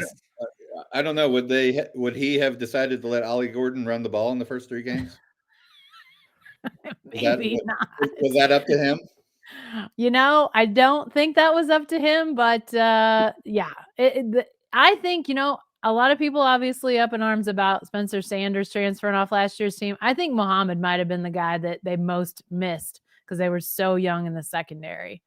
I don't know. Would he have decided to let Ollie Gordon run the ball in the first 3 games? Maybe not. Was that up to him? I don't think that was up to him, but yeah, I think, a lot of people obviously up in arms about Spencer Sanders transferring off last year's team. I think Muhammad might have been the guy that they most missed because they were so young in the secondary.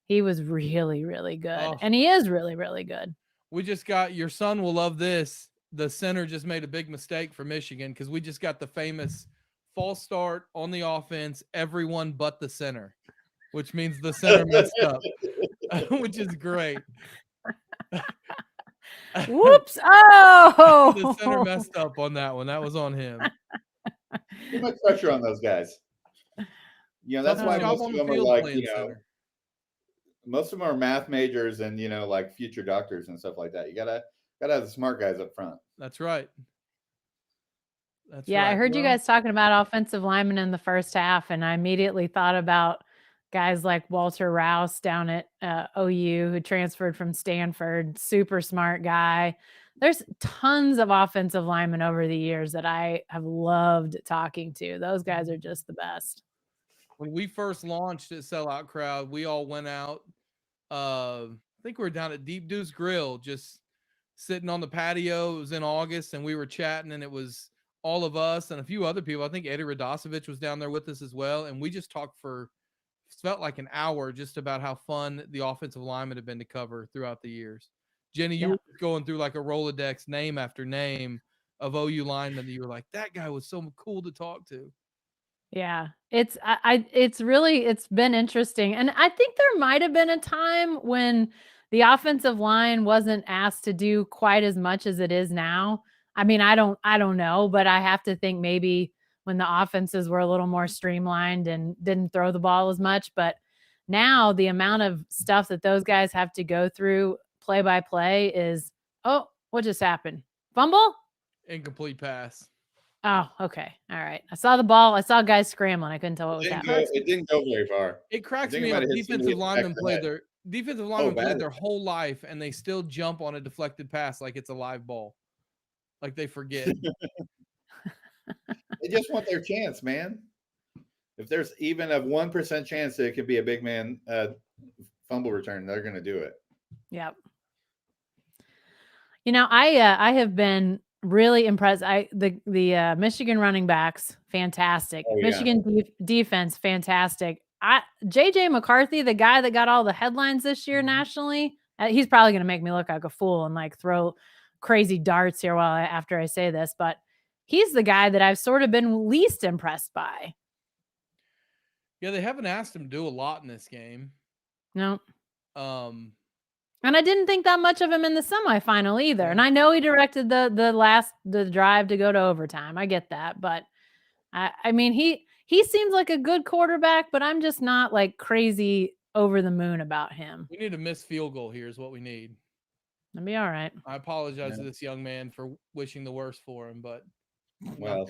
He was really, really good. And he is really, really good. We just got, your son will love this. The center just made a big mistake for Michigan because we just got the famous false start on the offense, everyone but the center, which means the center messed up, which is great. Whoops. Oh, the center messed up on that one. That was on him. Too much pressure on those guys. That's why most of them are like, most of them are math majors and, like future doctors and stuff like that. You gotta have the smart guys up front. That's right. I heard you guys talking about offensive linemen in the first half, and I immediately thought about guys like Walter Rouse down at OU who transferred from Stanford. Super smart guy. There's tons of offensive linemen over the years that I have loved talking to. Those guys are just the best. When we first launched at Sellout Crowd, we all went out. I think we were down at Deep Deuce Grill, just sitting on the patio. It was in August, and we were chatting, and it was all of us and a few other people. I think Eddie Radosevich was down there with us as well. And we just talked for, felt like an hour just about how fun the offensive linemen have been to cover throughout the years. Jenny, you were going through like a Rolodex name after name of OU linemen that you were like, that guy was so cool to talk to. Yeah, it's been interesting. And I think there might have been a time when the offensive line wasn't asked to do quite as much as it is now. I mean, I don't know, but I have to think maybe when the offenses were a little more streamlined and didn't throw the ball as much. But now the amount of stuff that those guys have to go through play by play is, oh, what just happened? Fumble? Incomplete pass. Oh, okay. All right. I saw the ball. I saw guys scrambling. I couldn't tell what was happening. It didn't go very far. It cracks think me it up. might have hit somebody Defensive in the back linemen of the played head. their whole life, and they still jump on a deflected pass like it's a live ball. Like they forget. They just want their chance, man. If there's even a 1% chance that it could be a big man fumble return, they're going to do it. Yep. You know, I have been really impressed. The Michigan running backs, fantastic. Oh, yeah. Michigan defense, fantastic. JJ McCarthy, the guy that got all the headlines this year nationally, he's probably going to make me look like a fool and like throw crazy darts here after I say this, but he's the guy that I've sort of been least impressed by. Yeah, they haven't asked him to do a lot in this game. No. And I didn't think that much of him in the semifinal either. And I know he directed the drive to go to overtime. I get that, but I mean he seems like a good quarterback, but I'm just not like crazy over the moon about him. We need a missed field goal here is what we need. It'll be all right. I apologize to this young man for wishing the worst for him, but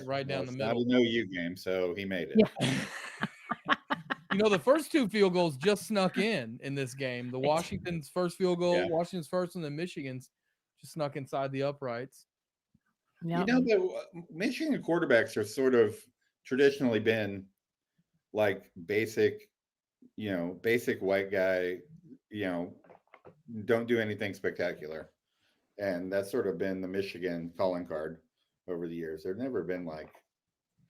right down the middle. Not a no-you game, so he made it. Yeah. You know, the first two field goals just snuck in this game. The Washington's first field goal, Washington's first, and then Michigan's just snuck inside the uprights. Yep. You know, the Michigan quarterbacks are sort of traditionally been like basic white guy, don't do anything spectacular. And that's sort of been the Michigan calling card over the years. There've never been like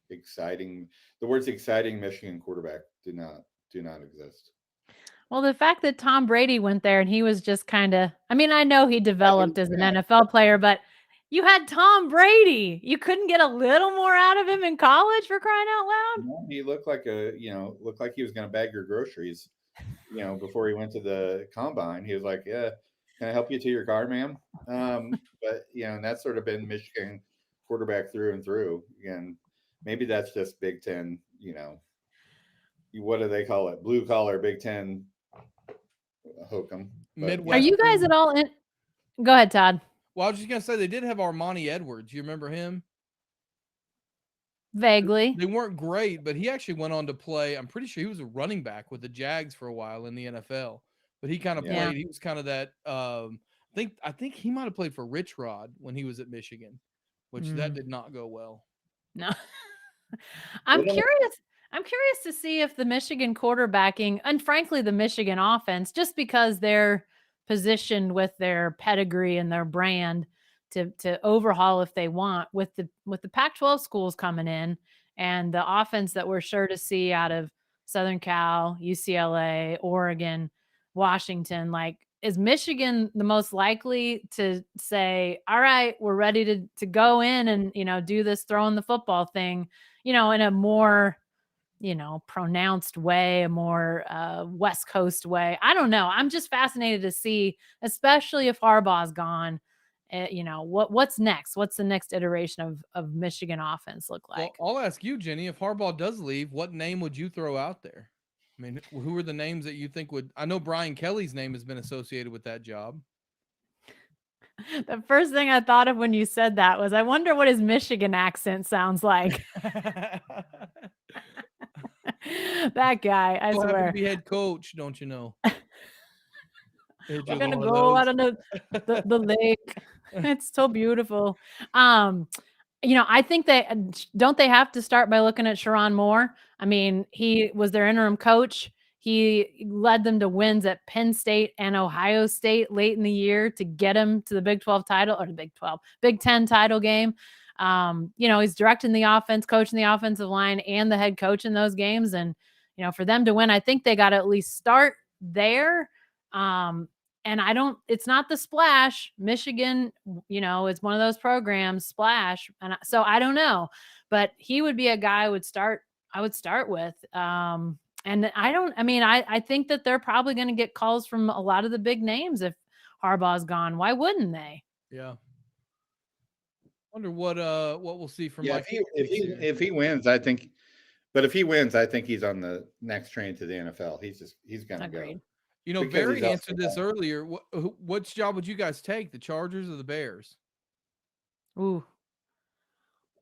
exciting. The words exciting Michigan quarterback do not exist. Well, the fact that Tom Brady went there and he was just kind of, I mean, I know he developed as an NFL player, but you had Tom Brady. You couldn't get a little more out of him in college, for crying out loud. He looked like looked like he was going to bag your groceries, before he went to the combine. He was like, yeah, can I help you to your car, ma'am? But, and that's sort of been Michigan quarterback through and through. Again, maybe that's just Big Ten, what do they call it? Blue collar Big Ten hokum. Midwest. Are you guys at all in? Go ahead, Todd. Well, I was just going to say they did have Armani Edwards. You remember him? Vaguely. They weren't great, but he actually went on to play. I'm pretty sure he was a running back with the Jags for a while in the NFL. But he kind of played. He was kind of that. I think he might have played for Rich Rod when he was at Michigan, which that did not go well. No. I'm curious to see if the Michigan quarterbacking and frankly the Michigan offense, just because they're positioned with their pedigree and their brand to overhaul if they want with the Pac-12 schools coming in and the offense that we're sure to see out of Southern Cal, UCLA, Oregon, Washington, like is Michigan the most likely to say, all right, we're ready to go in and, do this throwing the football thing, in a more, pronounced way, a more West Coast way. I don't know. I'm just fascinated to see, especially if Harbaugh's gone, what's next? What's the next iteration of Michigan offense look like? Well, I'll ask you, Jenny, if Harbaugh does leave, what name would you throw out there? I mean, who are the names that you think would? I know Brian Kelly's name has been associated with that job. The first thing I thought of when you said that was, I wonder what his Michigan accent sounds like. That guy, I swear. Have to be head coach, don't you know? We're gonna go out on the lake. It's so beautiful. I think they have to start by looking at Sharon Moore. I mean, he was their interim coach. He led them to wins at Penn State and Ohio State late in the year to get him to the Big 12 title or the Big 10 title game. He's directing the offense, coaching the offensive line and the head coach in those games. And, for them to win, I think they got to at least start there. And it's not the splash. Michigan, is one of those programs, splash. And so I don't know, but he would be a guy I would start with. And I think that they're probably going to get calls from a lot of the big names if Harbaugh's gone. Why wouldn't they? Yeah. Wonder what we'll see from Mike. If he wins, I think. But if he wins, I think he's on the next train to the NFL. He's going to go. Barry answered this earlier. Which job would you guys take, the Chargers or the Bears? Ooh,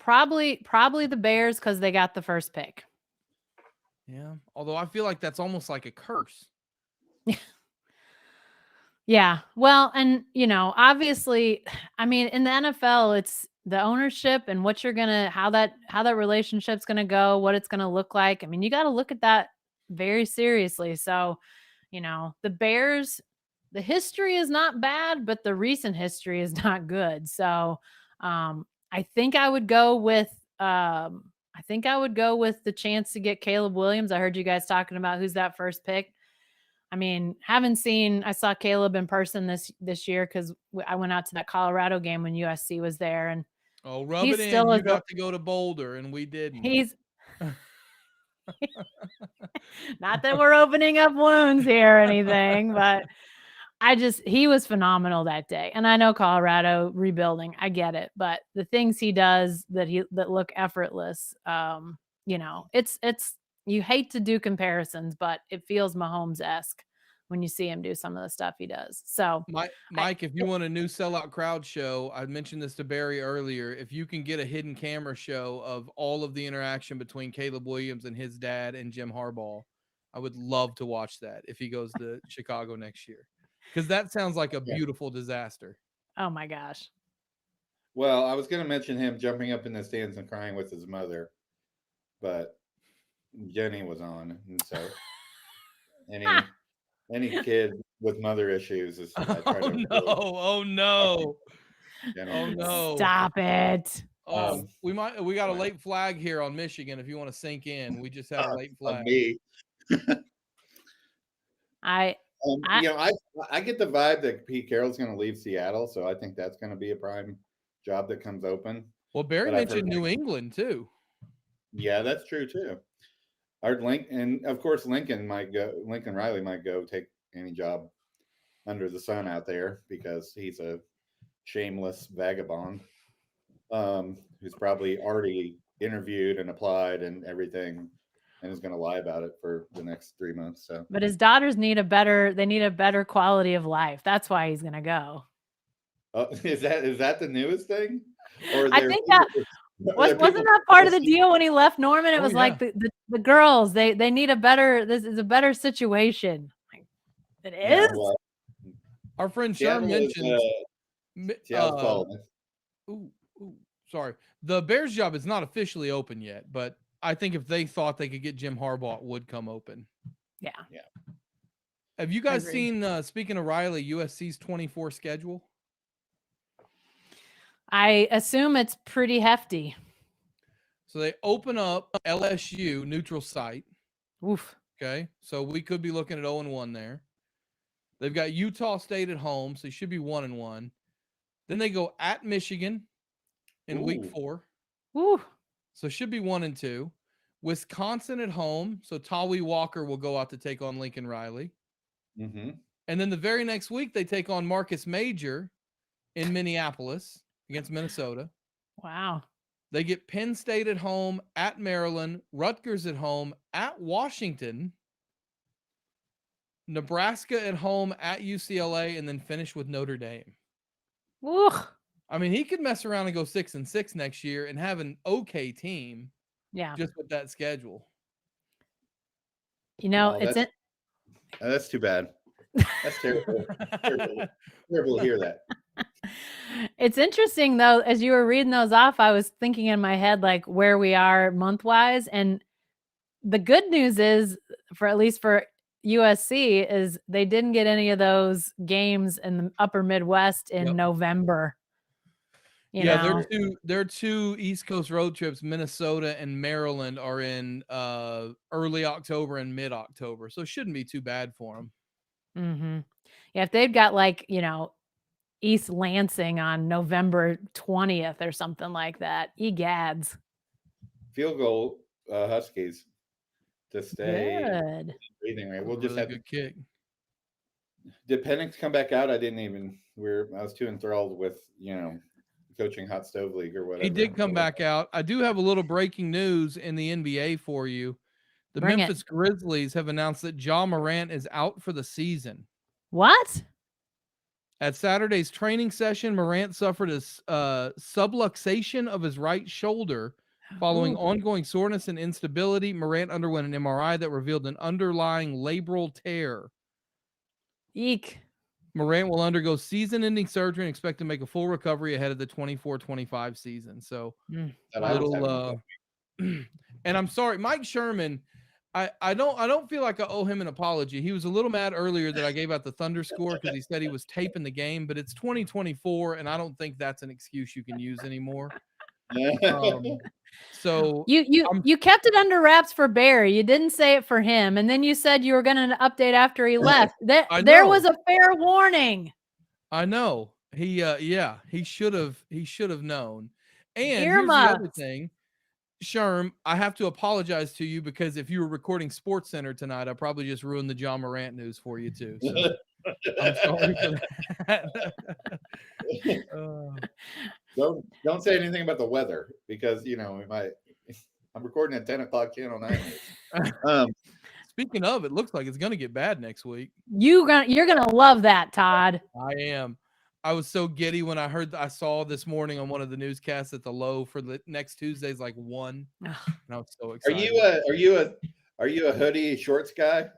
Probably the Bears because they got the first pick. Yeah. Although I feel like that's almost like a curse. Yeah. Well, and obviously, I mean, in the NFL, it's the ownership and what you're gonna how that relationship's gonna go, what it's gonna look like. I mean, you got to look at that very seriously. So, the Bears, the history is not bad, but the recent history is not good. So, I think I would go with the chance to get Caleb Williams. I heard you guys talking about who's that first pick. I mean, I saw Caleb in person this year because I went out to that Colorado game when USC was there, and rub it in. You got to go to Boulder, and we didn't. He's not that we're opening up wounds here or anything, but he was phenomenal that day. And I know Colorado rebuilding, I get it, but the things he does that look effortless, it's you hate to do comparisons, but it feels Mahomes-esque when you see him do some of the stuff he does. So Mike, if you want a new Sellout Crowd show, I mentioned this to Barry earlier. If you can get a hidden camera show of all of the interaction between Caleb Williams and his dad and Jim Harbaugh, I would love to watch that if he goes to Chicago next year. Because that sounds like a beautiful disaster. Oh my gosh. Well, I was going to mention him jumping up in the stands and crying with his mother, but Jenny was on, and so any kid with mother issues is. Oh no! Stop it! We got a late flag here on Michigan. If you want to sink in, we just had a late flag. Me. I get the vibe that Pete Carroll's going to leave Seattle, so I think that's going to be a prime job that comes open. Well, Barry mentioned New England too. Yeah, that's true too. And of course Lincoln Riley might go take any job under the sun out there because he's a shameless vagabond who's probably already interviewed and applied and everything and is going to lie about it for the next 3 months. So, but his daughters need a better quality of life. That's why he's going to go. Is that the newest thing? Or I think that wasn't that part of the deal when he left Norman? It was like the girls, they need this is a better situation. It is. Yeah, well, our friend Sherm mentioned sorry. The Bears job is not officially open yet, but I think if they thought they could get Jim Harbaugh, it would come open. Yeah. Have you guys seen, speaking of Riley, USC's 24 schedule? I assume it's pretty hefty. So they open up LSU neutral site. Oof. Okay. So we could be looking at 0-1 there. They've got Utah State at home, so they should be 1-1. Then they go at Michigan in week 4. Ooh. So should be 1-2. Wisconsin at home. So Tawi Walker will go out to take on Lincoln Riley. Mm-hmm. And then the very next week, they take on Marcus Major in Minneapolis against Minnesota. Wow. They get Penn State at home, at Maryland, Rutgers at home, at Washington, Nebraska at home, at UCLA, and then finish with Notre Dame. Ooh. I mean, he could mess around and go 6-6 next year and have an okay team. Yeah. Just with that schedule. That's too bad. That's terrible. Terrible to hear that. It's interesting though, as you were reading those off, I was thinking in my head like where we are month-wise. And the good news is, at least for USC, is they didn't get any of those games in the upper Midwest in November. Their two East Coast road trips, Minnesota and Maryland, are in early October and mid-October. So it shouldn't be too bad for them. Mm-hmm. Yeah, if they've got East Lansing on November 20th or something like that, egads. Field goal Huskies to stay. Good. Breathing rate. We'll just have a good kick. Did Penix come back out? I was too enthralled with coaching hot stove league or whatever. He did come back out. I do have a little breaking news in the NBA for you. The Memphis Grizzlies have announced that Ja Morant is out for the season. What? At Saturday's training session, Morant suffered a subluxation of his right shoulder following ongoing soreness and instability. Morant underwent an MRI that revealed an underlying labral tear. Eek. Morant will undergo season-ending surgery and expect to make a full recovery ahead of the 24-25 season. So, little. And I'm sorry, Mike Sherman. I don't feel like I owe him an apology. He was a little mad earlier that I gave out the Thunder score because he said he was taping the game, but it's 2024, and I don't think that's an excuse you can use anymore. So you kept it under wraps for Barry. You didn't say it for him, and then you said you were going to update after he left. There was a fair warning. I know. He should have known. And here's the other thing. Sherm, I have to apologize to you because if you were recording Sports Center tonight, I probably just ruined the John Morant news for you too. So I'm sorry for that. Don't say anything about the weather because I'm recording at 10 o'clock Channel 9. Speaking of, it looks like it's gonna get bad next week. You're gonna love that, Todd. I am. I was so giddy when I saw this morning on one of the newscasts that the low for the next Tuesday is like 1. And I was so excited. Are you a hoodie shorts guy?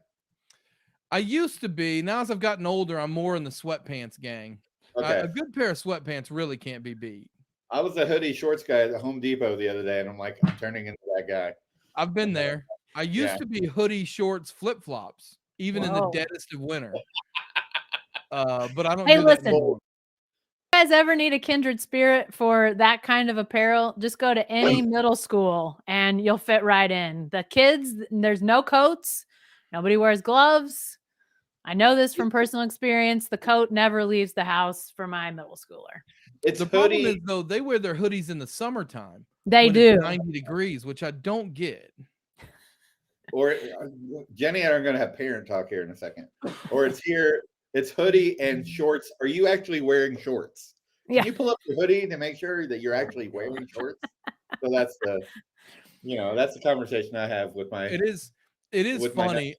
I used to be. Now as I've gotten older, I'm more in the sweatpants gang. Okay. A good pair of sweatpants really can't be beat. I was a hoodie shorts guy at Home Depot the other day, and I'm like, I'm turning into that guy. I've been there. I used to be hoodie shorts flip-flops, even in the deadest of winter. But I don't do that anymore. You guys ever need a kindred spirit for that kind of apparel, just go to any middle school and you'll fit right in. The kids, there's no coats. Nobody wears gloves. I know this from personal experience. The coat never leaves the house for my middle schooler. The problem is, though, they wear their hoodies in the summertime. They do. It's 90 degrees, which I don't get. Or Jenny and I are going to have parent talk here in a second. Or it's hoodie and shorts. Are you actually wearing shorts? Yeah. Can you pull up your hoodie to make sure that you're actually wearing shorts? So that's the conversation I have with my. It is funny.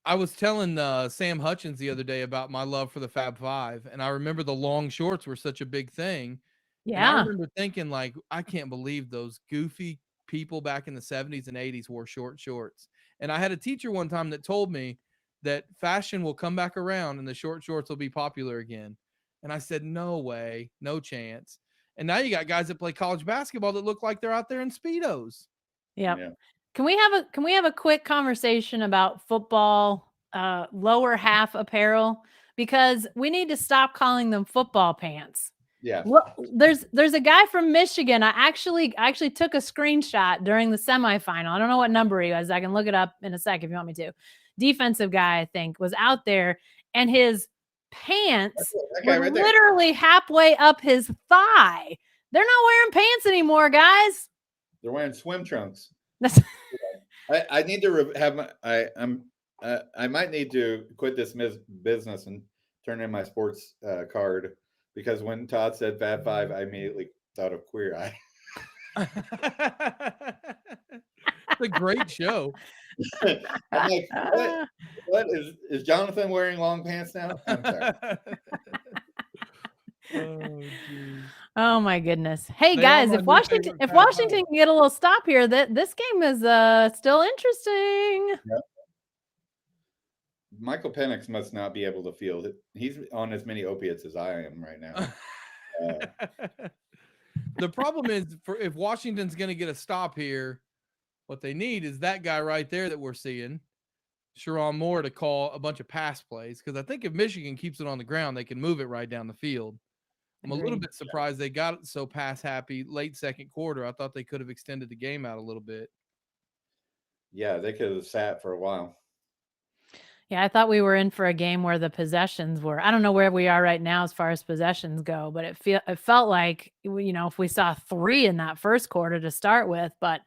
I was telling Sam Hutchins the other day about my love for the Fab Five, and I remember the long shorts were such a big thing. Yeah. And I remember thinking, like, I can't believe those goofy people back in the 70s and 80s wore short shorts. And I had a teacher one time that told me that fashion will come back around and the short shorts will be popular again. And I said, no way, no chance. And now you got guys that play college basketball that look like they're out there in Speedos. Yep. Yeah. Can we have a quick conversation about football, lower half apparel? Because we need to stop calling them football pants. Yeah. Well, there's a guy from Michigan. I actually took a screenshot during the semifinal. I don't know what number he was. I can look it up in a sec if you want me to. Defensive guy, I think, was out there, and his pants were right literally halfway up his thigh. They're not wearing pants anymore, guys. They're wearing swim trunks. I need to have I might need to quit this business and turn in my sports card, because when Todd said Fab Five, I immediately thought of Queer Eye. It's a great show. I'm like, what is Jonathan wearing long pants now? I'm sorry. Oh my goodness. Hey guys, if Washington can get a little stop here, this game is still interesting. Yep. Michael Penix must not be able to feel it. He's on as many opiates as I am right now. The problem is, if Washington's going to get a stop here, what they need is that guy right there that we're seeing, Sharon Moore, to call a bunch of pass plays. Because I think if Michigan keeps it on the ground, they can move it right down the field. I'm a little bit surprised they got it so pass happy late second quarter. I thought they could have extended the game out a little bit. Yeah, they could have sat for a while. Yeah, I thought we were in for a game where the possessions were. I don't know where we are right now as far as possessions go, but it felt like, if we saw 3 in that first quarter to start with, but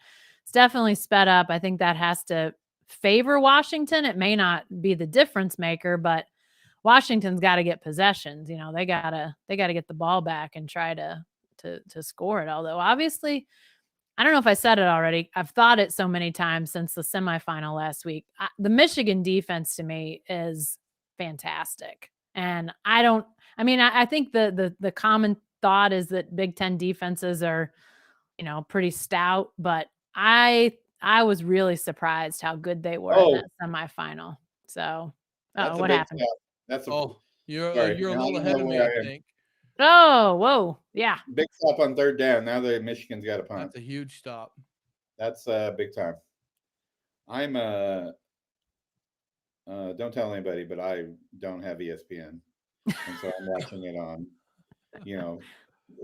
it's definitely sped up. I think that has to favor Washington. It may not be the difference maker, but Washington's got to get possessions. They gotta get the ball back and try to score it. Although obviously, I don't know if I said it already. I've thought it so many times since the semifinal last week. The Michigan defense to me is fantastic. And I think the common thought is that Big Ten defenses are, pretty stout, but I was really surprised how good they were in that semifinal. So, what happened? That's a you're sorry, a now I little don't ahead know of me, where I I am. think. Oh, whoa, yeah. Big stop on third down. Now that Michigan's got a punt. That's a huge stop. That's big time. I'm don't tell anybody, but I don't have ESPN, and so I'm watching it on,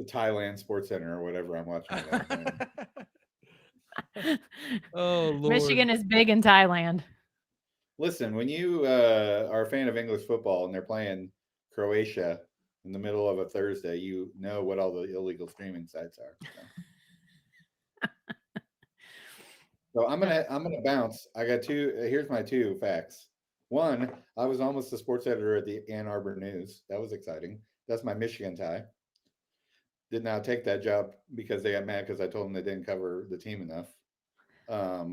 Thailand Sports Center or whatever I'm watching it on. Oh, Lord. Michigan is big in Thailand. Listen, when you are a fan of English football and they're playing Croatia in the middle of a Thursday, you know what all the illegal streaming sites are. So I'm gonna bounce. I got two. Here's my two facts. One, I was almost the sports editor at the Ann Arbor News. That was exciting. That's my Michigan tie. Did not take that job because they got mad because I told them they didn't cover the team enough. I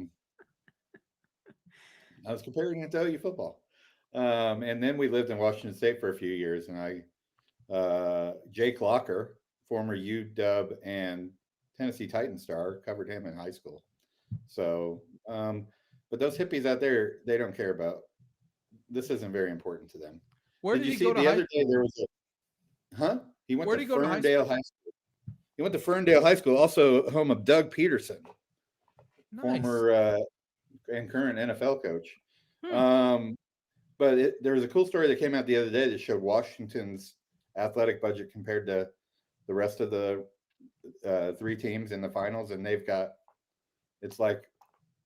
was comparing it to OU football. And then we lived in Washington State for a few years, and Jake Locker, former UW and Tennessee Titan star, covered him in high school. So, but those hippies out there, they don't care about. This isn't very important to them. Where did you he see go to the high other day? There was he went Where to did he go to high Ferndale High School. He went to Ferndale High School, also home of Doug Peterson, Nice. former and current NFL coach. But there was a cool story that came out the other day that showed Washington's athletic budget compared to the rest of the three teams in the finals, and it's like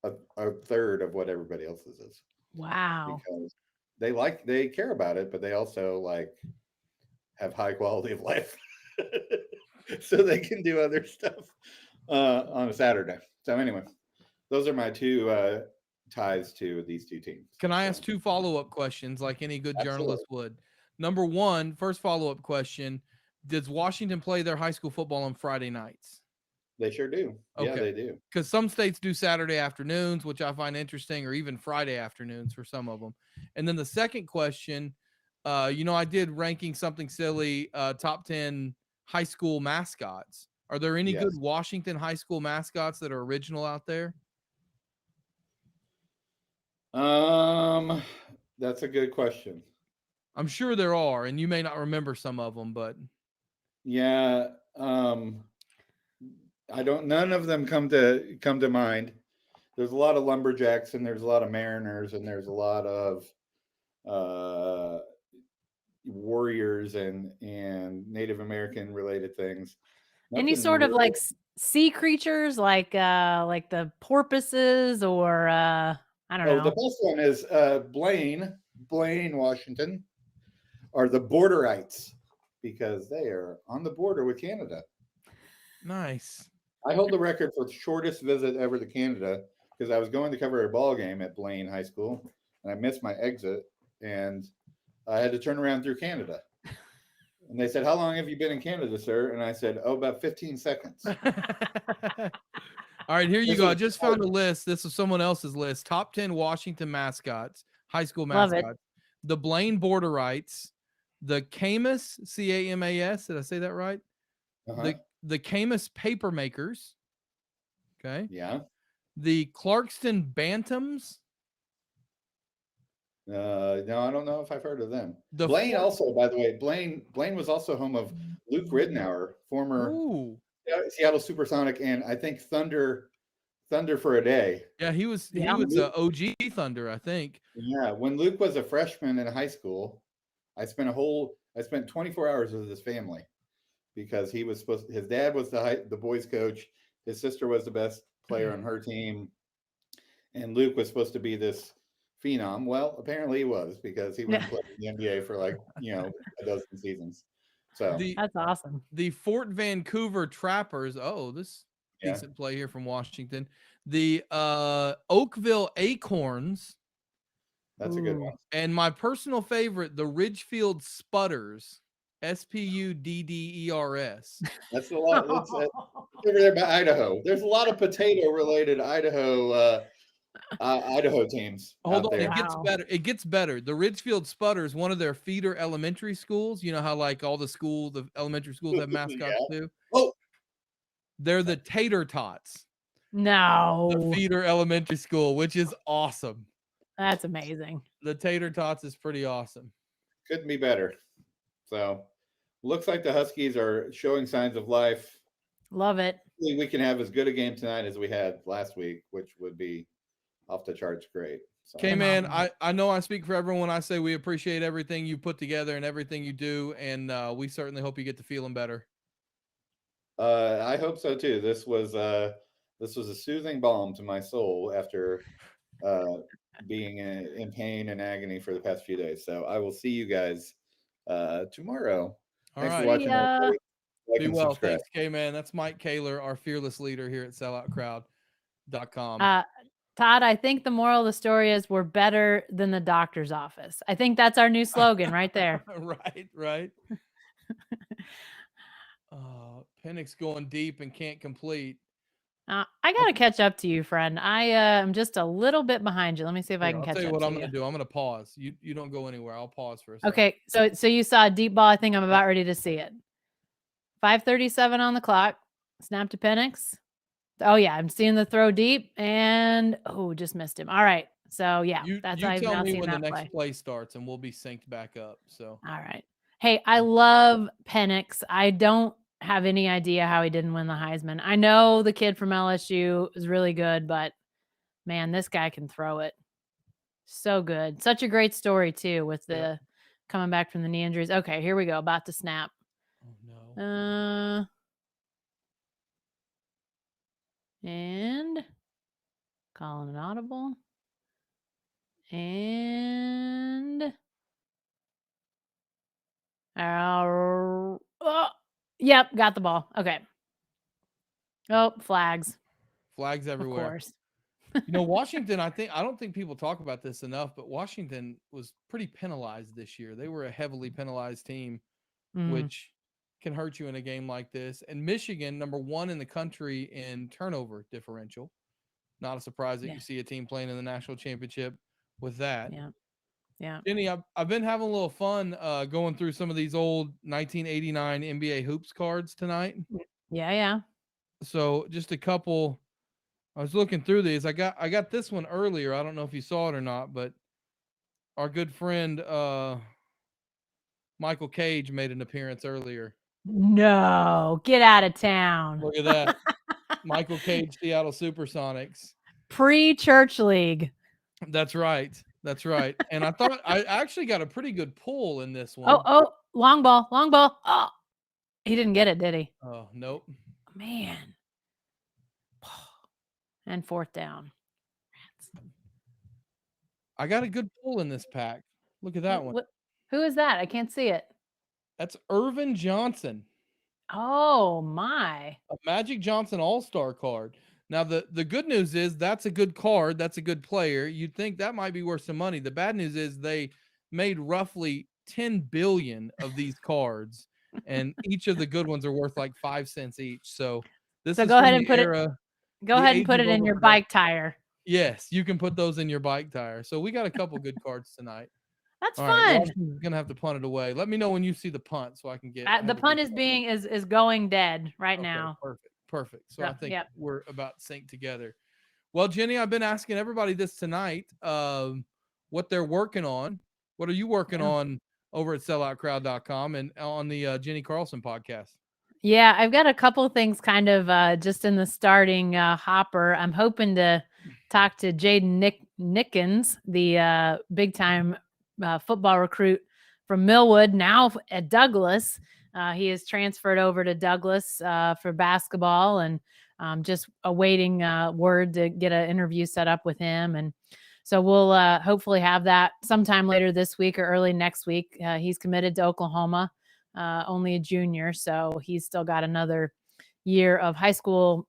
a third of what everybody else's is. Wow. Because they care about it, but they also have high quality of life, so they can do other stuff on a Saturday. So anyway, those are my two ties to these two teams. Can I ask two follow-up questions like any good journalist Absolutely. would? Number one, first follow-up question, does Washington play their high school football on Friday nights? They sure do. Yeah, Okay. they do. Because some states do Saturday afternoons, which I find interesting, or even Friday afternoons for some of them. And then the second question, I did ranking something silly, top 10 high school mascots. Are there any good Washington high school mascots that are original out there? That's a good question. I'm sure there are, and you may not remember some of them, but yeah, none of them come to mind. There's a lot of lumberjacks, and there's a lot of mariners, and there's a lot of warriors and Native American related things. Any sort of sea creatures like the porpoises or I don't know. The best one is Blaine, Washington, are the Borderites, because they are on the border with Canada. Nice. I hold the record for the shortest visit ever to Canada because I was going to cover a ball game at Blaine High School, and I missed my exit, and I had to turn around through Canada. And they said, "How long have you been in Canada, sir?" And I said, about 15 seconds. All right, here you go. I just found a list. This is someone else's list. Top 10 Washington mascots, high school mascots. The Blaine Borderites, the Camas, Camas. Did I say that right? The Camas Papermakers. Okay. Yeah. The Clarkston Bantams. No, I don't know if I've heard of them. Blaine also, by the way, Blaine was also home of Luke Ridnour, former Seattle Supersonic, and I think Thunder for a day. Yeah, he was OG Thunder, I think. Yeah, when Luke was a freshman in high school, I spent 24 hours with his family because his dad was the boys coach, his sister was the best player on her team, and Luke was supposed to be this phenom. Well, apparently he was, because he went and played in the NBA for a dozen seasons. So that's awesome. The Fort Vancouver Trappers. Oh, this decent play here from Washington. The Oakville Acorns. That's a good one. And my personal favorite, the Ridgefield Spudders. Spudders. That's a lot. It's over there by Idaho. There's a lot of potato related Idaho Idaho teams. Hold out on, there. it gets Wow. better. It gets better. The Ridgefield Sputters, one of their feeder elementary schools. You know how like all the elementary schools have mascots too. Oh, They're the Tater Tots, the No, feeder elementary school, which is awesome. that's amazing. The Tater Tots is pretty awesome. couldn't be better. So, looks like the Huskies are showing signs of life. Love it. Hopefully we can have as good a game tonight as we had last week, which would be off the charts great. So, Okay, man, Phenomenal. I know I speak for everyone when I say we appreciate everything you put together and everything you do, and we certainly hope you get to feeling better. I hope so too. This was a soothing balm to my soul after being in pain and agony for the past few days. So I will see you guys tomorrow. All Thanks right. for watching. See ya. everybody. Like Be and well. subscribe. Thanks, K-Man. That's Mike Kaler, our fearless leader here at selloutcrowd.com. Todd, I think the moral of the story is we're better than the doctor's office. I think that's our new slogan right there. Right. Penix going deep and can't complete. I got to catch up to you, friend. I am just a little bit behind you. Let me see if I Here, can I'll catch tell you up what to I'm you. going to do. I'm going to pause. You don't go anywhere. I'll pause for a second. Okay, so you saw a deep ball. I think I'm about ready to see it. 5:37 on the clock. Snap to Penix. Oh yeah, I'm seeing the throw deep and just missed him. All right. So yeah, that's you I've tell now me seen when the that next play. play starts and we'll be synced back up. So All right. Hey, I love Penix. I don't have any idea how he didn't win the Heisman. I know the kid from LSU is really good, but man, this guy can throw it. So good. Such a great story too with the coming back from the knee injuries. Okay, here we go. About to snap. Oh no. And calling an audible. And yep, got the ball. Okay. Oh, flags. Flags Of everywhere. course. Washington, I don't think people talk about this enough, but Washington was pretty penalized this year. They were a heavily penalized team, which can hurt you in a game like this. And Michigan, number 1 in the country in turnover differential. Not a surprise that you see a team playing in the national championship with that. Yeah. Jenny, I've been having a little fun going through some of these old 1989 NBA hoops cards tonight. Yeah. So just a couple. I was looking through these. I got this one earlier. I don't know if you saw it or not, but our good friend Michael Cage made an appearance earlier. No, get out of town. Look at that. Michael Cage, Seattle Supersonics. Pre-church league. That's right. And I thought I actually got a pretty good pull in this one. Oh, long ball. Oh, he didn't get it, did he? Oh, nope. Man. And 4th down. I got a good pull in this pack. Look at that one. Who is that? I can't see it. That's Irvin Johnson. Oh my. A Magic Johnson All-Star card. Now the good news is that's a good card. That's a good player. You'd think that might be worth some money. The bad news is they made roughly 10 billion of these cards, and each of the good ones are worth like 5 cents each. So this is go ahead from and the put era, it. Go ahead and put it in your bike tire. Yes, you can put those in your bike tire. So we got a couple good cards tonight. That's All fun. right, Washington's gonna have to punt it away. Let me know when you see the punt so I can get The punt is going dead right now. Perfect. So I think Yep. we're about synced together. Well, Jenny, I've been asking everybody this tonight, what they're working on. What are you working on over at selloutcrowd.com and on the Jenny Carlson podcast? Yeah, I've got a couple of things kind of just in the starting hopper. I'm hoping to talk to Jaden Nickens, the big-time football recruit from Millwood, now at Douglas. He is transferred over to Douglas for basketball, and just awaiting word to get an interview set up with him. And so we'll hopefully have that sometime later this week or early next week. He's committed to Oklahoma. Only a junior, so he's still got another year of high school,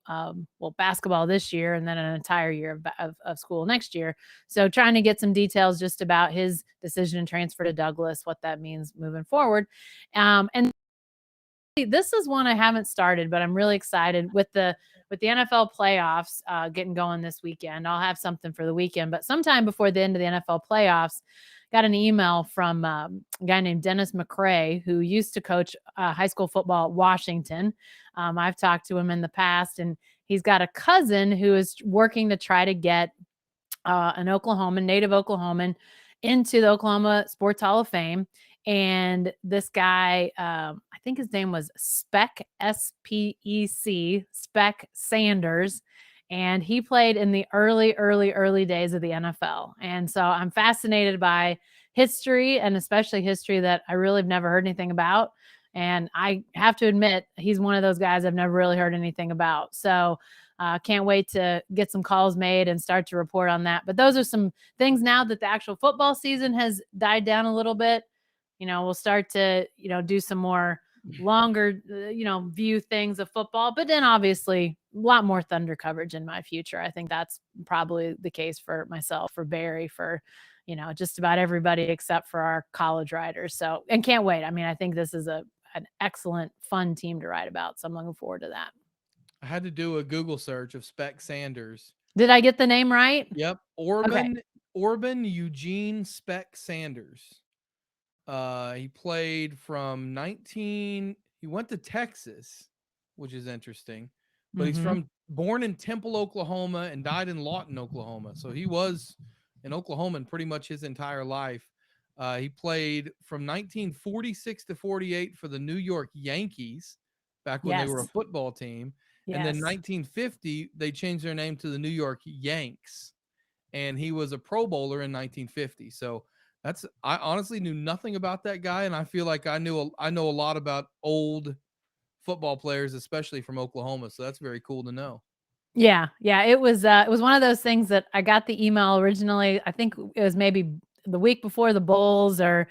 basketball this year, and then an entire year of school next year. So trying to get some details just about his decision to transfer to Douglas, what that means moving forward. And this is one I haven't started, but I'm really excited with the NFL playoffs getting going this weekend. I'll have something for the weekend, but sometime before the end of the NFL playoffs, got an email from a guy named Dennis McCrae, who used to coach high school football at Washington. I've talked to him in the past, and he's got a cousin who is working to try to get an native Oklahoman into the Oklahoma Sports Hall of Fame. And this guy, I think his name was Spec, S-P-E-C, Spec Sanders. And he played in the early days of the NFL. And so I'm fascinated by history, and especially history that I really have never heard anything about. And I have to admit, he's one of those guys I've never really heard anything about. So can't wait to get some calls made and start to report on that. But those are some things now that the actual football season has died down a little bit. We'll start to, do some more longer, view things of football, but then obviously a lot more Thunder coverage in my future. I think that's probably the case for myself, for Barry, for, just about everybody except for our college writers. So, and can't wait. I mean, I think this is an excellent, fun team to write about. So I'm looking forward to that. I had to do a Google search of Spec Sanders. Did I get the name right? Yep. Orban Eugene Spec Sanders. He played from he went to Texas, which is interesting, but he's born in Temple, Oklahoma, and died in Lawton, Oklahoma. So he was an Oklahoman pretty much his entire life. He played from 1946 to 48 for the New York Yankees back when they were a football team. And then 1950, they changed their name to the New York Yanks. And he was a Pro Bowler in 1950. So I honestly knew nothing about that guy, and I feel like I know a lot about old football players, especially from Oklahoma. So that's very cool to know. Yeah. It was one of those things that I got the email originally. I think it was maybe the week before the Bulls, or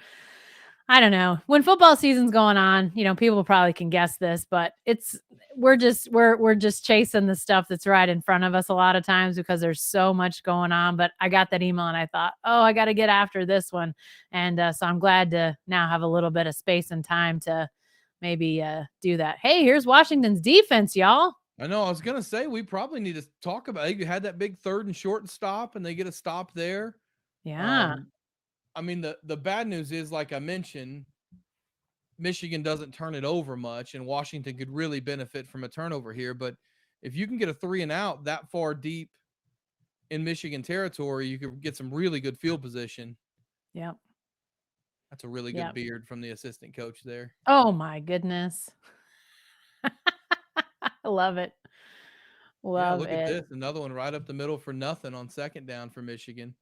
I don't know, when football season's going on. People probably can guess this, but we're just chasing the stuff that's right in front of us a lot of times because there's so much going on. But I got that email and I thought, I got to get after this one. And so I'm glad to now have a little bit of space and time to maybe do that. Hey, here's Washington's defense, y'all. I know. I was going to say, we probably need to talk about it. You had that big 3rd and short stop, and they get a stop there. Yeah. I mean, the bad news is, like I mentioned, Michigan doesn't turn it over much, and Washington could really benefit from a turnover here. But if you can get a 3 and out that far deep in Michigan territory, you could get some really good field position. Yep. That's a really good beard from the assistant coach there. Oh my goodness. I love it. Look at this. Another one right up the middle for nothing on 2nd down for Michigan.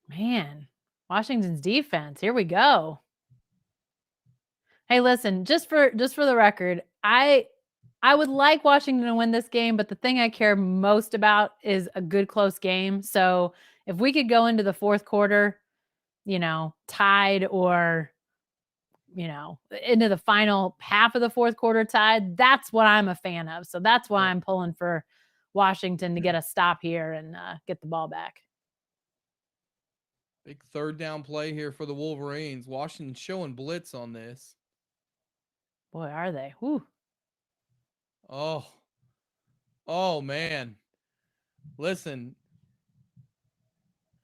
Man, Washington's defense. Here we go. Hey, listen, just for the record, I would like Washington to win this game, but the thing I care most about is a good close game. So if we could go into the 4th quarter, tied, or into the final half of the 4th quarter tied, that's what I'm a fan of. So that's why I'm pulling for Washington to get a stop here and get the ball back. Big 3rd down play here for the Wolverines. Washington showing blitz on this. Boy, are they? Whew. Oh man. Listen.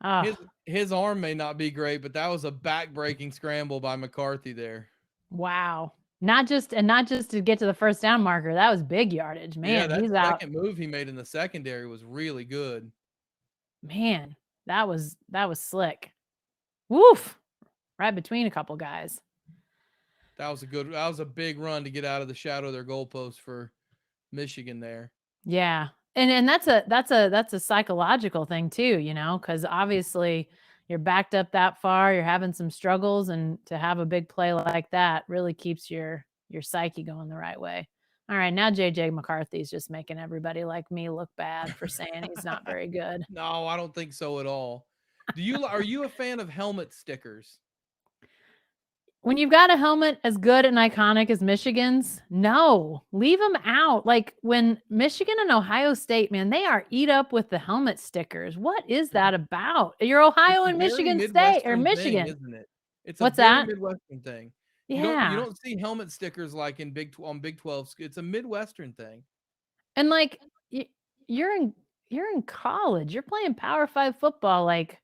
Oh. His arm may not be great, but that was a back-breaking scramble by McCarthy there. Wow. Not just to get to the 1st down marker. That was big yardage, man. Yeah, He's that second move he made in the secondary was really good. Man, that was slick. Woof. Right between a couple guys. That was a big run to get out of the shadow of their goalpost for Michigan there. Yeah. And that's a psychological thing too, because obviously you're backed up that far, you're having some struggles, and to have a big play like that really keeps your psyche going the right way. All right, now JJ McCarthy's just making everybody like me look bad for saying he's not very good. No, I don't think so at all. Are you a fan of helmet stickers? When you've got a helmet as good and iconic as Michigan's, no, leave them out. Like when Michigan and Ohio State, man, they are eat up with the helmet stickers. What is that about? You're Ohio and Michigan State, or Michigan, thing, isn't it? It's what's a very that? Midwestern thing. Yeah. You don't see helmet stickers like in on Big 12. It's a Midwestern thing. And like you're in college. You're playing Power 5 football. Like,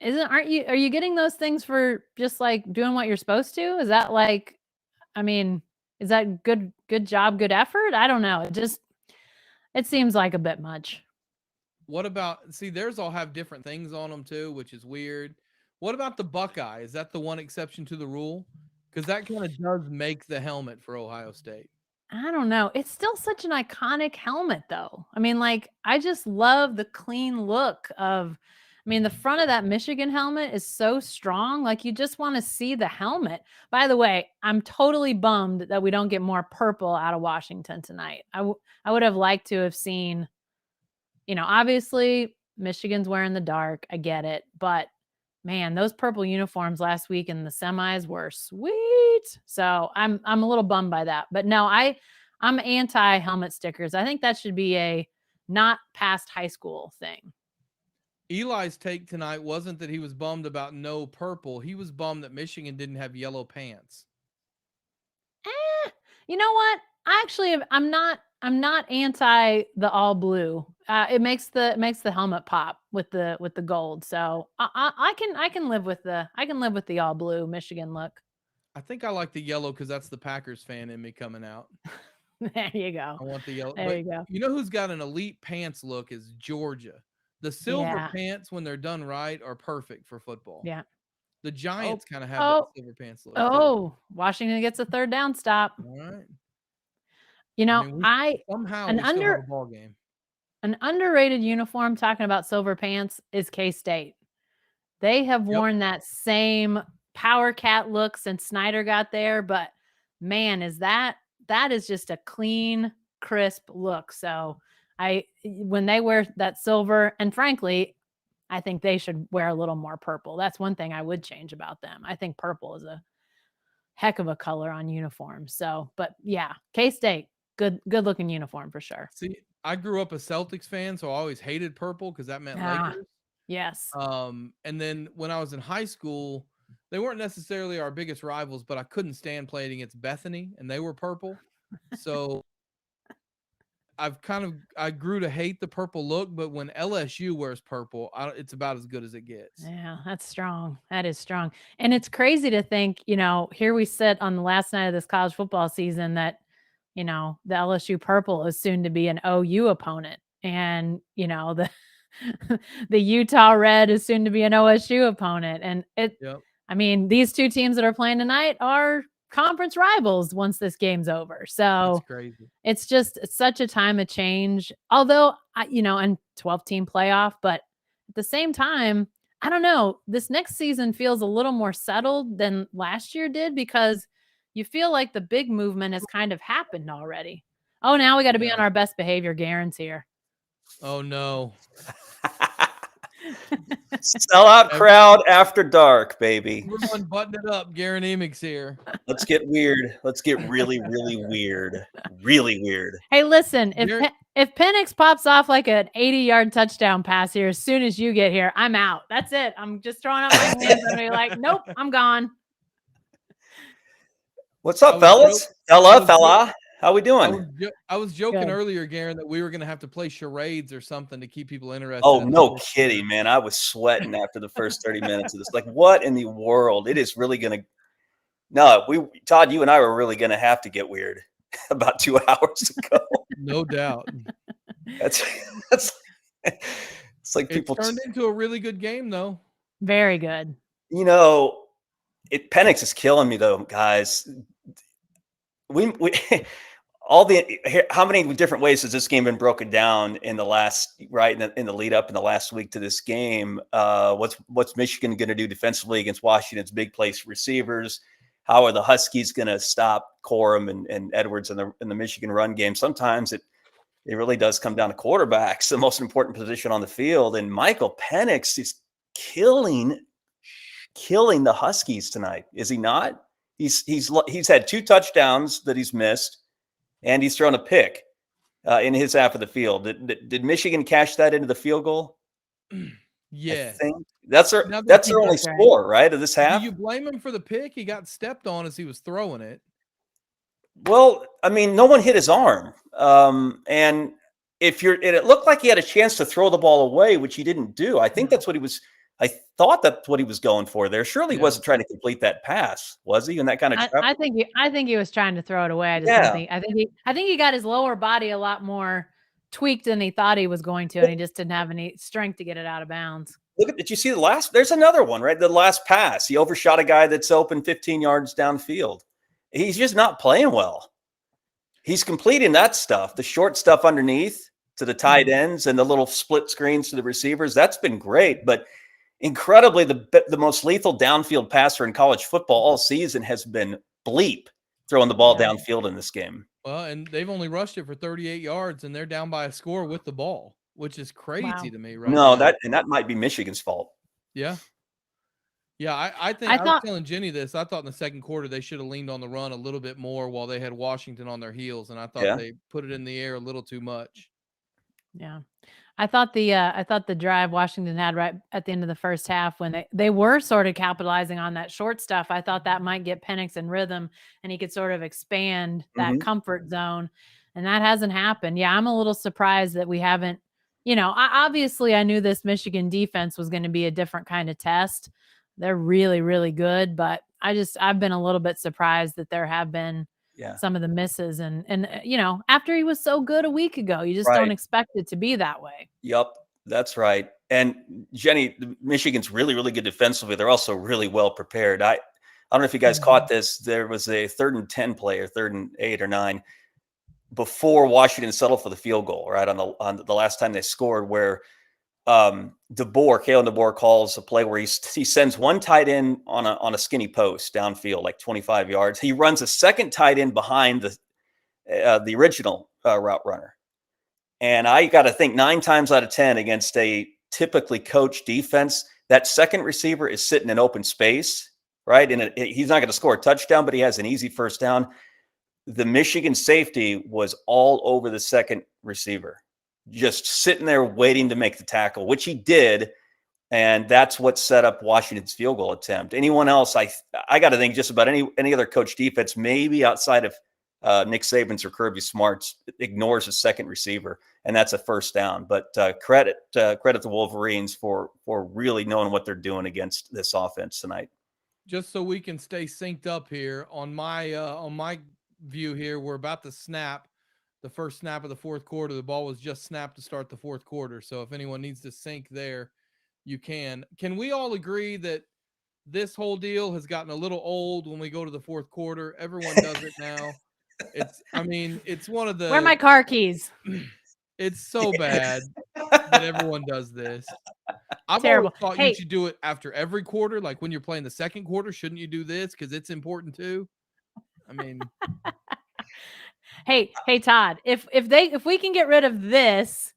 are you getting those things for just like doing what you're supposed to? Is that like, I mean, is that good job, good effort? I don't know. It seems like a bit much. What about, see, theirs all have different things on them too, which is weird. What about the Buckeye? Is that the one exception to the rule? Because that kind of does make the helmet for Ohio State. I don't know. It's still such an iconic helmet, though. I mean, like, I just love the clean look of, I mean, the front of that Michigan helmet is so strong. Like, you just want to see the helmet. By the way, I'm totally bummed that we don't get more purple out of Washington tonight. I would have liked to have seen, obviously Michigan's wearing the dark. I get it. But man, those purple uniforms last week in the semis were sweet. So I'm a little bummed by that. But no, I'm anti helmet stickers. I think that should be a not past high school thing. Eli's take tonight wasn't that he was bummed about no purple. He was bummed that Michigan didn't have yellow pants. You know what? I'm not anti the all blue. It makes the helmet pop with the gold. So I can live with the all blue Michigan look. I think I like the yellow because that's the Packers fan in me coming out. There you go. I want the yellow. There you go. You know who's got an elite pants look is Georgia. The silver pants, when they're done right, are perfect for football. Yeah. The Giants kind of have that silver pants look. Oh, Washington gets a third down stop. All right. Somehow we still have a ball game. An underrated uniform, talking about silver pants, is K-State. They have worn that same Power Cat look since Snyder got there, but man, that is just a clean, crisp look. So when they wear that silver, and frankly, I think they should wear a little more purple. That's one thing I would change about them. I think purple is a heck of a color on uniforms. So, but yeah, K-State, good looking uniform for sure. See, I grew up a Celtics fan, so I always hated purple because that meant Lakers. Yes. And then when I was in high school, they weren't necessarily our biggest rivals, but I couldn't stand playing against Bethany, and they were purple. So I grew to hate the purple look, but when LSU wears purple, it's about as good as it gets. Yeah, that's strong. That is strong. And it's crazy to think, here we sit on the last night of this college football season that, the LSU purple is soon to be an OU opponent. And, the Utah red is soon to be an OSU opponent. And I mean, these two teams that are playing tonight are conference rivals once this game's over. So that's crazy. It's such a time of change, although, and 12-team playoff, but at the same time, I don't know, this next season feels a little more settled than last year did because you feel like the big movement has kind of happened already. Oh, now we got to be on our best behavior. Garen's here. Oh, no. Sellout Crowd after dark, baby. Everyone button it up. Garen Emick's here. Let's get weird. Let's get really, really weird. Really weird. Hey, listen, if Penix pops off like an 80-yard touchdown pass here as soon as you get here, I'm out. That's it. I'm just throwing up my hands and be like, nope, I'm gone. What's up, fellas? Fella. How we doing? I was joking earlier, Garen, that we were going to have to play charades or something to keep people interested. Oh, no kidding, man. I was sweating after the first 30 minutes of this. Like, what in the world? It is really going to – no, Todd, you and I were really going to have to get weird about 2 hours ago. No doubt. It's like people – it turned into a really good game, though. Very good. Penix is killing me, though, guys. How many different ways has this game been broken down in the last in the lead up in the last week to this game? What's Michigan going to do defensively against Washington's big place receivers? How are the Huskies going to stop Corum and Edwards in the Michigan run game? Sometimes it really does come down to quarterbacks, the most important position on the field. And Michael Penix is killing the Huskies tonight, is he not? He's had 2 touchdowns that he's missed, and he's thrown a pick in his half of the field. Did Michigan cash that into the field goal? Yeah. I think that's their Now, that's their only that's right. score, right, of this half. do you blame him for the pick? He got stepped on as he was throwing it. Well, I mean, no one hit his arm, and it looked like he had a chance to throw the ball away, which he didn't do. I think that's what he was. I thought that's what he was going for there. Surely he Yeah. wasn't trying to complete that pass, was he? In that kind of trap? I think he was trying to throw it away. I just don't think. I think he got his lower body a lot more tweaked than he thought he was going to, and he just didn't have any strength to get it out of bounds. Did you see the last? There's another one, right? The last pass, he overshot a guy that's open 15 yards downfield. He's just not playing well. He's completing that stuff, the short stuff underneath to the tight ends and the little split screens to the receivers. That's been great, but incredibly, the most lethal downfield passer in college football all season has been Bleep throwing the ball downfield in this game. Well, and they've only rushed it for 38 yards, and they're down by a score with the ball, which is crazy to me, right? No, now. that might be Michigan's fault. Yeah. Yeah, I think I was telling Jenny this. I thought in the second quarter they should have leaned on the run a little bit more while they had Washington on their heels, and I thought they put it in the air a little too much. Yeah. I thought the drive Washington had right at the end of the first half when they were sort of capitalizing on that short stuff. I thought that might get Penix in rhythm and he could sort of expand that comfort zone. And that hasn't happened. Yeah, I'm a little surprised that we haven't, obviously I knew this Michigan defense was going to be a different kind of test. They're really, really good, but I've been a little bit surprised that there have been some of the misses. And after he was so good a week ago, you just don't expect it to be that way. Yep, that's right. And Jenny, Michigan's really, really good defensively. They're also really well prepared. I don't know if you guys caught this. There was a 3rd and 10 play or 3rd and 8 or 9 before Washington settled for the field goal, right? On the last time they scored, where Kalen DeBoer calls a play where he sends one tight end on a skinny post downfield, like 25 yards. He runs a second tight end behind the original route runner. And I got to think 9 times out of 10 against a typically coached defense, that second receiver is sitting in open space, right? And he's not going to score a touchdown, but he has an easy first down. The Michigan safety was all over the second receiver, just sitting there waiting to make the tackle, which he did. And that's what set up Washington's field goal attempt. Anyone else, I got to think just about any other coach defense, maybe outside of Nick Saban's or Kirby Smart's, ignores a second receiver, and that's a first down. But credit the Wolverines for really knowing what they're doing against this offense tonight. Just so we can stay synced up here on my view here, we're about to snap the first snap of the fourth quarter. The ball was just snapped to start the fourth quarter. So if anyone needs to sync there, you can. Can we all agree that this whole deal has gotten a little old when we go to the fourth quarter? Everyone does it now. It's one of the. Where are my car keys? It's so bad that everyone does this. I've always thought you should do it after every quarter. Like when you're playing the second quarter, shouldn't you do this? Because it's important too. Hey, Todd, if we can get rid of this,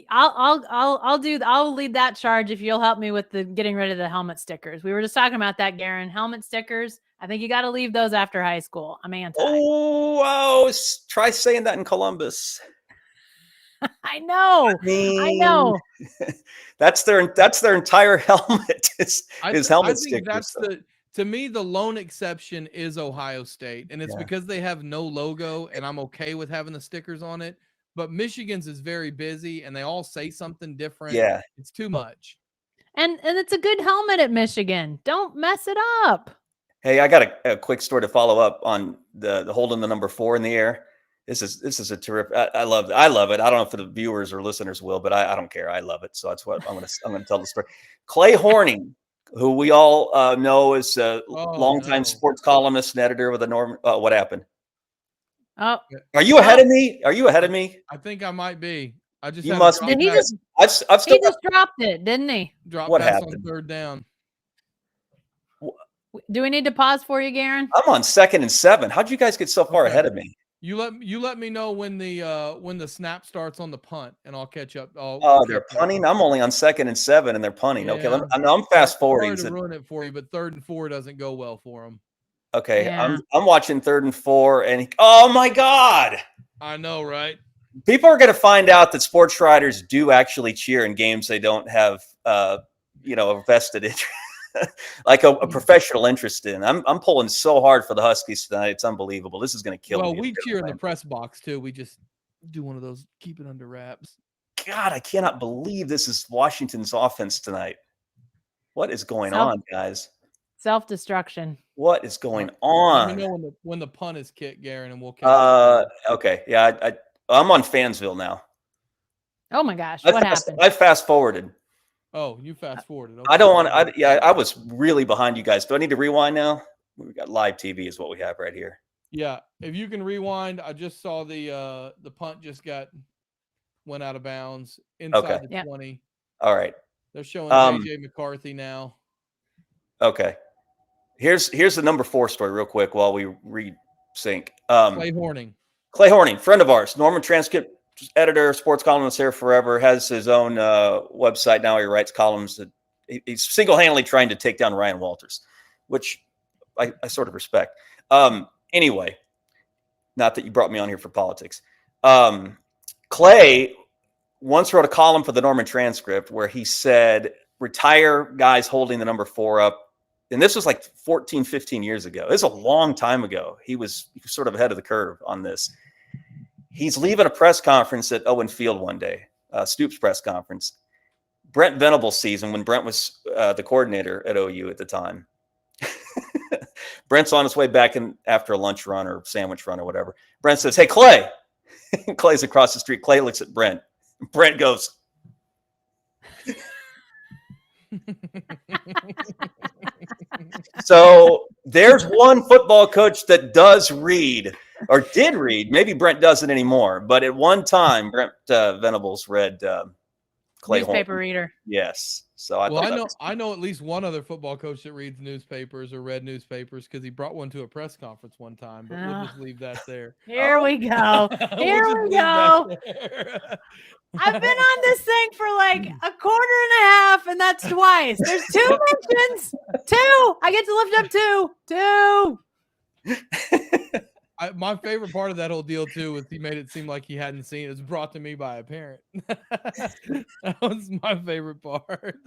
I'll lead that charge if you'll help me with the getting rid of the helmet stickers. We were just talking about that, Garen. Helmet stickers. I think you got to leave those after high school. I'm anti. Oh, try saying that in Columbus. I know. I know. That's their entire helmet. Is helmet stickers. To me, the lone exception is Ohio State, and it's because they have no logo, and I'm okay with having the stickers on it. But Michigan's is very busy, and they all say something different. Yeah, it's too much. And it's a good helmet at Michigan. Don't mess it up. Hey, I got a quick story to follow up on the holding the number 4 in the air. This is a terrific. I love it. I don't know if the viewers or listeners will, but I don't care. I love it. So that's what I'm gonna tell the story. Clay Horning, who we all know is a longtime sports columnist and editor with what happened? Oh, are you ahead of me? I think I might be. You must be. He just dropped it, didn't he? What happened? On 3rd down. Do we need to pause for you, Garen? I'm on 2nd and 7. How'd you guys get so far ahead of me? You let me know when the snap starts on the punt, and I'll catch up. They're punting. I'm only on 2nd and 7, and they're punting. Yeah. Okay, I'm fast forwarding. Sorry to ruin it for you, but 3rd and 4 doesn't go well for them. Okay, yeah. I'm watching 3rd and 4, and oh my God! I know, right? People are going to find out that sports writers do actually cheer in games they don't have, a vested interest, like a professional interest in. I'm pulling so hard for the Huskies tonight. It's unbelievable. This is going to kill me. Well, we cheer in the press box too. We just do one of those, keep it under wraps. God, I cannot believe this is Washington's offense tonight. What is going on, guys? Self-destruction. What is going on? Let me know when the punt is kicked, Garen, and we'll catch up. Okay. Yeah, I'm on Fansville now. Oh my gosh, what happened? I fast forwarded. Oh, you fast forwarded. Okay. I don't want to. I was really behind you guys. Do I need to rewind now? We got live TV is what we have right here. Yeah, if you can rewind, I just saw the punt just went out of bounds inside the 20. All right. They're showing JJ McCarthy now. Okay. Here's the number 4 story real quick while we re-sync. Clay Horning, friend of ours, Norman transcript editor, sports columnist here forever, has his own website now. He writes columns that he's single-handedly trying to take down Ryan Walters, which I sort of respect. Anyway, not that you brought me on here for politics. Clay once wrote a column for the Norman transcript where he said, retire guys holding the number 4 up. And this was like 14, 15 years ago. This is a long time ago. He was sort of ahead of the curve on this. He's leaving a press conference at Owen Field one day, Stoops press conference. Brent Venables season when Brent was the coordinator at OU at the time. Brent's on his way back in after a lunch run or sandwich run or whatever. Brent says, "Hey, Clay." Clay's across the street. Clay looks at Brent. Brent goes, so there's one football coach that does read or did read. Maybe Brent doesn't anymore, but at one time, Brent Venables read Clay newspaper Horton. reeder. Yes. So I know at least one other football coach that reads newspapers or read newspapers because he brought one to a press conference one time. But we'll just leave that there. Here we go. Here we go. I've been on this thing for like a quarter and a half, and that's twice. There's 2 mentions. 2. I get to lift up 2. My favorite part of that whole deal too was he made it seem like he hadn't seen it. It was brought to me by a parent. That was my favorite part.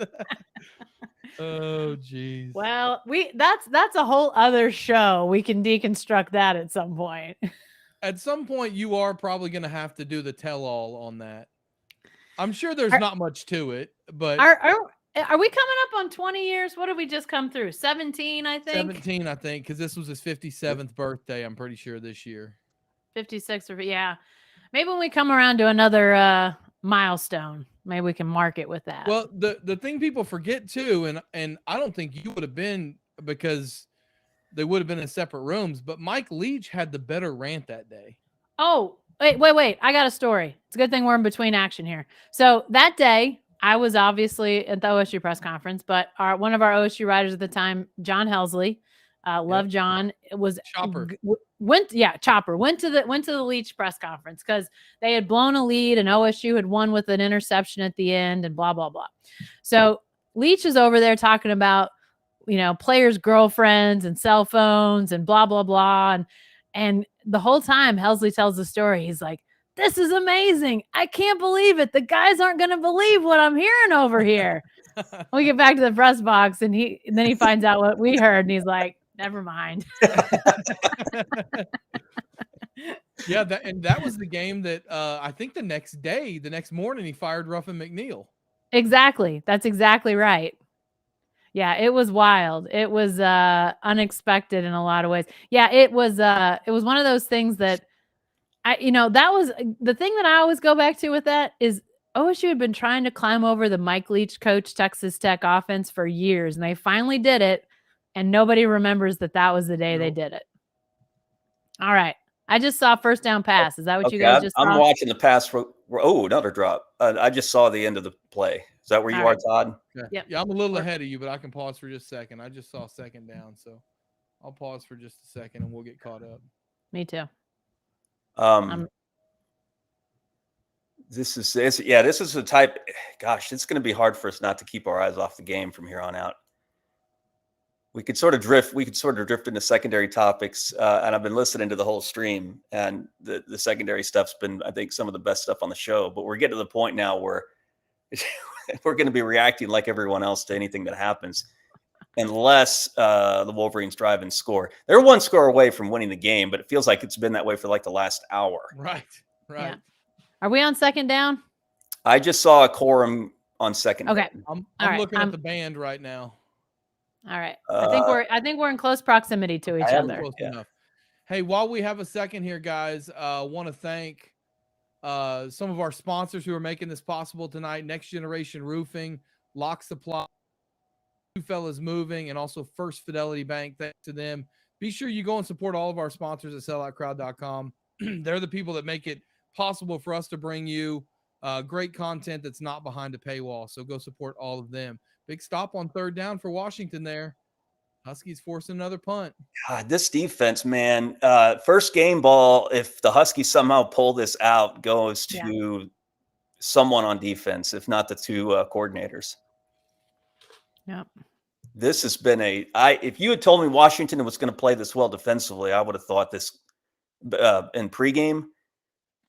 Oh geez. Well, that's a whole other show. We can deconstruct that at some point. At some point, you are probably going to have to do the tell-all on that. I'm sure there's not much to it, but are we coming up on 20 years? What did we just come through? 17, I think. 17, I think, because this was his 57th birthday. I'm pretty sure this year. 56 or yeah. Maybe when we come around to another milestone, maybe we can mark it with that. Well, the thing people forget too, and I don't think you would have been because they would have been in separate rooms, but Mike Leach had the better rant that day. Oh, wait. I got a story. It's a good thing we're in between action here. So that day, I was obviously at the OSU press conference, but one of our OSU writers at the time, John Helsley, love John, was Chopper. Went to the Leach press conference because they had blown a lead and OSU had won with an interception at the end and blah blah blah. So Leach is over there talking about players' girlfriends and cell phones and blah blah blah, and the whole time Helsley tells the story. He's like, "This is amazing. I can't believe it. The guys aren't going to believe what I'm hearing over here." We get back to the press box and then he finds out what we heard and he's like, "Never mind." Yeah, that was the game that I think the next morning he fired Ruffin McNeil. Exactly. That's exactly right. Yeah, it was wild. It was unexpected in a lot of ways. Yeah, it was one of those things that that was the thing that I always go back to with that is OSU had been trying to climb over the Mike Leach coach Texas Tech offense for years, and they finally did it, and nobody remembers that was the day they did it. All right. I just saw first down pass. Is that what you guys just saw? I'm watching the pass. Another drop. I just saw the end of the play. Is that where you are, Todd? Yep. Yeah, I'm a little ahead of you, but I can pause for just a second. I just saw second down, so I'll pause for just a second and we'll get caught up. Me too. This is the type. Gosh, it's going to be hard for us not to keep our eyes off the game from here on out. we could sort of drift into secondary topics. And I've been listening to the whole stream, and the secondary stuff's been, I think, some of the best stuff on the show. But we're getting to the point now where we're going to be reacting like everyone else to anything that happens, unless the Wolverines drive and score. They're one score away from winning the game, but it feels like it's been that way for like the last hour. Right. Yeah. Are we on second down? I just saw a quorum on second. Okay. I'm right, looking at the band right now. All right. I think we're in close proximity to each other. Close enough. Hey, while we have a second here, guys, want to thank some of our sponsors who are making this possible tonight: Next Generation Roofing, Lock Supply, Two Fellas Moving, and also First Fidelity Bank. Thanks to them. Be sure you go and support all of our sponsors at selloutcrowd.com. They're the people that make it possible for us to bring you great content that's not behind a paywall. So go support all of them. Big stop on third down for Washington there. Huskies forcing another punt. God, this defense, man. First game ball, if the Huskies somehow pull this out, goes to someone on defense, if not the two coordinators. Yep. This has been if you had told me Washington was going to play this well defensively, I would have thought this in pregame.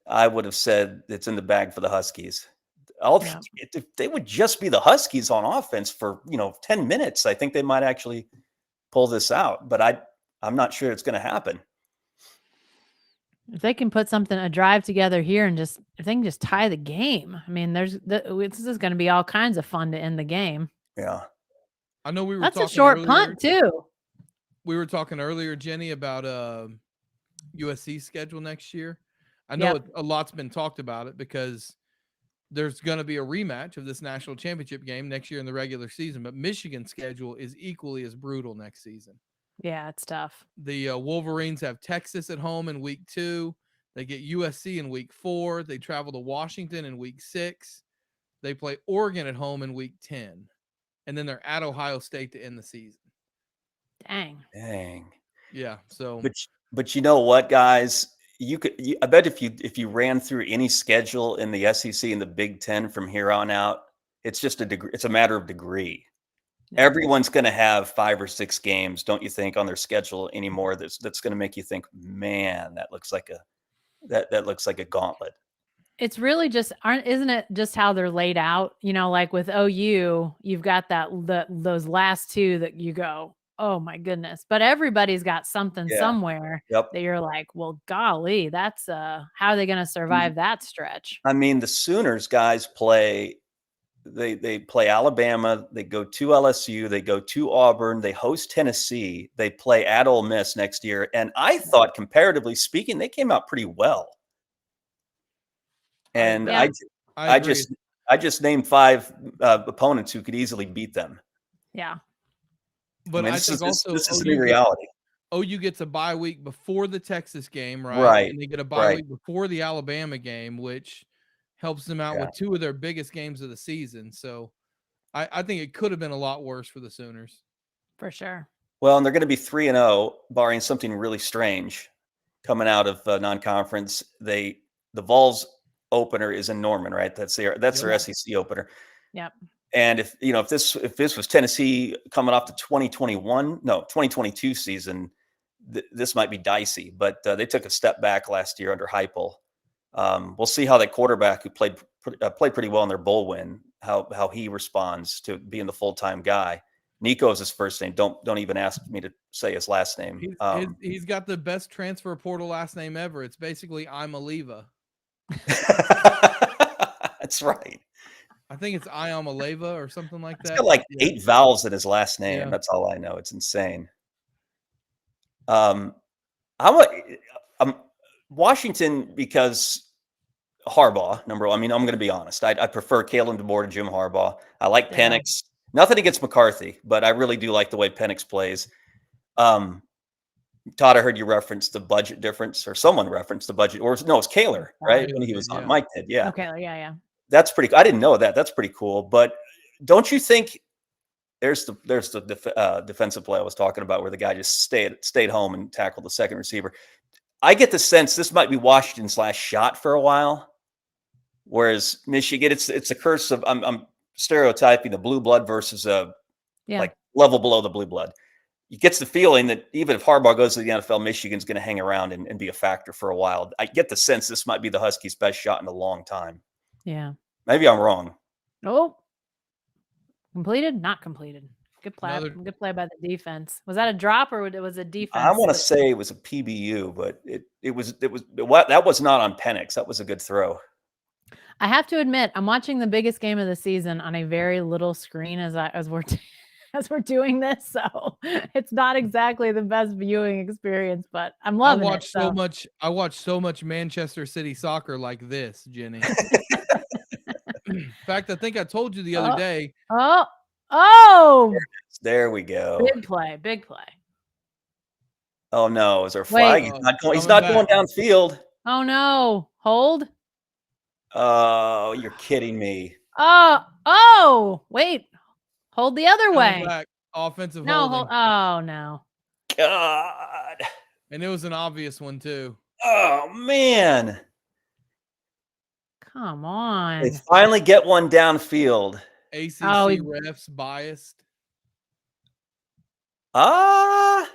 I would have said it's in the bag for the Huskies. If they would just be the Huskies on offense for 10 minutes, I think they might actually pull this out. But I'm not sure it's going to happen. If they can put a drive together here and if they can just tie the game, I mean, this is going to be all kinds of fun to end the game. Yeah. I know we were That's talking a short earlier, punt too. We were talking earlier, Jenny, about USC schedule next year. I know a lot's been talked about it because there's going to be a rematch of this national championship game next year in the regular season, but Michigan's schedule is equally as brutal next season. Yeah, it's tough. The Wolverines have Texas at home in week 2. They get USC in week 4. They travel to Washington in week 6. They play Oregon at home in week 10. And then they're at Ohio State to end the season. Dang. Yeah. So, but you know what, guys? I bet if you ran through any schedule in the SEC and the Big Ten from here on out, it's just it's a matter of degree. Yeah. Everyone's going to have 5 or 6 games, don't you think, on their schedule anymore? That's going to make you think, man, that looks like a gauntlet. It's really isn't it just how they're laid out? Like with OU, you've got those last 2 that you go, oh my goodness. But everybody's got something somewhere that you're like, well, golly, that's how are they going to survive that stretch? I mean, the Sooners guys play Alabama, they go to LSU, they go to Auburn, they host Tennessee, they play at Ole Miss next year. And I thought, comparatively speaking, they came out pretty well. And I just named 5 opponents who could easily beat them. Yeah. But I think this is the new reality. OU gets a bye week before the Texas game, right? Right. And they get a bye week before the Alabama game, which helps them out with 2 of their biggest games of the season. So I think it could have been a lot worse for the Sooners. For sure. Well, and they're going to be 3-0, barring something really strange coming out of non-conference. The Vols opener is in Norman, right? That's their SEC opener. Yep. And if this was Tennessee coming off the 2022 season, this might be dicey. But they took a step back last year under Heupel. We'll see how that quarterback who played pretty well in their bowl win, how he responds to being the full-time guy. Nico is his first name. Don't even ask me to say his last name. He's got the best transfer portal last name ever. It's basically I'm Aleva. That's right. I think it's Iam Aleva or something like that. He's got like 8 vowels in his last name. Yeah. That's all I know. It's insane. Washington, because Harbaugh, number one. I mean, I'm going to be honest. I prefer Kalen DeBoer to Jim Harbaugh. I like Penix. Nothing against McCarthy, but I really do like the way Penix plays. Todd, I heard you reference the budget difference, or someone referenced the budget, or no, it's Kaler, right? When he was on, Mike did, yeah. Oh, Kaler, yeah. That's pretty. I didn't know that. That's pretty cool. But don't you think there's the defensive play I was talking about, where the guy just stayed home and tackled the second receiver? I get the sense this might be Washington's last shot for a while. Whereas Michigan, it's a curse of I'm stereotyping the blue blood versus like level below the blue blood. gets the feeling that even if Harbaugh goes to the NFL, Michigan's going to hang around and be a factor for a while. I get the sense this might be the Huskies' best shot in a long time. Yeah. Maybe I'm wrong. Oh, completed? Not completed. Good play. Another- Good play by the defense. Was that a drop or it was a defense? I want to say it was a PBU, but that was not on Penix. That was a good throw. I have to admit, I'm watching the biggest game of the season on a very little screen as we're doing this, so it's not exactly the best viewing experience, but I'm loving it. I watch so much Manchester City soccer like this, Jenny. In fact, I think I told you the other day. Oh, there we go. Big play. Oh no, is there a flag? Wait, he's not going downfield. Oh no, hold. Oh, you're kidding me. Oh, wait. Hold the other way. Back, offensive No, holding. oh no. God. And it was an obvious one too. Oh man. Come on. They finally get one downfield. ACC refs biased. Was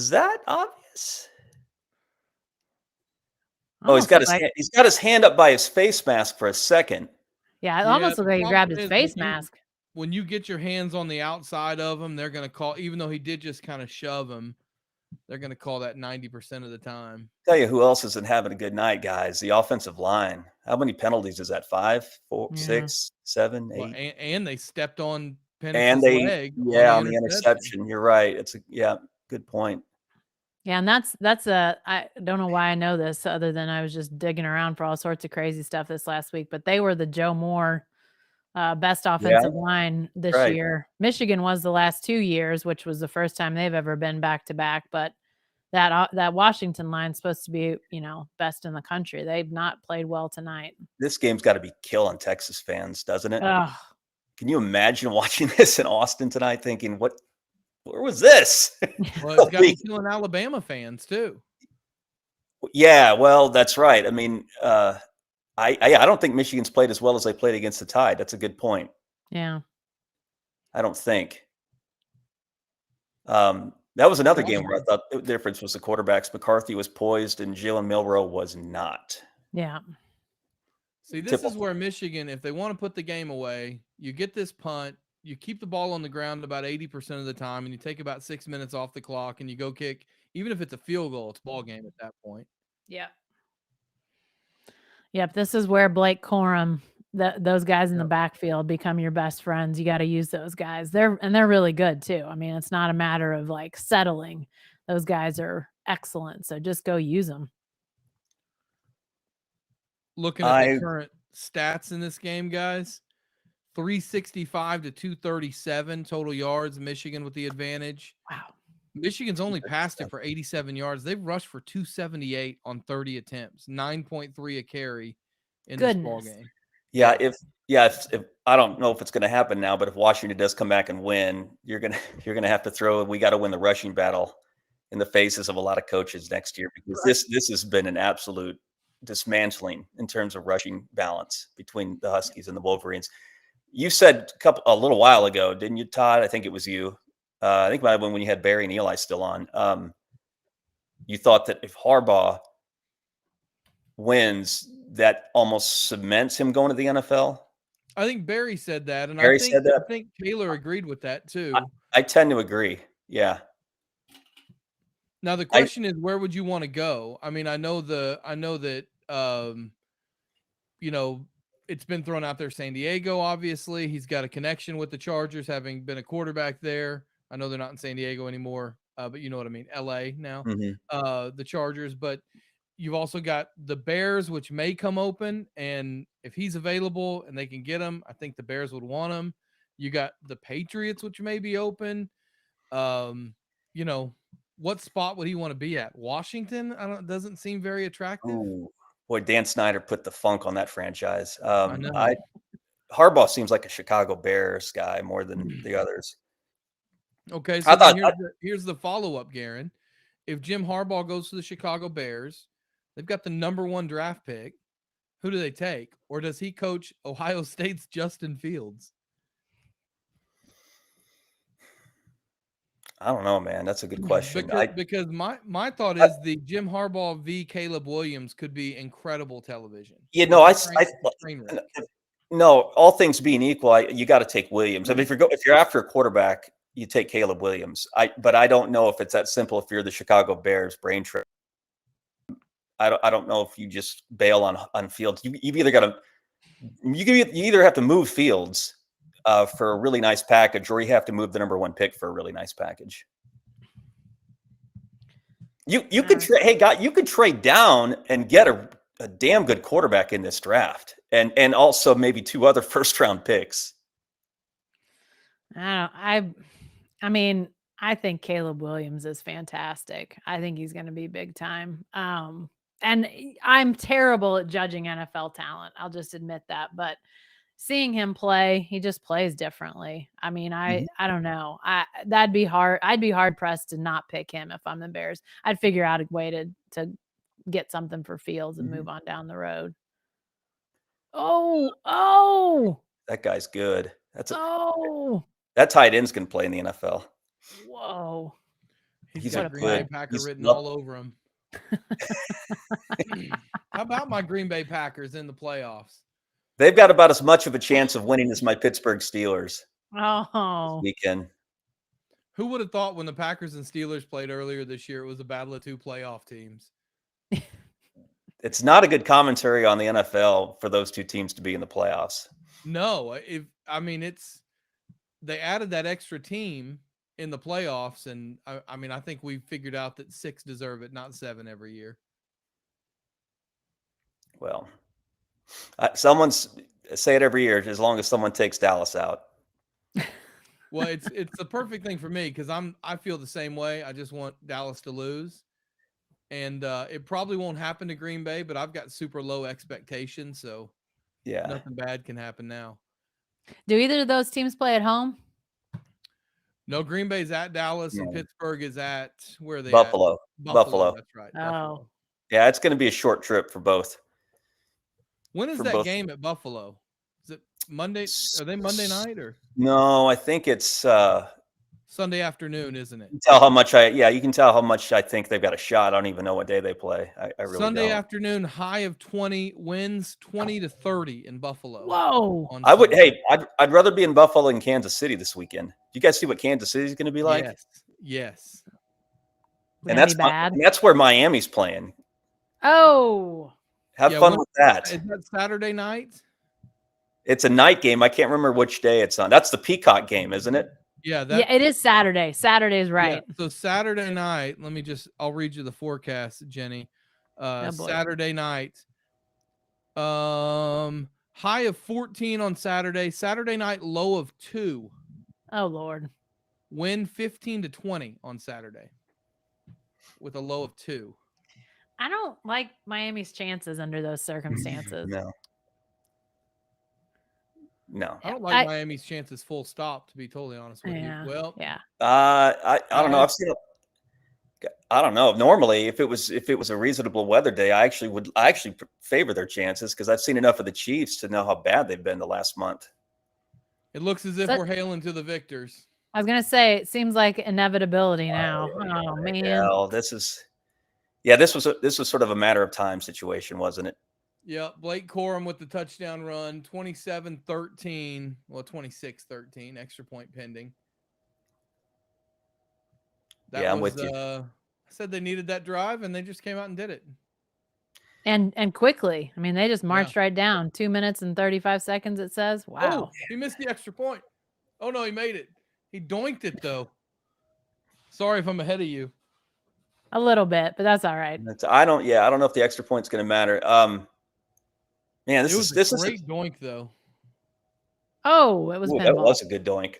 that obvious? Oh, he's got his hand up by his face mask for a second. Yeah, it almost looked like he grabbed his face mask. When you get your hands on the outside of him, they're going to call, even though he did just kind of shove him, they're going to call that 90% of the time. Tell you who else isn't having a good night, guys. The offensive line. How many penalties is that? 5, 4, 6, 7, 8? Well, and they stepped on Penix's leg. On the interception. You're right. Good point. Yeah, and that's I don't know why I know this other than I was just digging around for all sorts of crazy stuff this last week, but they were the Joe Moore best offensive line this year. Michigan was the last 2 years, which was the first time they've ever been back to back, but that Washington line is supposed to be, best in the country. They've not played well tonight. This game's got to be killing Texas fans, doesn't it? Ugh. Can you imagine watching this in Austin tonight thinking, where was this? Well, it's got to be killing Alabama fans too. Yeah, well, that's right. I mean, I don't think Michigan's played as well as they played against the Tide. That's a good point. Yeah. I don't think. That was another game where I thought the difference was the quarterbacks. McCarthy was poised and Jalen Milroe was not. Yeah. See, this is where Michigan, if they want to put the game away, you get this punt, you keep the ball on the ground about 80% of the time, and you take about 6 minutes off the clock, and you go kick. Even if it's a field goal, it's ball game at that point. Yeah. Yep. This is where Blake Corum, those guys in the backfield become your best friends. You got to use those guys. They're really good too. I mean, it's not a matter of like settling. Those guys are excellent. So just go use them. Looking at the current stats in this game, guys, 365 to 237 total yards. Michigan with the advantage. Wow. Michigan's only passed it for 87 yards. They've rushed for 278 on 30 attempts, 9.3 a carry in this ball game. Yeah, if I don't know if it's going to happen now, but if Washington does come back and win, you're gonna have to throw. We got to win the rushing battle in the faces of a lot of coaches next year, because this has been an absolute dismantling in terms of rushing balance between the Huskies and the Wolverines. You said a little while ago, didn't you, Todd? I think it was you. I think it might have been when you had Barry and Eli still on. You thought that if Harbaugh wins, that almost cements him going to the NFL. I think Barry said that, and I think Taylor agreed with that too. I tend to agree. Yeah. Now the question is, where would you want to go? I mean, I know that it's been thrown out there. San Diego, obviously, he's got a connection with the Chargers, having been a quarterback there. I know they're not in San Diego anymore, but you know what I mean. LA now, the Chargers, but you've also got the Bears, which may come open, and if he's available and they can get him, I think the Bears would want him. You got the Patriots, which may be open. What spot would he want to be at? Washington? Doesn't seem very attractive. Ooh, boy, Dan Snyder put the funk on that franchise. I know. Harbaugh seems like a Chicago Bears guy more than the others. Okay, so here's the follow-up, Garen. If Jim Harbaugh goes to the Chicago Bears, they've got the #1 draft pick. Who do they take? Or does he coach Ohio State's Justin Fields? I don't know, man. That's a good question. Because my thought is the Jim Harbaugh v. Caleb Williams could be incredible television. No, all things being equal, you got to take Williams. I mean, if you're after a quarterback, you take Caleb Williams. But I don't know if it's that simple. If you're the Chicago Bears brain trip, I don't know if you just bail on Fields. You either have to move Fields for a really nice package, or you have to move the number 1 pick for a really nice package. You could you could trade down and get a damn good quarterback in this draft, and also maybe 2 other first-round picks. I mean, I think Caleb Williams is fantastic. I think he's going to be big time. And I'm terrible at judging NFL talent. I'll just admit that. But seeing him play, he just plays differently. I mean, I don't know. That'd be hard. I'd be hard pressed to not pick him if I'm the Bears. I'd figure out a way to get something for Fields and move on down the road. Oh, that guy's good. That tight end's gonna play in the NFL. Whoa, he's got a Green Bay Packer written all over him. How about my Green Bay Packers in the playoffs? They've got about as much of a chance of winning as my Pittsburgh Steelers. Oh, this weekend. Who would have thought when the Packers and Steelers played earlier this year, it was a battle of 2 playoff teams? It's not a good commentary on the NFL for those 2 teams to be in the playoffs. No, they added that extra team in the playoffs, and I think we figured out that 6 deserve it, not 7 every year. Well, someone's say it every year as long as someone takes Dallas out. Well, it's the perfect thing for me because I feel the same way. I just want Dallas to lose, and it probably won't happen to Green Bay, but I've got super low expectations, so nothing bad can happen now. Do either of those teams play at home? No, Green Bay's at Dallas, and Pittsburgh is at where are they? Buffalo. At? Buffalo. That's right. Oh, Buffalo. Yeah, it's going to be a short trip for both. When is that game at Buffalo? Is it Monday? Are they Monday night or? No, I think it's Sunday afternoon, isn't it? You can tell how much I think they've got a shot. I don't even know what day they play. I really Sunday don't. afternoon, high of 20, wins 20-30 in Buffalo. Whoa! I'd rather be in Buffalo than Kansas City this weekend. Do you guys see what Kansas City is going to be like? Yes. And that's where Miami's playing. Oh. Have fun with that. Is that Saturday night? It's a night game. I can't remember which day it's on. That's the Peacock game, isn't it? Yeah, it is Saturday. Saturday is right. Yeah, so Saturday night, I'll read you the forecast, Jenny. Saturday night, high of 14 on Saturday. Saturday night, low of 2. Oh, Lord. Win 15-20 on Saturday with a low of 2. I don't like Miami's chances under those circumstances. No. I don't like Miami's chances full stop, to be totally honest with you. Well, I don't know. I don't know. Normally, if it was a reasonable weather day, I actually favor their chances because I've seen enough of the Chiefs to know how bad they've been the last month. It looks as if we're hailing to the victors. I was going to say, it seems like inevitability now. Oh, man. Well, this was sort of a matter of time situation, wasn't it? Yeah, Blake Corum with the touchdown run, 27-13. Well, 26-13, extra point pending. I'm with you. I said they needed that drive, and they just came out and did it. And quickly. I mean, they just marched right down. 2 minutes and 35 seconds, it says. Wow. Oh, he missed the extra point. Oh, no, he made it. He doinked it, though. Sorry if I'm ahead of you. A little bit, but that's all right. I don't know if the extra point's going to matter. Man, this is a great doink, though. Oh, it was that was a good doink.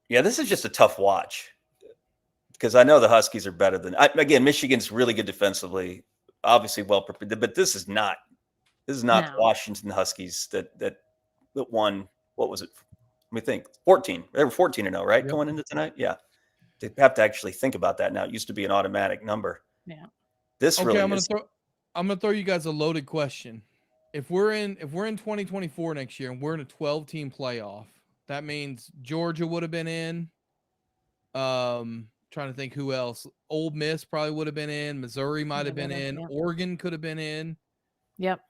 This is just a tough watch because I know the Huskies are better than. Again, Michigan's really good defensively, obviously well prepared, but this is not the Washington Huskies that won. What was it? Let me think. 14. They were 14-0, right? Yep. Going into tonight, yeah. They have to actually think about that now. It used to be an automatic number. Yeah. I'm gonna throw you guys a loaded question. If we're in 2024 next year and we're in a 12-team playoff, that means Georgia would have been in, Trying to think who else. Ole Miss probably would have been in. Missouri might have been in. Yep. Oregon could have been in. Yep.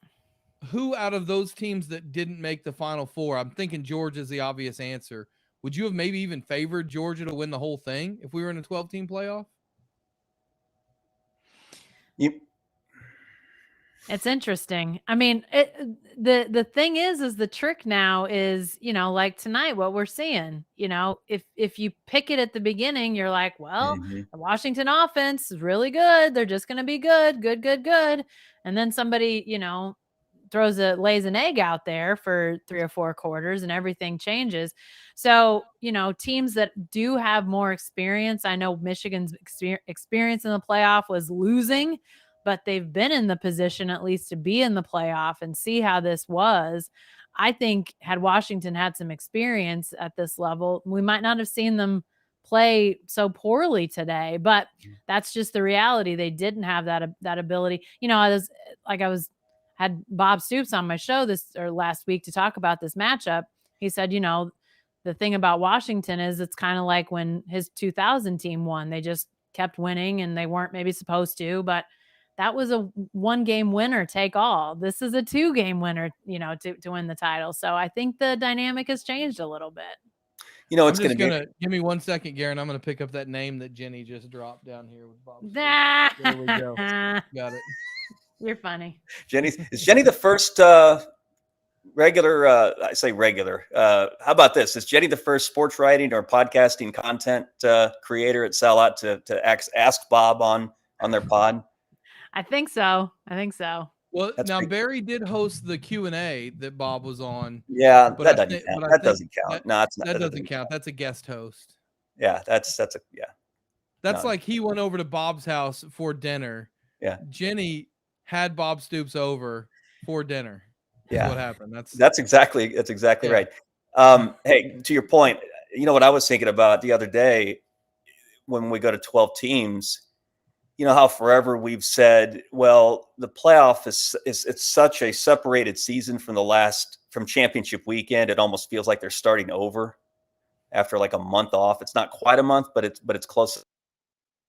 Who out of those teams that didn't make the Final Four? I'm thinking Georgia's the obvious answer. Would you have maybe even favored Georgia to win the whole thing if we were in a 12-team playoff? It's interesting. I mean, the thing is the trick now is, like tonight, what we're seeing, if you pick it at the beginning, you're like, well, the Washington offense is really good. They're just going to be good. And then somebody, lays an egg out there for 3 or 4 quarters and everything changes. So, teams that do have more experience, I know Michigan's experience in the playoff was losing, but they've been in the position at least to be in the playoff and see how this was. I think had Washington had some experience at this level, we might not have seen them play so poorly today, but that's just the reality. They didn't have that ability. I had Bob Stoops on my show last week to talk about this matchup. He said, the thing about Washington is it's kind of like when his 2000 team won. They just kept winning and they weren't maybe supposed to, but that was a 1-game winner take all. This is a 2-game winner, to win the title. So I think the dynamic has changed a little bit. It's going to give me 1 second, Garen. I'm going to pick up that name that Jenny just dropped down here with Bob. There we go. Got it. You're funny. Is Jenny the first regular? I say regular. How about this? Is Jenny the first sports writing or podcasting content creator at Sellout to ask Bob on their pod? I think so. Well, now Barry did host the Q&A that Bob was on. Yeah, but that doesn't count. That doesn't count. No, it's not. That doesn't count. That's a guest host. Yeah, that's like he went over to Bob's house for dinner. Yeah. Jenny had Bob Stoops over for dinner. Yeah. What happened? That's exactly right. Hey, to your point, what I was thinking about the other day when we go to 12 teams, how forever we've said, well, the playoff it's such a separated season from championship weekend. It almost feels like they're starting over after like a month off. It's not quite a month, but it's close.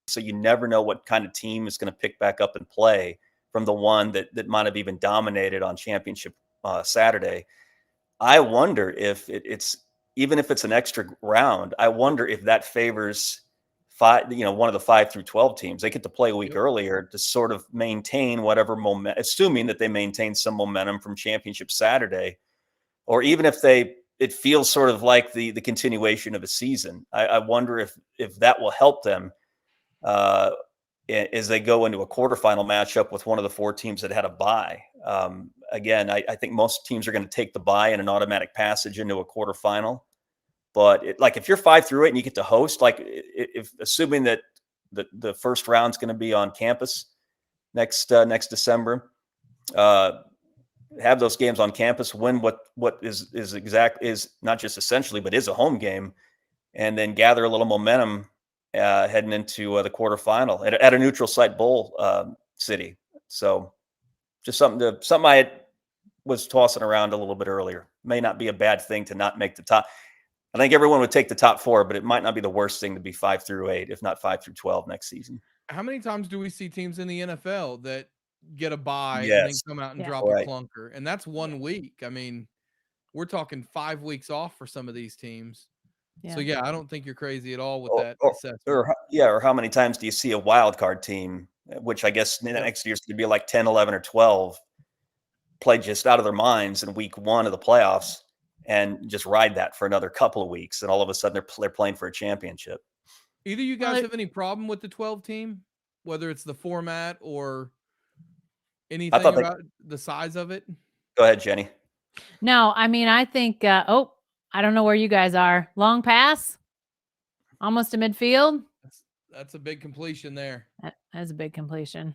So you never know what kind of team is going to pick back up and play from the one that might have even dominated on championship Saturday. I wonder if even if it's an extra round, I wonder if that favors one of the 5 through 12 teams. They get to play a week earlier to sort of maintain whatever momentum, assuming that they maintain some momentum from championship Saturday, or even if it feels sort of like the continuation of a season. I wonder if that will help them as they go into a quarterfinal matchup with one of the 4 teams that had a bye. Again, I think most teams are going to take the bye in an automatic passage into a quarterfinal. But if you're 5 through 8 and you get to host, if assuming that the first round's going to be on campus next December, have those games on campus, win what is not just essentially, but is a home game, and then gather a little momentum heading into the quarterfinal at a neutral site bowl city. So just something I was tossing around a little bit earlier. May not be a bad thing to not make the top. I think everyone would take the top 4, but it might not be the worst thing to be 5 through 8, if not 5 through 12 next season. How many times do we see teams in the NFL that get a bye and then come out and drop a clunker? And that's 1 week. I mean, we're talking 5 weeks off for some of these teams. Yeah. So I don't think you're crazy at all with that assessment. Or how many times do you see a wild card team, which I guess next year's going to be like 10, 11, or 12, play just out of their minds in week 1 of the playoffs and just ride that for another couple of weeks, and all of a sudden they're playing for a championship. Either you guys have any problem with the 12 team, whether it's the format or anything about the size of it? Go ahead, Jenny. No, I mean, I think, I don't know where you guys are. Long pass? Almost to midfield? That's a big completion there. That's a big completion.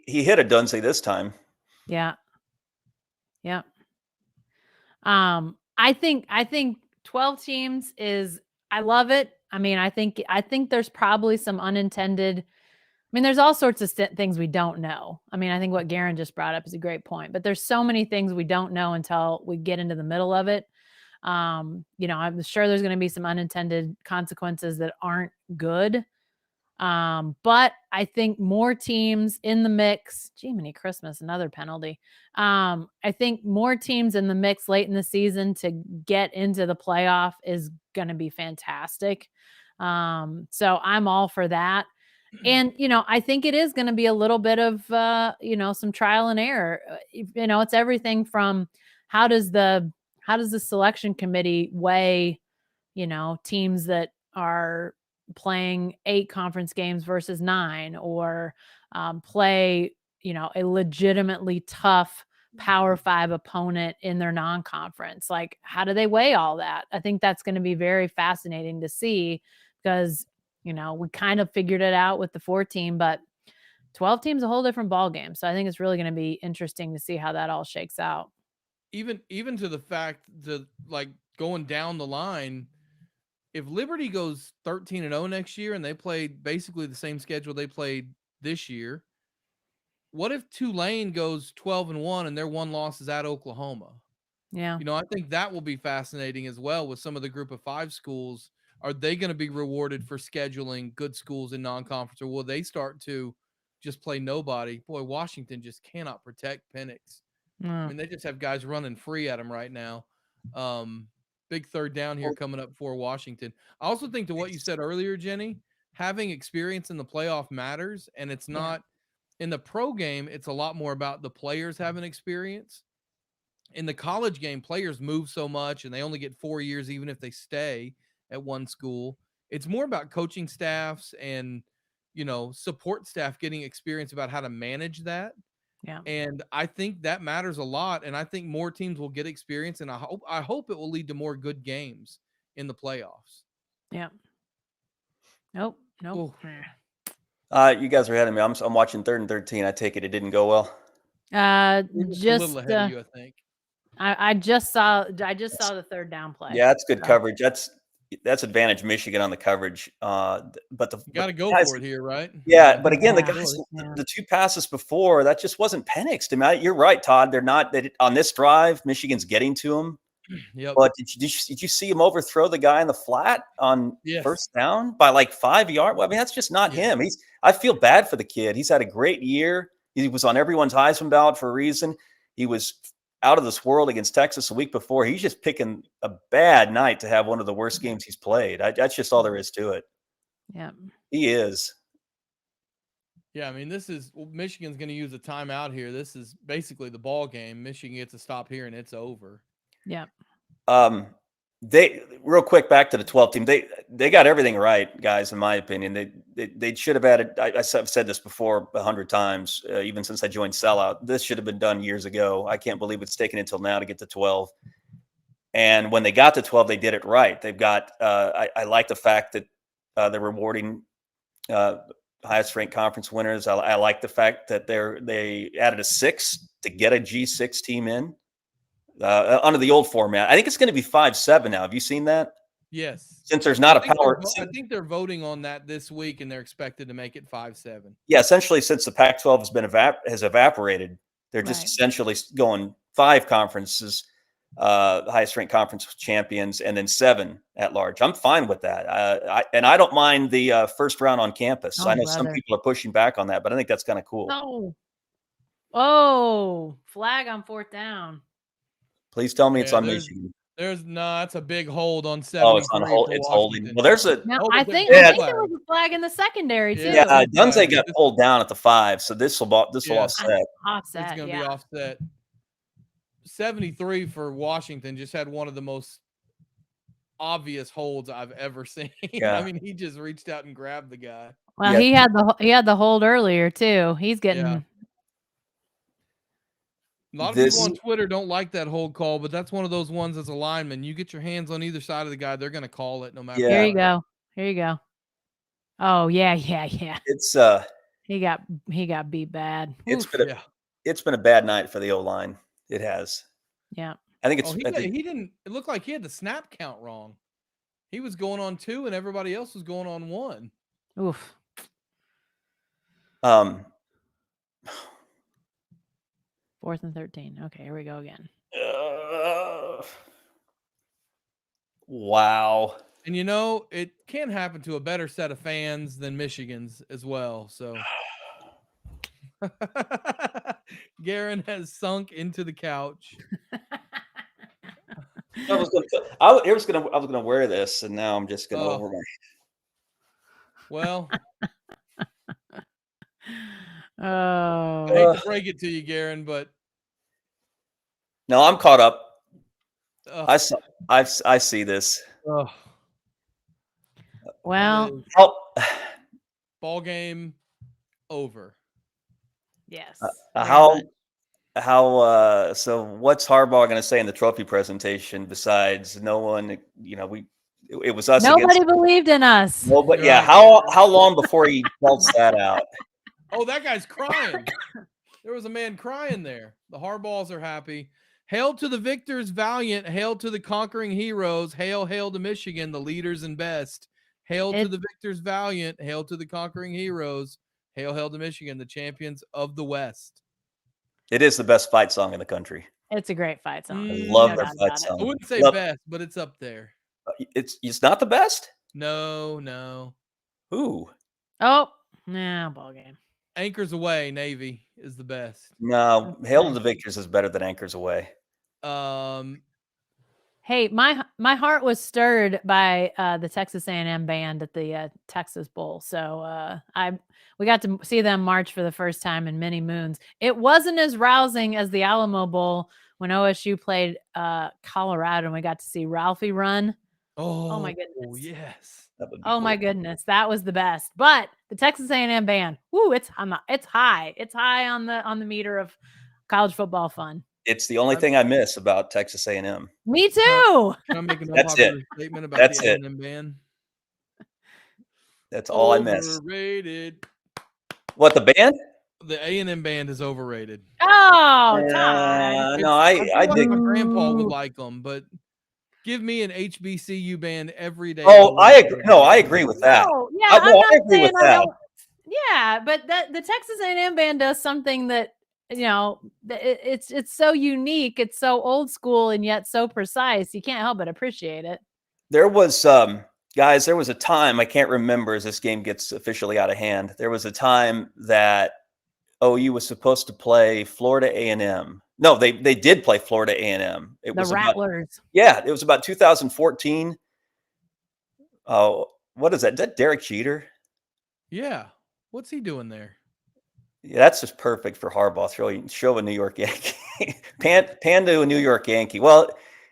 He hit a Dunsey this time. Yeah. Yeah. I think 12 teams I love it. I mean, I think there's probably some unintended, there's all sorts of things we don't know. I mean, I think what Garen just brought up is a great point, but there's so many things we don't know until we get into the middle of it. I'm sure there's going to be some unintended consequences that aren't good. But I think more teams in the mix, Jiminy Christmas, another penalty. I think more teams in the mix late in the season to get into the playoff is going to be fantastic. So I'm all for that. And, I think it is going to be a little bit of, some trial and error. It's everything from how does the selection committee weigh, teams that are playing 8 conference games versus 9, or play, a legitimately tough Power 5 opponent in their non-conference. Like, how do they weigh all that? I think that's going to be very fascinating to see, because we kind of figured it out with the 4 team, but 12 teams a whole different ball game. So I think it's really going to be interesting to see how that all shakes out. Even to the fact that, like, going down the line, if Liberty goes 13-0 next year and they play basically the same schedule they played this year, what if Tulane goes 12-1 and their one loss is at Oklahoma? Yeah. I think that will be fascinating as well with some of the group of 5 schools. Are they going to be rewarded for scheduling good schools in non-conference, or will they start to just play nobody? Boy, Washington just cannot protect Penix. I mean, they just have guys running free at them right now. Big third down here coming up for Washington. I also think, to what you said earlier, Jenny, having experience in the playoff matters, and it's not in the pro game. It's a lot more about the players having experience. In the college game, players move so much and they only get 4 years, even if they stay at one school. It's more about coaching staffs and, support staff getting experience about how to manage that. Yeah. And I think that matters a lot. And I think more teams will get experience, and I hope it will lead to more good games in the playoffs. Yeah. Nope. Ooh. You guys are ahead of me. I'm watching 3rd and 13. I take it didn't go well. We're just a little ahead of you, I think. I just saw the third down play. Yeah, that's good coverage. That's advantage Michigan on the coverage. But you got to go guys, for it here, right? Yeah, but again, the guys, the 2 passes before, that just wasn't Penix to me. You're right, Todd. They're not on this drive. Michigan's getting to him. Yep. But did you see him overthrow the guy in the flat on first down by like 5 yards? Well, I mean, that's just not him. I feel bad for the kid. He's had a great year. He was on everyone's Heisman ballot for a reason. He was out of this world against Texas a week before. He's just picking a bad night to have one of the worst games he's played. That's just all there is to it. Yeah, he is. Yeah, I mean, Michigan's going to use a timeout here. This is basically the ball game. Michigan gets a stop here and it's over. Yeah. They real quick back to the 12 team. They got everything right, guys. In my opinion, they should have added. I've said this before 100 times, even since I joined Sellout. This should have been done years ago. I can't believe it's taken until now to get to 12. And when they got to 12, they did it right. They've got. I like the fact that they're rewarding highest ranked conference winners. I like the fact that they added a 6 to get a G6 team in. Under the old format. I think it's going to be 5-7 now. Have you seen that? Yes. Since there's not a power. I think they're voting on that this week, and they're expected to make it 5-7. Yeah, essentially, since the Pac-12 has evaporated, they're just essentially going 5 conferences, highest ranked conference champions, and then 7 at large. I'm fine with that. I don't mind the first round on campus. I know some people are pushing back on that, but I think that's kind of cool. No. Oh, flag on 4th down. Please tell me it's on Michigan. That's a big hold on 73. Oh, it's on hold. It's holding. Well, there's a. No, I think there was a flag in the secondary too. Yeah, Dunze got pulled down at the 5, so this will offset. Offset. It's going to be offset. 73 for Washington just had one of the most obvious holds I've ever seen. Yeah. I mean, he just reached out and grabbed the guy. Well, he had the hold earlier too. He's getting. Yeah. A lot of people on Twitter don't like that hold call, but that's one of those ones as a lineman. You get your hands on either side of the guy, they're going to call it no matter. Here you go. Here you go. Oh yeah. It's he got beat bad. It's been a bad night for the O-line. It has. Yeah. I think it's. He didn't. It looked like he had the snap count wrong. He was going on 2, and everybody else was going on 1. Oof. 4th and 13. Okay, here we go again. Wow. And it can happen to a better set of fans than Michigan's as well. So Garen has sunk into the couch. I was gonna wear this, and now I'm just gonna over my. Well, Oh, I hate to break it to you, Garen, but No, I'm caught up. uh, I see this. well, How ball game over. yes. So what's Harbaugh going to say in the trophy presentation besides no one? It was us. Nobody believed in us. No, but Right. how long before he belts that out? Oh, that guy's crying. There was a man crying there. The Harbaughs are happy. Hail to the victors valiant. Hail to the conquering heroes. Hail, hail to Michigan, the leaders and best. Hail to the victors valiant. Hail to the conquering heroes. Hail, hail to Michigan, the champions of the West. It is the best fight song in the country. It's a great fight song. I love No the doubt fight about it. song. I wouldn't say best, but it's up there. It's not the best. No. Who? Oh, nah, ball game. Anchors Away, Navy is the best. No, Hail to the Victors is better than Anchors Away. Hey, my heart was stirred by the Texas A&M band at the Texas Bowl. So we got to see them march for the first time in many moons. It wasn't as rousing as the Alamo Bowl when OSU played Colorado and we got to see Ralphie run. Oh my goodness! Yes. Oh my goodness, that was the best. But the Texas A&M band, it's high. It's high on the meter of college football fun. It's the only thing I miss about Texas A&M. Me too. Can I make an That's unpopular it. statement about That's the it. A&M band? That's all I miss. Overrated. What, the band? The A&M band is overrated. Oh, Todd. No, I feel dig. like my grandpa would like them, but give me an HBCU band every day. Oh, I agree. No, I agree with that. Oh, yeah, I'm not saying I don't. Yeah, but the Texas A&M band does something that it's so unique, it's so old school, and yet so precise. You can't help but appreciate it. There was guys. There was a time, I can't remember as this game gets officially out of hand. There was a time that OU was supposed to play Florida A&M. No, they did play Florida A&M. It was Rattlers. It was about 2014. Oh, what is that? Is that Derek Jeter? Yeah. What's he doing there? Yeah, that's just perfect for Harbaugh. Show a New York Yankee. pan to a New York Yankee. Well,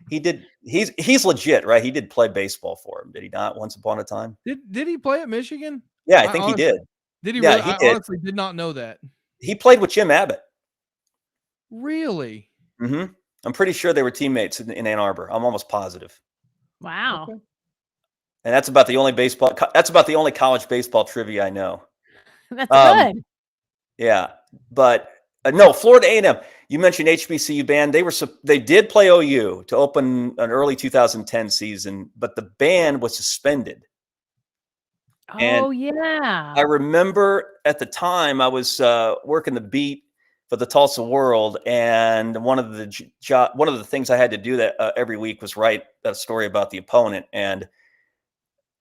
he did. He's legit, right? He did play baseball for him, did he not? Once upon a time. Did he play at Michigan? Yeah, I think he did. Did he? Yeah, really? I honestly did not know that. He played with Jim Abbott. Really? Mm-hmm. I'm pretty sure they were teammates in Ann Arbor. I'm almost positive. Wow. Okay. And that's about the only baseball. That's about the only college baseball trivia I know. That's good. Yeah, but no, Florida A&M. You mentioned HBCU band. They did play OU to open an early 2010 season, but the band was suspended. Yeah. I remember at the time I was working the beat for the Tulsa World, and one of the things I had to do that every week was write a story about the opponent, and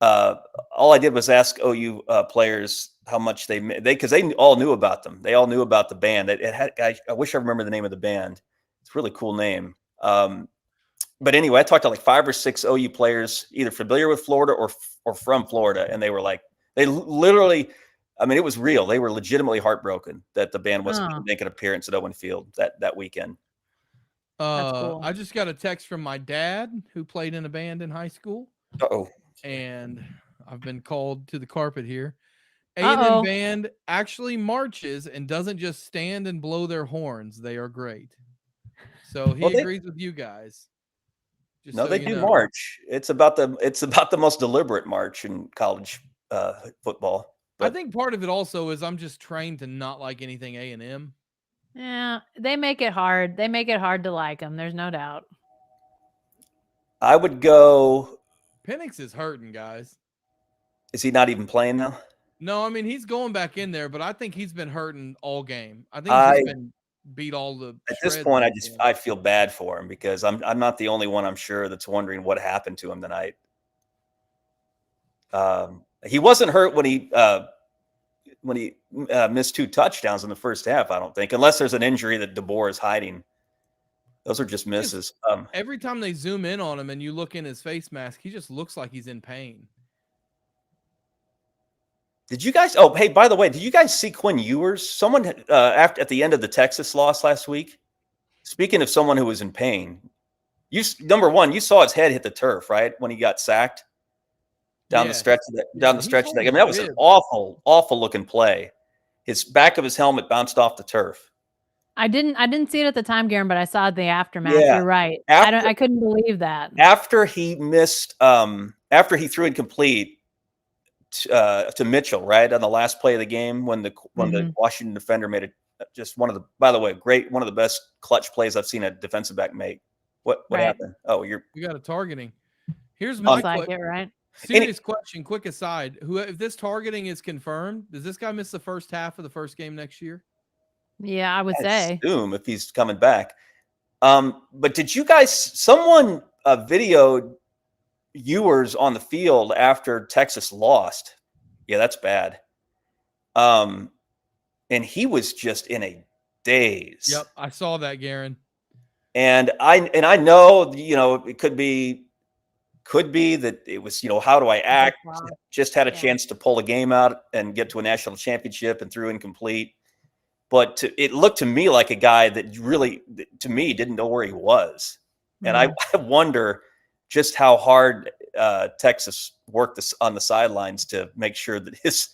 all I did was ask OU players how much they because they all knew about them. They all knew about the band. I wish I remember the name of the band. It's a really cool name. But anyway, I talked to like 5 or 6 OU players, either familiar with Florida or from Florida, and they were like, they literally, I mean, it was real. They were legitimately heartbroken that the band wasn't going to make an appearance at Owen Field that weekend. That's cool. I just got a text from my dad who played in a band in high school. Uh-oh. And I've been called to the carpet here. A&M band actually marches and doesn't just stand and blow their horns. They are great. So he agrees with you guys. They do march. It's about the most deliberate march in college football. But I think part of it also is I'm just trained to not like anything A&M. Yeah, they make it hard. They make it hard to like them. There's no doubt. I would go. Penix is hurting, guys. Is he not even playing now? No, I mean he's going back in there, but I think he's been hurting all game. I think he's been beat all the. At this shreds point, out of them. I feel bad for him because I'm not the only one, I'm sure, that's wondering what happened to him tonight. He wasn't hurt when he missed 2 touchdowns in the first half, I don't think, unless there's an injury that DeBoer is hiding. Those are just misses. Every time they zoom in on him and you look in his face mask, he just looks like he's in pain. Did you guys? Oh, hey, by the way, did you guys see Quinn Ewers? Someone at the end of the Texas loss last week. Speaking of someone who was in pain, number one, you saw his head hit the turf, right, when he got sacked down the stretch of that. Down the stretch of that. I mean, that was an awful, awful looking play. His back of his helmet bounced off the turf. I didn't see it at the time, Garen, but I saw the aftermath. Yeah. You're right. After, I couldn't believe that. After he missed, after he threw incomplete to Mitchell, right on the last play of the game, when the Washington defender made just one of the, by the way, one of the best clutch plays I've seen a defensive back make. What happened? Oh, we got a targeting. Here's my question. Right. Serious question. Quick aside: if this targeting is confirmed, does this guy miss the first half of the first game next year? Yeah, I would say. Assume if he's coming back. But did you guys? Someone videoed Ewers on the field after Texas lost. Yeah, that's bad. And he was just in a daze. Yep, I saw that, Garen. And I know, it could be that it was, how do I act? Just had a chance to pull a game out and get to a national championship and threw incomplete. But it looked to me like a guy that really, to me, didn't know where he was. And I wonder just how hard Texas worked on the sidelines to make sure that his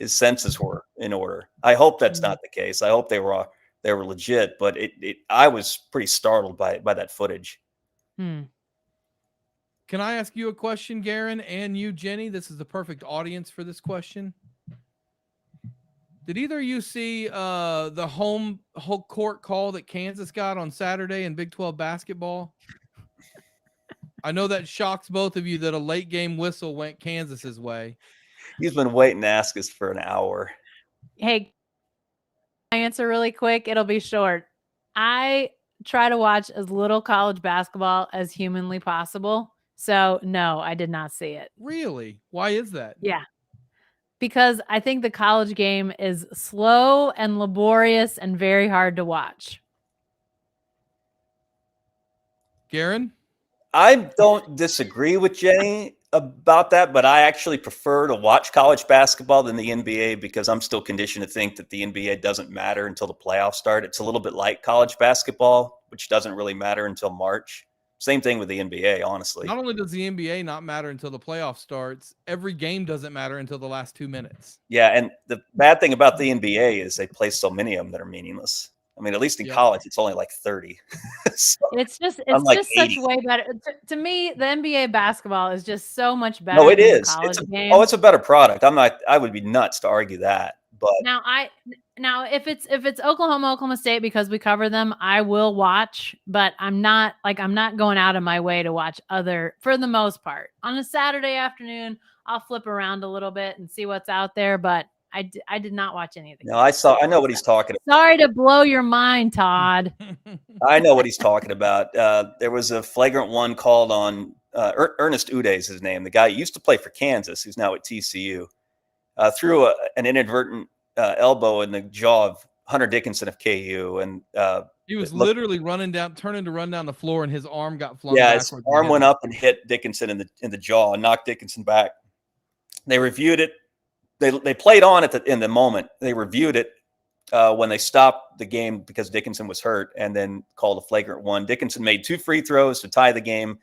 senses were in order. I hope that's not the case. I hope they were legit. But I was pretty startled by that footage. Can I ask you a question, Garen, and you, Jenny? This is the perfect audience for this question. Did either of you see the home court call that Kansas got on Saturday in Big 12 basketball? I know that shocks both of you that a late game whistle went Kansas's way. He's been waiting to ask us for an hour. Hey, I answer really quick. It'll be short. I try to watch as little college basketball as humanly possible. So no, I did not see it. Really? Why is that? Yeah. Because I think the college game is slow and laborious and very hard to watch. Garen? I don't disagree with Jenny about that, but I actually prefer to watch college basketball than the NBA because I'm still conditioned to think that the NBA doesn't matter until the playoffs start. It's a little bit like college basketball, which doesn't really matter until March. Same thing with the NBA, honestly. Not only does the NBA not matter until the playoff starts, every game doesn't matter until the last 2 minutes. Yeah, and the bad thing about the NBA is they play so many of them that are meaningless. I mean, at least in college, it's only like 30. So, it's just like such way better. To me, the NBA basketball is just so much better. No, it is. The college game. It's a better product. I would be nuts to argue that. But now if it's Oklahoma State, because we cover them, I will watch, but I'm not going out of my way to watch for the most part. On a Saturday afternoon, I'll flip around a little bit and see what's out there, but I did not watch anything. No, I know what he's talking about. Sorry to blow your mind, Todd. I know what he's talking about. There was a flagrant one called on Ernest Ude is his name. The guy who used to play for Kansas, who's now at TCU, threw an inadvertent elbow in the jaw of Hunter Dickinson of KU, and he was literally turning to run down the floor, and his arm got flung backwards. His arm went up and hit Dickinson in the jaw and knocked Dickinson back. They reviewed it. They played on it in the moment. They reviewed it when they stopped the game because Dickinson was hurt, and then called a flagrant one. Dickinson made 2 free throws to tie the game,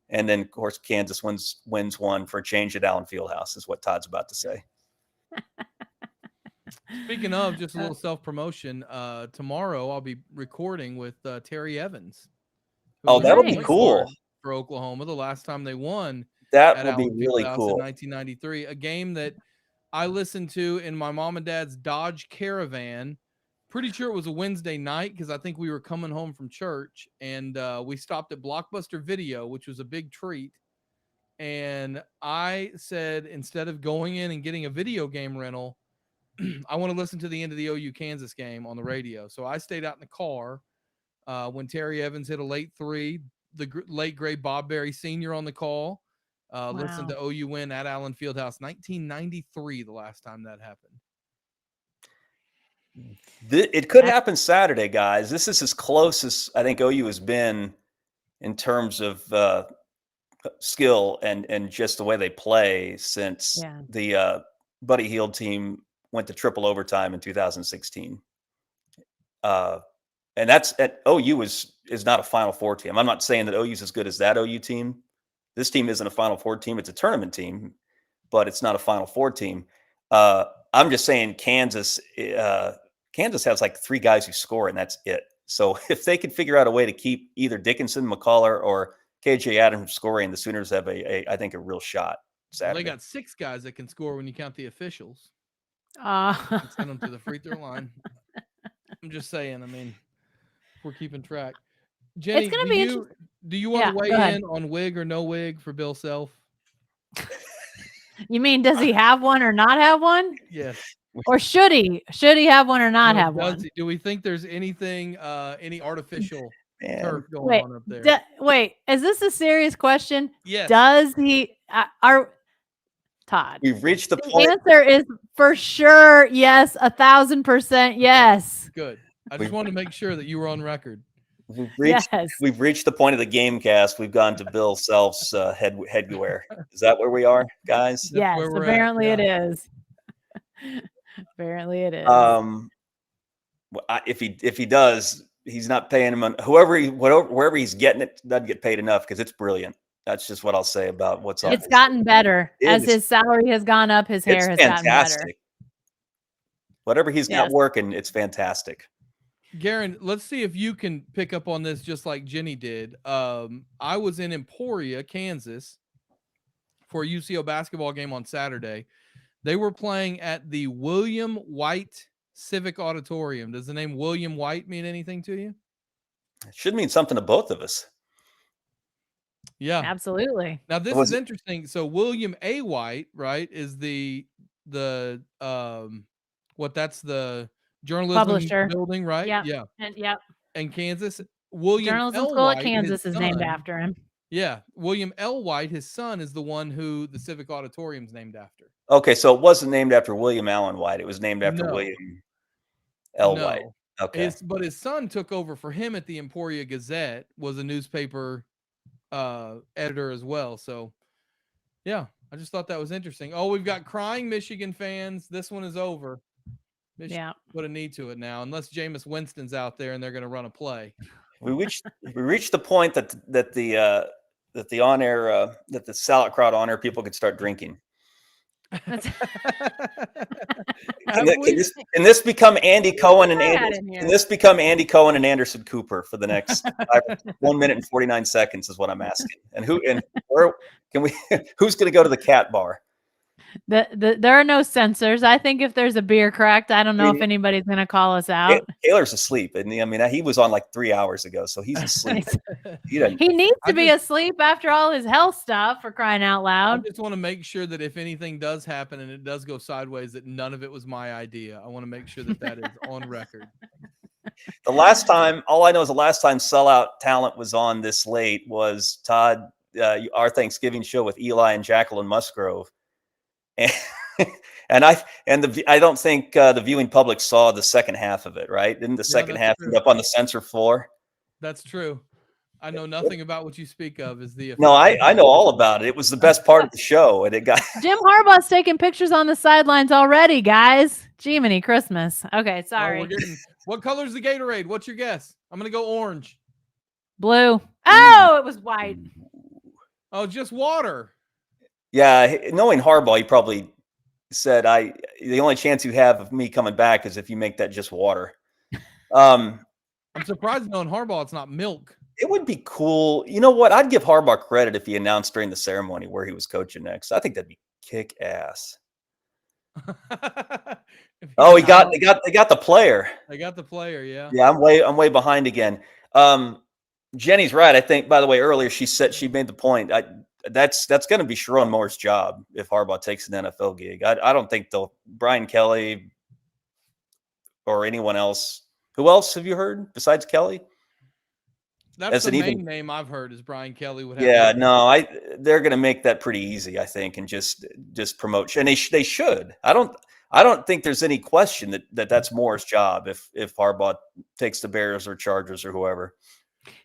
and then of course Kansas wins one for a change at Allen Fieldhouse. Is what Todd's about to say. Speaking of, just a little self-promotion, tomorrow I'll be recording with Terry Evans. That'll be cool for Oklahoma. The last time they won, that would be really cool. In 1993, a game that I listened to in my mom and dad's Dodge Caravan. Pretty sure it was a Wednesday night because I think we were coming home from church, and we stopped at Blockbuster Video, which was a big treat. And I said, instead of going in and getting a video game rental, I want to listen to the end of the OU Kansas game on the radio. So I stayed out in the car when Terry Evans hit a late 3, the late great Bob Berry Sr. on the call. Listen to OU win at Allen Fieldhouse, 1993, the last time that happened. It could happen Saturday, guys. This is as close as I think OU has been in terms of skill and just the way they play since the Buddy Hield team went to triple overtime in 2016. And that's at OU is not a Final Four team. I'm not saying that OU is as good as that OU team. This team isn't a Final Four team. It's a tournament team, but it's not a Final Four team. I'm just saying Kansas has like 3 guys who score, and that's it. So if they could figure out a way to keep either Dickinson, McCullough, or KJ Adams scoring, the Sooners have I think a real shot Saturday. Well, they got 6 guys that can score when you count the officials. Send them to the free throw line. I'm just saying. I mean, we're keeping track. Jenny, it's gonna be do you want to weigh in on wig or no wig for Bill Self? You mean, does he have one or not have one? Yes. Or should he have one or not have one? Do we think there's anything, any artificial turf going on up there? Wait, is this a serious question? Yes. Does he? Todd, we've reached the point. point. The answer is for sure yes, 1,000% yes. Good. I just wanted to make sure that you were on record. We've reached the point of the game cast. We've gone to Bill Self's headwear. Is that where we are, guys? Yes, apparently it is. Apparently it is. If he does, he's not paying him wherever he's getting it doesn't get paid enough because it's brilliant. That's just what I'll say about what's up. It's gotten better as his salary has gone up. His hair has gotten better. Whatever he's got working, it's fantastic. Garen, let's see if you can pick up on this just like Jenny did. I was in Emporia, Kansas for a UCO basketball game on Saturday. They were playing at the William White Civic Auditorium. Does the name William White mean anything to you? It should mean something to both of us. Yeah, absolutely. Now this is interesting. So William A. White, right, is the that's the journalism publisher building, right? Yep. Yeah. And Kansas, William Journalism L. School White, at Kansas is named after him. Yeah, William L. White, his son, is the one who the Civic Auditorium is named after. Okay, so it wasn't named after William Allen White. It was named after William L. White. Okay. But his son took over for him at the Emporia Gazette, was a newspaper editor as well. So, yeah, I just thought that was interesting. Oh, we've got crying Michigan fans. This one is over. Michigan put a knee to it now, unless Jameis Winston's out there and they're going to run a play. We reached the point that the on-air that the Sellout Crowd on-air people could start drinking. Can this become Andy Cohen and Anderson Cooper for the next 1 minute and 49 seconds is what I'm asking. And where can we? Who's going to go to the cat bar? There are no censors. I think if there's a beer cracked, I don't know if anybody's going to call us out. Taylor's asleep, and I mean he was on like 3 hours ago, so he's asleep. He needs to be asleep after all his health stuff, for crying out loud. I just want to make sure that if anything does happen and it does go sideways, that none of it was my idea. I want to make sure that is on record. The last time, all I know is the last time Sellout Talent was on this late was Todd, our Thanksgiving show with Eli and Jacqueline Musgrove. And I don't think the viewing public saw the second half of it, right? Didn't the second half end up on the censor floor? That's true. I know nothing about what you speak of. No, I know all about it. It was the best part of the show, and it got Jim Harbaugh's taking pictures on the sidelines already, guys. Jiminy Christmas. Okay, sorry. What color's the Gatorade? What's your guess? I'm gonna go orange. Blue. Oh, it was white. Oh, just water. Yeah, knowing Harbaugh, he probably said, the only chance you have of me coming back is if you make that just water. I'm surprised knowing Harbaugh, it's not milk. It would be cool. You know what? I'd give Harbaugh credit if he announced during the ceremony where he was coaching next. I think that'd be kick ass. Oh, they got the player. They got the player, yeah. Yeah, I'm way behind again. Jenny's right. I think, by the way, earlier she made the point. That's going to be Sharon Moore's job if Harbaugh takes an NFL gig. I don't think Brian Kelly, or anyone else. Who else have you heard besides Kelly? That's the main name I've heard is Brian Kelly would have. Yeah, no, they're going to make that pretty easy, I think, and just promote. And they should. I don't think there's any question that's Moore's job if Harbaugh takes the Bears or Chargers or whoever.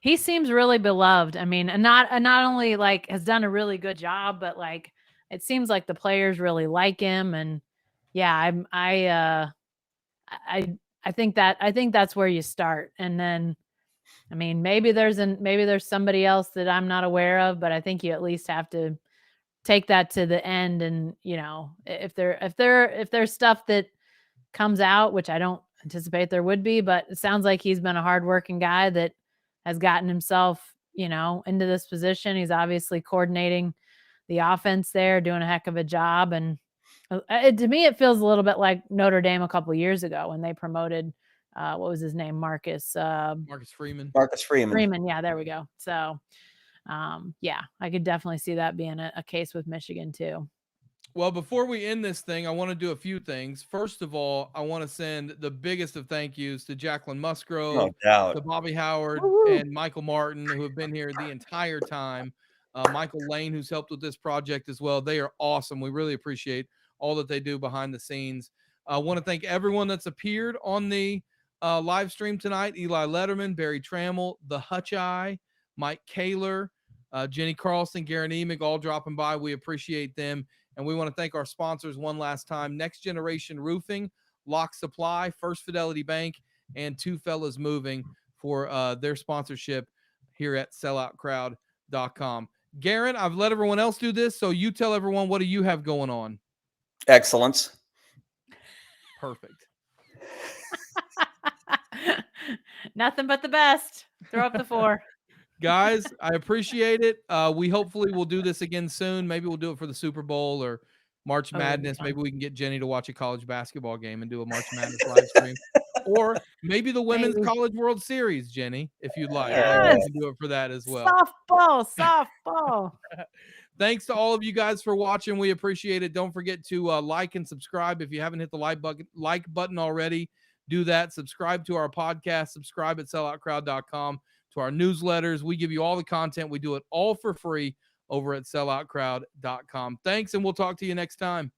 He seems really beloved. I mean, and not only like has done a really good job, but like it seems like the players really like him. And yeah, I think that's where you start. And then, I mean, maybe there's somebody else that I'm not aware of, but I think you at least have to take that to the end. And, you know, if there's stuff that comes out, which I don't anticipate there would be, but it sounds like he's been a hardworking guy that has gotten himself, you know, into this position. He's obviously coordinating the offense there, doing a heck of a job. And to me, it feels a little bit like Notre Dame a couple of years ago when they promoted, what was his name? Marcus Freeman. Marcus Freeman. Yeah, there we go. So, yeah, I could definitely see that being a case with Michigan too. Well, before we end this thing, I want to do a few things. First of all, I want to send the biggest of thank yous to Jacqueline Musgrove, to Bobby Howard, and Michael Martin, who have been here the entire time. Michael Lane, who's helped with this project as well. They are awesome. We really appreciate all that they do behind the scenes. I want to thank everyone that's appeared on the live stream tonight. Eli Letterman, Barry Trammell, The Hutch Eye, Mike Kaler, Jenny Carlson, Garen Emig, all dropping by. We appreciate them. And we want to thank our sponsors one last time: Next Generation Roofing, Lock Supply, First Fidelity Bank, and Two Fellas Moving for their sponsorship here at selloutcrowd.com. Garen, I've let everyone else do this, so you tell everyone, what do you have going on? Excellence. Perfect. Nothing but the best. Throw up the 4. Guys, I appreciate it. We hopefully will do this again soon. Maybe we'll do it for the Super Bowl or March Madness. Maybe we can get Jenny to watch a college basketball game and do a March Madness live stream. Or maybe the Women's College World Series, Jenny, if you'd like. Yes. We can do it for that as well. Softball. Thanks to all of you guys for watching. We appreciate it. Don't forget to like and subscribe. If you haven't hit the like button already, do that. Subscribe to our podcast. Subscribe at selloutcrowd.com. To our newsletters. We give you all the content. We do it all for free over at selloutcrowd.com. Thanks, and we'll talk to you next time.